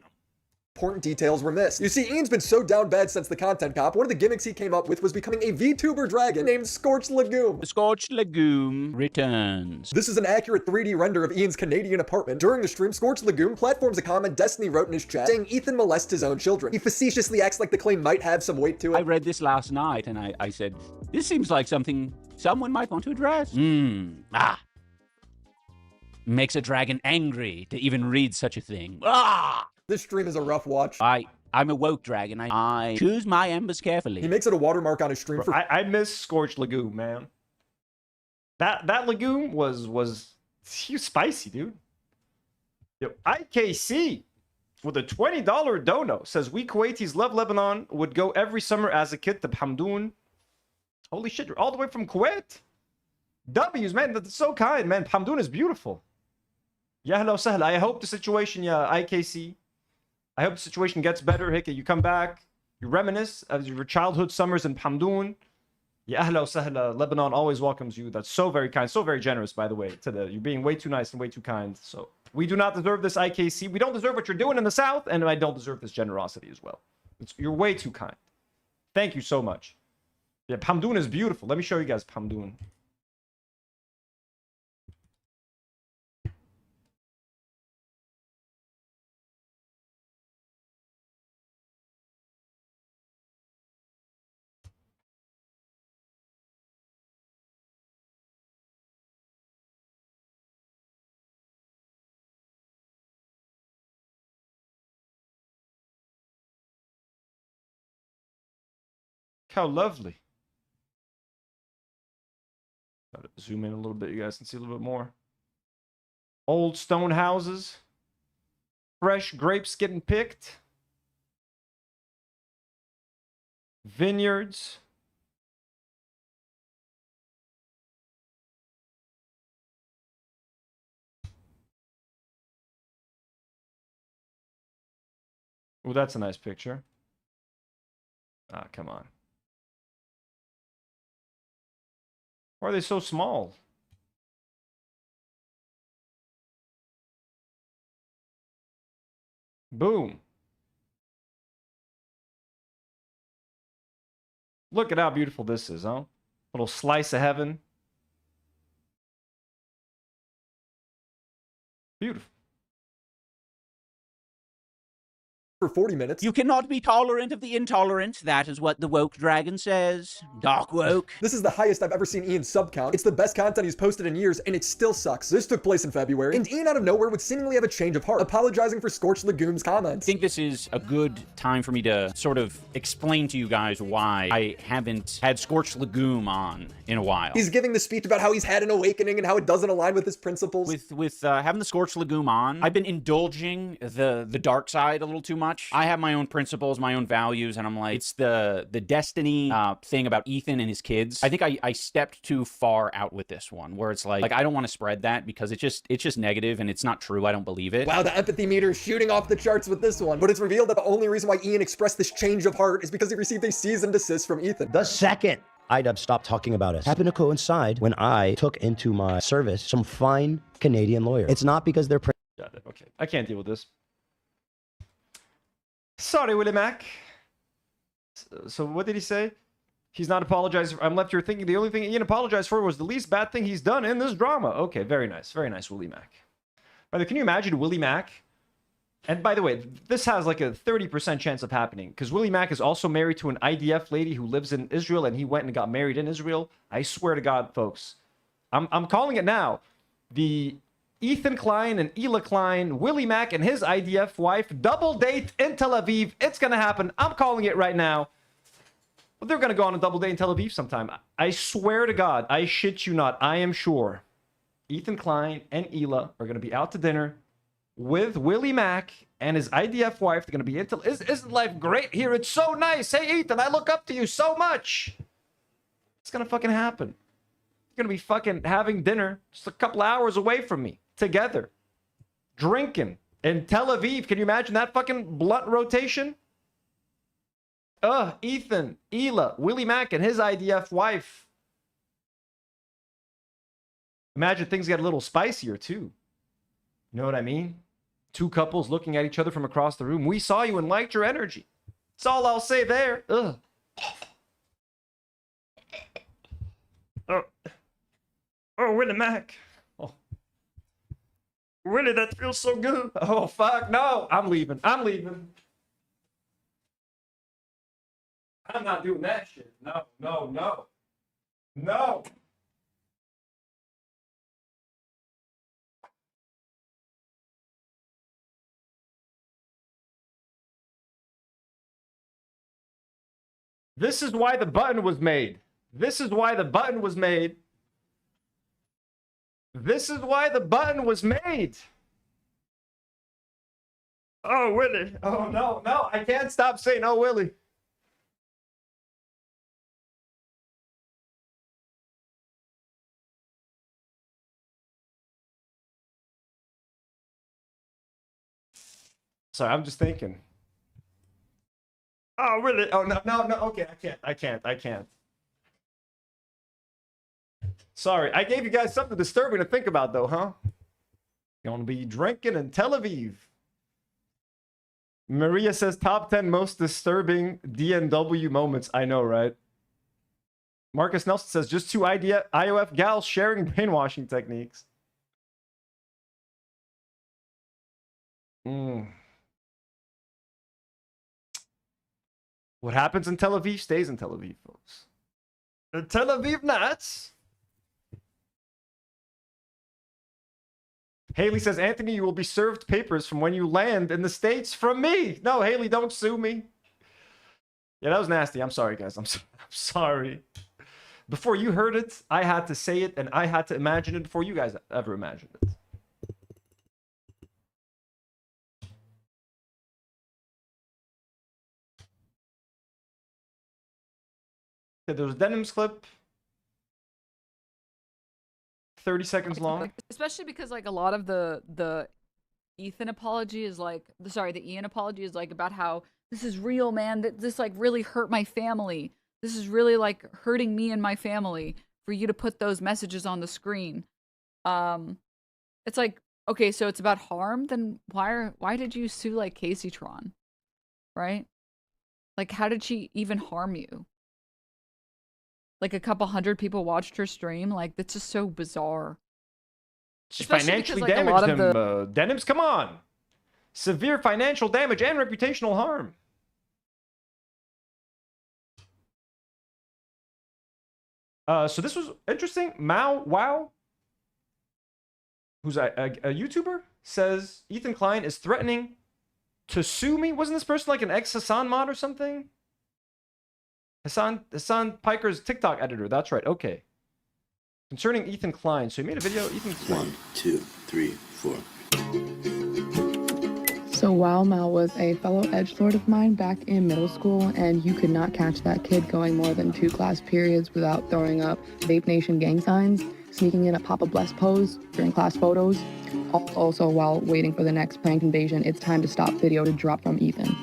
Important details were missed. You see, Ian's been so down bad since the content cop. One of the gimmicks he came up with was becoming a VTuber dragon named Scorched Legume. Scorched Legume returns. This is an accurate 3D render of Ian's Canadian apartment. During the stream, Scorched Legume platforms a comment Destiny wrote in his chat saying Ethan molests his own children. He facetiously acts like the claim might have some weight to it. I read this last night and I said, this seems like something someone might want to address. Makes a dragon angry to even read such a thing. This stream is a rough watch. I'm a woke dragon. I choose my embers carefully. He makes it a watermark on his stream. Bro, I miss Scorched Legume, man. That legume was he was spicy, dude. Yo, IKC with a $20 dono. Says, we Kuwaitis love Lebanon. Would go every summer as a kid to Hamdoun. Holy shit, you're all the way from Kuwait? W's, man. That's so kind, man. Hamdoun is beautiful. Yeah, hello, sahla. I hope the situation, yeah, IKC. I hope the situation gets better. Hika, you come back. You reminisce of your childhood summers in Hamdoun. Yeah, hello, sahla. Lebanon always welcomes you. That's so very kind. So very generous, by the way. You're being way too nice and way too kind. So we do not deserve this IKC. We don't deserve what you're doing in the South. And I don't deserve this generosity as well. You're way too kind. Thank you so much. Yeah, Hamdoun is beautiful. Let me show you guys Hamdoun. How lovely. Gotta zoom in a little bit. You guys can see a little bit more. Old stone houses. Fresh grapes getting picked. Vineyards. Oh, that's a nice picture. Ah, come on. Why are they so small? Boom. Look at how beautiful this is, huh? Little slice of heaven. Beautiful. For 40 minutes. You cannot be tolerant of the intolerant. That is what the woke dragon says. Dark woke. This is the highest I've ever seen Ian's sub count. It's the best content he's posted in years, and it still sucks. This took place in February, and Ian out of nowhere would seemingly have a change of heart, apologizing for Scorched Legumes comments. I think this is a good time for me to sort of explain to you guys why I haven't had Scorched Legume on in a while. He's giving the speech about how he's had an awakening and how it doesn't align with his principles. With having the Scorched Legume on, I've been indulging the dark side a little too much. I have my own principles, my own values, and I'm like, it's the destiny thing about Ethan and his kids. I think I stepped too far out with this one, where it's like I don't want to spread that because it's just negative and it's not true. I don't believe it. Wow, the empathy meter is shooting off the charts with this one. But it's revealed that the only reason why Ian expressed this change of heart is because he received a cease and desist from Ethan. The second IDUB stopped talking about us happened to coincide when I took into my service some fine Canadian lawyers. It's not because they're... Got it. Okay. I can't deal with this. Sorry, Willie Mac. So what did he say? He's not apologizing. I'm left here thinking the only thing Ian apologized for was the least bad thing he's done in this drama. Okay, very nice. Very nice, Willie Mac. By the way, can you imagine Willie Mac? And by the way, this has like a 30% chance of happening because Willie Mac is also married to an IDF lady who lives in Israel, and he went and got married in Israel. I swear to God, folks. I'm calling it now. The Ethan Klein and Ela Klein, Willie Mac and his IDF wife, double date in Tel Aviv. It's going to happen. I'm calling it right now. But they're going to go on a double date in Tel Aviv sometime. I swear to God, I shit you not, I am sure Ethan Klein and Ela are going to be out to dinner with Willie Mac and his IDF wife. They're going to be into... Isn't life great here? It's so nice. Hey, Ethan, I look up to you so much. It's going to fucking happen. They're going to be fucking having dinner just a couple hours away from me. Together, drinking in Tel Aviv. Can you imagine that fucking blunt rotation? Ethan, Ela, Willie Mac, and his IDF wife. Imagine things get a little spicier too. You know what I mean? Two couples looking at each other from across the room. We saw you and liked your energy. That's all I'll say there. Ugh. Oh, Willie Mac. Really, that feels so good. Oh, fuck, no. I'm leaving. I'm leaving. I'm not doing that shit. No, no, no. No. This is why the button was made. This is why the button was made. This is why the button was made. Oh, Willie. Oh, no, no. I can't stop saying, oh, Willie. Sorry, I'm just thinking. Oh, Willie. Oh, no, no, no. Okay, I can't. Sorry, I gave you guys something disturbing to think about, though, huh? Gonna be drinking in Tel Aviv. Maria says top 10 most disturbing DNW moments. I know, right? Marcus Nelson says just two IOF gals sharing brainwashing techniques. What happens in Tel Aviv stays in Tel Aviv, folks. The Tel Aviv Nats. Haley says, Anthony, you will be served papers from when you land in the States from me. No, Haley, don't sue me. Yeah, that was nasty. I'm sorry, guys. I'm sorry. Before you heard it, I had to say it, and I had to imagine it before you guys ever imagined it. Okay, there was Denim's clip. 30 seconds long. Especially because like a lot of the Ethan apology is like the Ian apology is like about how this is real, man, that this like really hurt my family. This is really like hurting me and my family for you to put those messages on the screen. It's like, okay, so it's about harm, then why did you sue like Casey Tron? Right? Like how did she even harm you? Like a couple hundred people watched her stream. Like that's just so bizarre. She financially damaged him. Denims, come on. Severe financial damage and reputational harm. So this was interesting. Wow, who's a YouTuber, says Ethan Klein is threatening to sue me. Wasn't this person like an ex-Hassan mod or something? Hassan Piker's TikTok editor. That's right. Okay. Concerning Ethan Klein. So he made a video. Ethan Klein. 1, 2, 3, 4. So Wow Mal was a fellow edgelord of mine back in middle school, and you could not catch that kid going more than 2 class periods without throwing up Vape Nation gang signs, sneaking in a Papa Bless pose during class photos. Also, while waiting for the next prank invasion, it's time to stop video to drop from Ethan.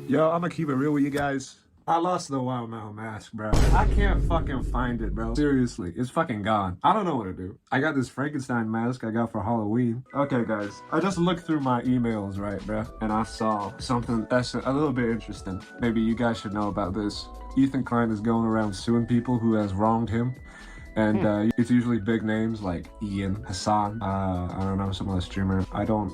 Yo, I'm gonna keep it real with you guys. I lost the Wow Mal mask, bro. I can't fucking find it, bro. Seriously, it's fucking gone. I don't know what to do. I got this Frankenstein mask I got for Halloween. Okay, guys, I just looked through my emails, right, bro? And I saw something that's a little bit interesting. Maybe you guys should know about this. Ethan Klein is going around suing people who has wronged him. And it's usually big names like Ian, Hassan, I don't know, some other streamer. I don't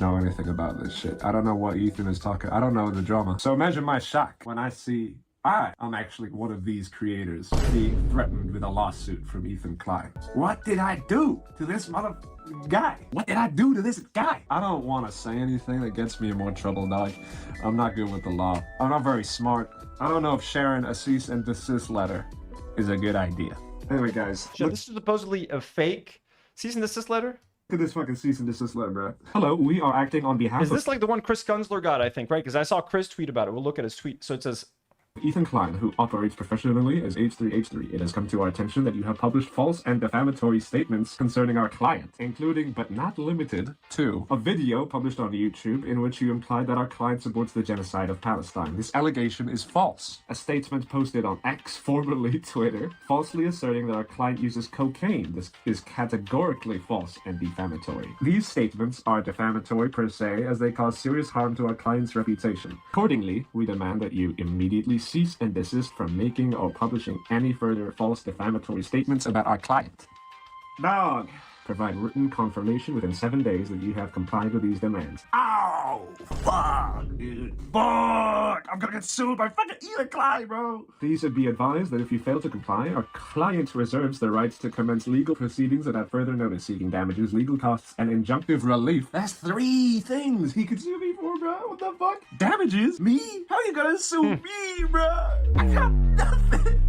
know anything about this shit. I don't know what Ethan is talking. I don't know the drama. So imagine my shock when I see I'm actually one of these creators being threatened with a lawsuit from Ethan Klein. What did I do to this mother guy? What did I do to this guy? I don't want to say anything that gets me in more trouble, dog. I'm not good with the law. I'm not very smart. I don't know if sharing a cease and desist letter is a good idea. Anyway, guys. So this is supposedly a fake cease and desist letter? Look at this fucking cease and desist letter, bro. Hello, we are acting on behalf of... Is this like the one Chris Gunzler got, I think, right? Because I saw Chris tweet about it. We'll look at his tweet. So it says... Ethan Klein, who operates professionally as H3H3, it has come to our attention that you have published false and defamatory statements concerning our client, including but not limited to a video published on YouTube in which you implied that our client supports the genocide of Palestine. This allegation is false. A statement posted on X, formerly Twitter, falsely asserting that our client uses cocaine. This is categorically false and defamatory. These statements are defamatory per se, as they cause serious harm to our client's reputation. Accordingly, we demand that you immediately cease and desist from making or publishing any further false defamatory statements about our client. Dog. Provide written confirmation within 7 days that you have complied with these demands. Ow! Fuck, dude. Fuck! I'm gonna get sued by fucking Ethan Klein, bro! Please be advised that if you fail to comply, our client reserves the rights to commence legal proceedings without further notice, seeking damages, legal costs, and injunctive relief. That's 3 things he could sue me for, bro. What the fuck? Damages? Me? How are you gonna sue me, bro? I got nothing!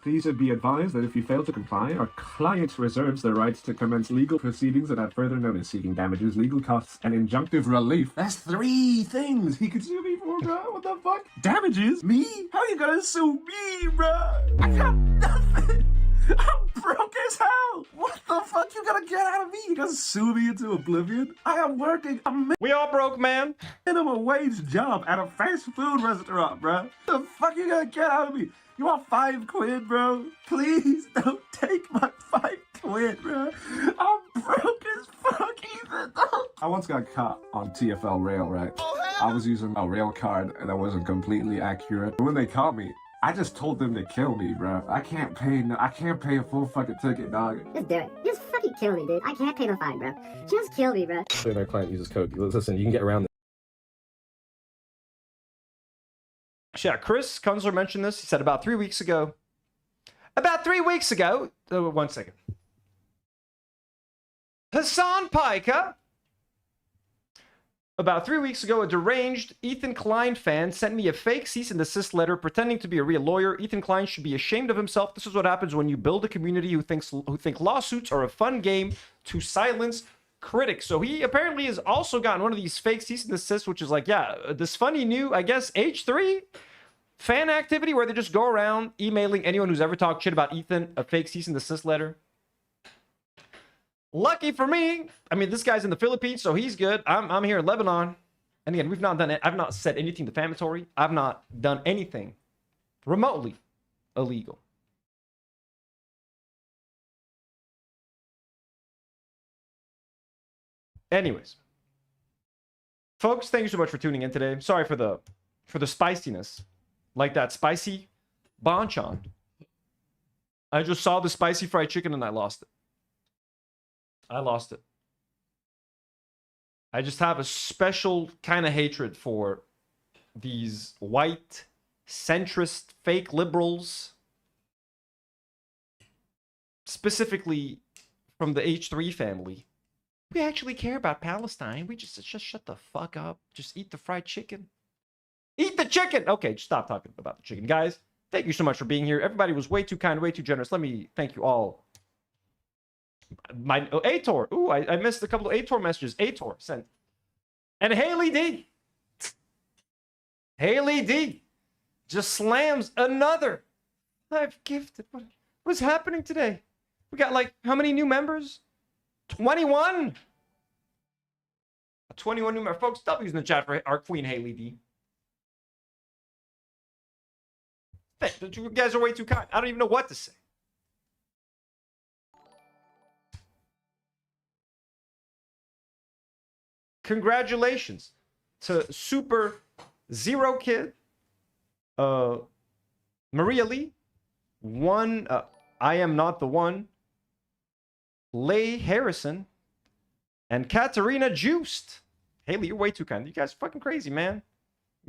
Please be advised that if you fail to comply, our client reserves the right to commence legal proceedings and at further notice, seeking damages, legal costs, and injunctive relief. That's 3 things he could sue me for, bro. What the fuck? Damages? Me? How you gonna sue me, bro? I got nothing. I'm broke as hell. What the fuck you gonna get out of me? You gonna sue me into oblivion? I am working we all broke, man. Minimum wage job at a fast food restaurant, bro. The fuck you gonna get out of me? You want 5 quid, bro? Please don't take my 5 quid, bro. I'm broke as fuck, Ethan. I once got caught on TFL rail, right? I was using a rail card that wasn't completely accurate. When they caught me, I just told them to kill me, bro. I can't pay a full fucking ticket, dog. Just do it. Just fucking kill me, dude. I can't pay the fine, bro. Just kill me, bro. When our client uses code, listen, you can get around this. Yeah, Chris Kunzler mentioned this. He said about 3 weeks ago. About 3 weeks ago. 1 second. Hassan Piker. About 3 weeks ago, a deranged Ethan Klein fan sent me a fake cease and desist letter pretending to be a real lawyer. Ethan Klein should be ashamed of himself. This is what happens when you build a community who think lawsuits are a fun game to silence critics. So he apparently has also gotten one of these fake cease and desist, which is like, yeah, this funny new, I guess, H3 fan activity where they just go around emailing anyone who's ever talked shit about Ethan a fake cease and desist letter. Lucky for me, I mean, this guy's in the Philippines, so he's good. I'm here in Lebanon. And again, we've not done it. I've not said anything defamatory. I've not done anything remotely illegal. Anyways, folks, thank you so much for tuning in today. Sorry for the spiciness, like that spicy banchan. I just saw the spicy fried chicken and I lost it. I lost it. I just have a special kind of hatred for these white, centrist, fake liberals. Specifically from the H3 family. We actually care about Palestine. We just shut the fuck up. Just eat the fried chicken. Eat the chicken! Okay, just stop talking about the chicken. Guys, thank you so much for being here. Everybody was way too kind, way too generous. Let me thank you all. My Ator. Ooh, I missed a couple of Ator messages. Ator sent. And Haley D. Haley D. Just slams another. I've gifted. What's happening today? We got like, how many new members? 21. 21 new members. Folks, W's in the chat for our queen, Haley D. You guys are way too kind. I don't even know what to say. Congratulations to Super Zero Kid, Maria Lee, I Am Not the One, Leigh Harrison, and Katarina Juiced. Haley, you're way too kind. You guys are fucking crazy, man.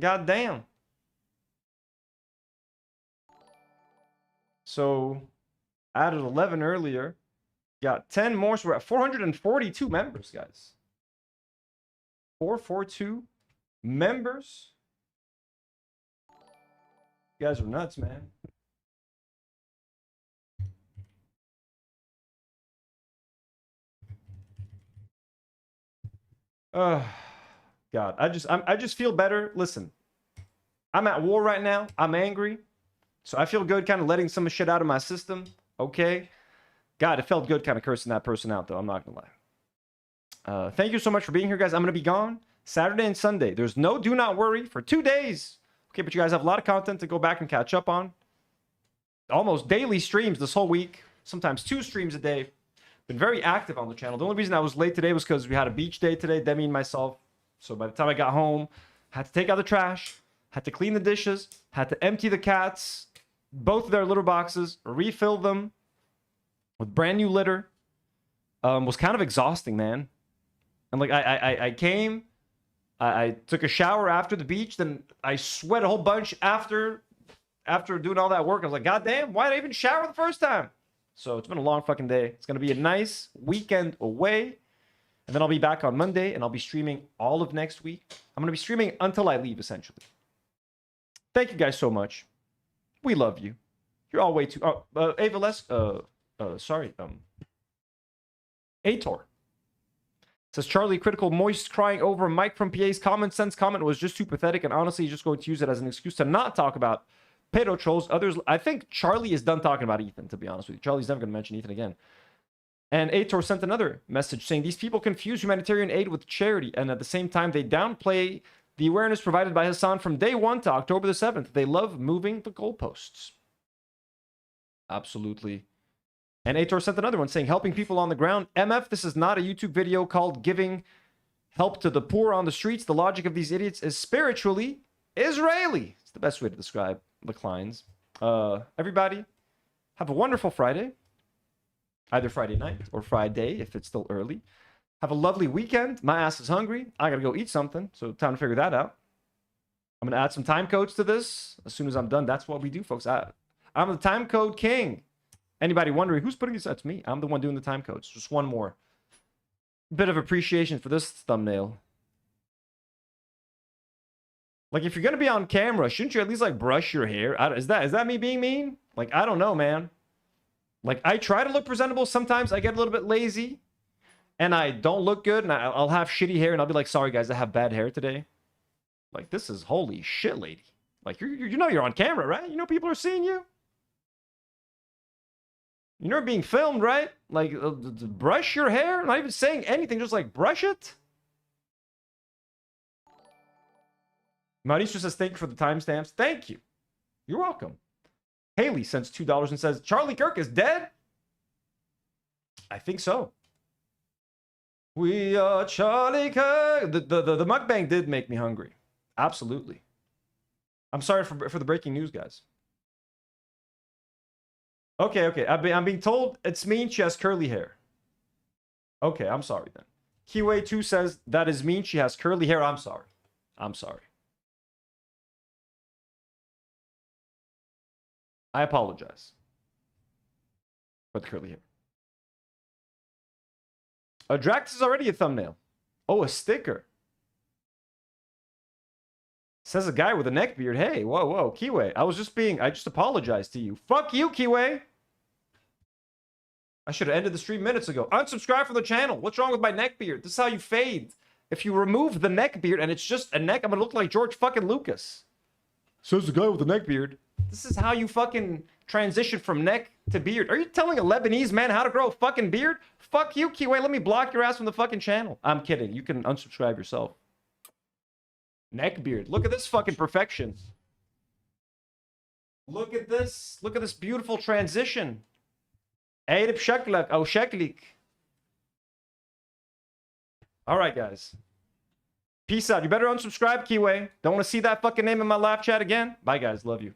God damn. So, added 11 earlier. Got 10 more, so we're at 442 members, guys. 442 members. You guys are nuts, man. God, I just feel better. Listen, I'm at war right now. I'm angry, so I feel good, kind of letting some shit out of my system. Okay, God, it felt good, kind of cursing that person out, though. I'm not gonna lie. Thank you so much for being here, guys. I'm gonna be gone Saturday and Sunday. There's no Do Not Worry for 2 days. Okay, but you guys have a lot of content to go back and catch up on. Almost daily streams this whole week. Sometimes 2 streams a day. Been very active on the channel. The only reason I was late today was because we had a beach day today, Demi and myself. So by the time I got home, had to take out the trash, had to clean the dishes, had to empty the cats, both of their litter boxes, refill them with brand new litter. Was kind of exhausting, man. And like I came, I took a shower after the beach, then I sweat a whole bunch after doing all that work. I was like, God damn, why did I even shower the first time? So it's been a long fucking day. It's gonna be a nice weekend away. And then I'll be back on Monday and I'll be streaming all of next week. I'm gonna be streaming until I leave, essentially. Thank you guys so much. We love you. You're all way too. Oh, Ava Les. Sorry. Ator says Charlie Critical Moist crying over Mike from PA's common sense comment was just too pathetic, and honestly, he's just going to use it as an excuse to not talk about pedo trolls. Others, I think Charlie is done talking about Ethan. To be honest with you, Charlie's never going to mention Ethan again. And Ator sent another message saying these people confuse humanitarian aid with charity, and at the same time, they downplay the awareness provided by Hassan from day 1 to October the 7th. They love moving the goalposts. Absolutely. And Ator sent another one saying, helping people on the ground. MF, this is not a YouTube video called giving help to the poor on the streets. The logic of these idiots is spiritually Israeli. It's the best way to describe the Kleins. Everybody, have a wonderful Friday. Either Friday night or Friday if it's still early. Have a lovely weekend. My ass is hungry. I gotta go eat something, so time to figure that out. I'm gonna add some time codes to this as soon as I'm done. That's what we do, folks. I'm the time code king. Anybody wondering who's putting this? That's me. I'm the one doing the time codes. Just one more bit of appreciation for this thumbnail. Like, if you're gonna be on camera, shouldn't you at least like brush your hair? Is that me being mean? Like, I don't know, man. Like, I try to look presentable. Sometimes I get a little bit lazy and I don't look good, and I'll have shitty hair and I'll be like, sorry guys, I have bad hair today. Like, this is holy shit, lady. Like, you know you're on camera, right? You know people are seeing you. You know being filmed, right? Like, brush your hair. Not even saying anything, just like brush it. Mauricio says, thank you for the timestamps. Thank you. You're welcome. Haley sends $2 and says, Charlie Kirk is dead? I think so. We are Charlie Kirk. The mukbang did make me hungry. Absolutely. I'm sorry for the breaking news, guys. Okay. I'm being told it's mean she has curly hair. Okay, I'm sorry then. Kiway2 says that is mean she has curly hair. I'm sorry. I apologize for the curly hair. Drax is already a thumbnail. Oh, a sticker. Says a guy with a neck beard. Hey, whoa, Kiway. I just apologized to you. Fuck you, Kiway. I should have ended the stream minutes ago. Unsubscribe from the channel. What's wrong with my neck beard? This is how you fade. If you remove the neck beard and it's just a neck, I'm gonna look like George fucking Lucas. Says the guy with the neck beard. This is how you fucking transition from neck to beard. Are you telling a Lebanese man how to grow a fucking beard? Fuck you, Kiway. Let me block your ass from the fucking channel. I'm kidding. You can unsubscribe yourself. Neck beard. Look at this fucking perfection. Look at this. Look at this beautiful transition. Eirib shaklak. Oh, shaklik. All right, guys. Peace out. You better unsubscribe, Kiway. Don't want to see that fucking name in my live chat again. Bye, guys. Love you.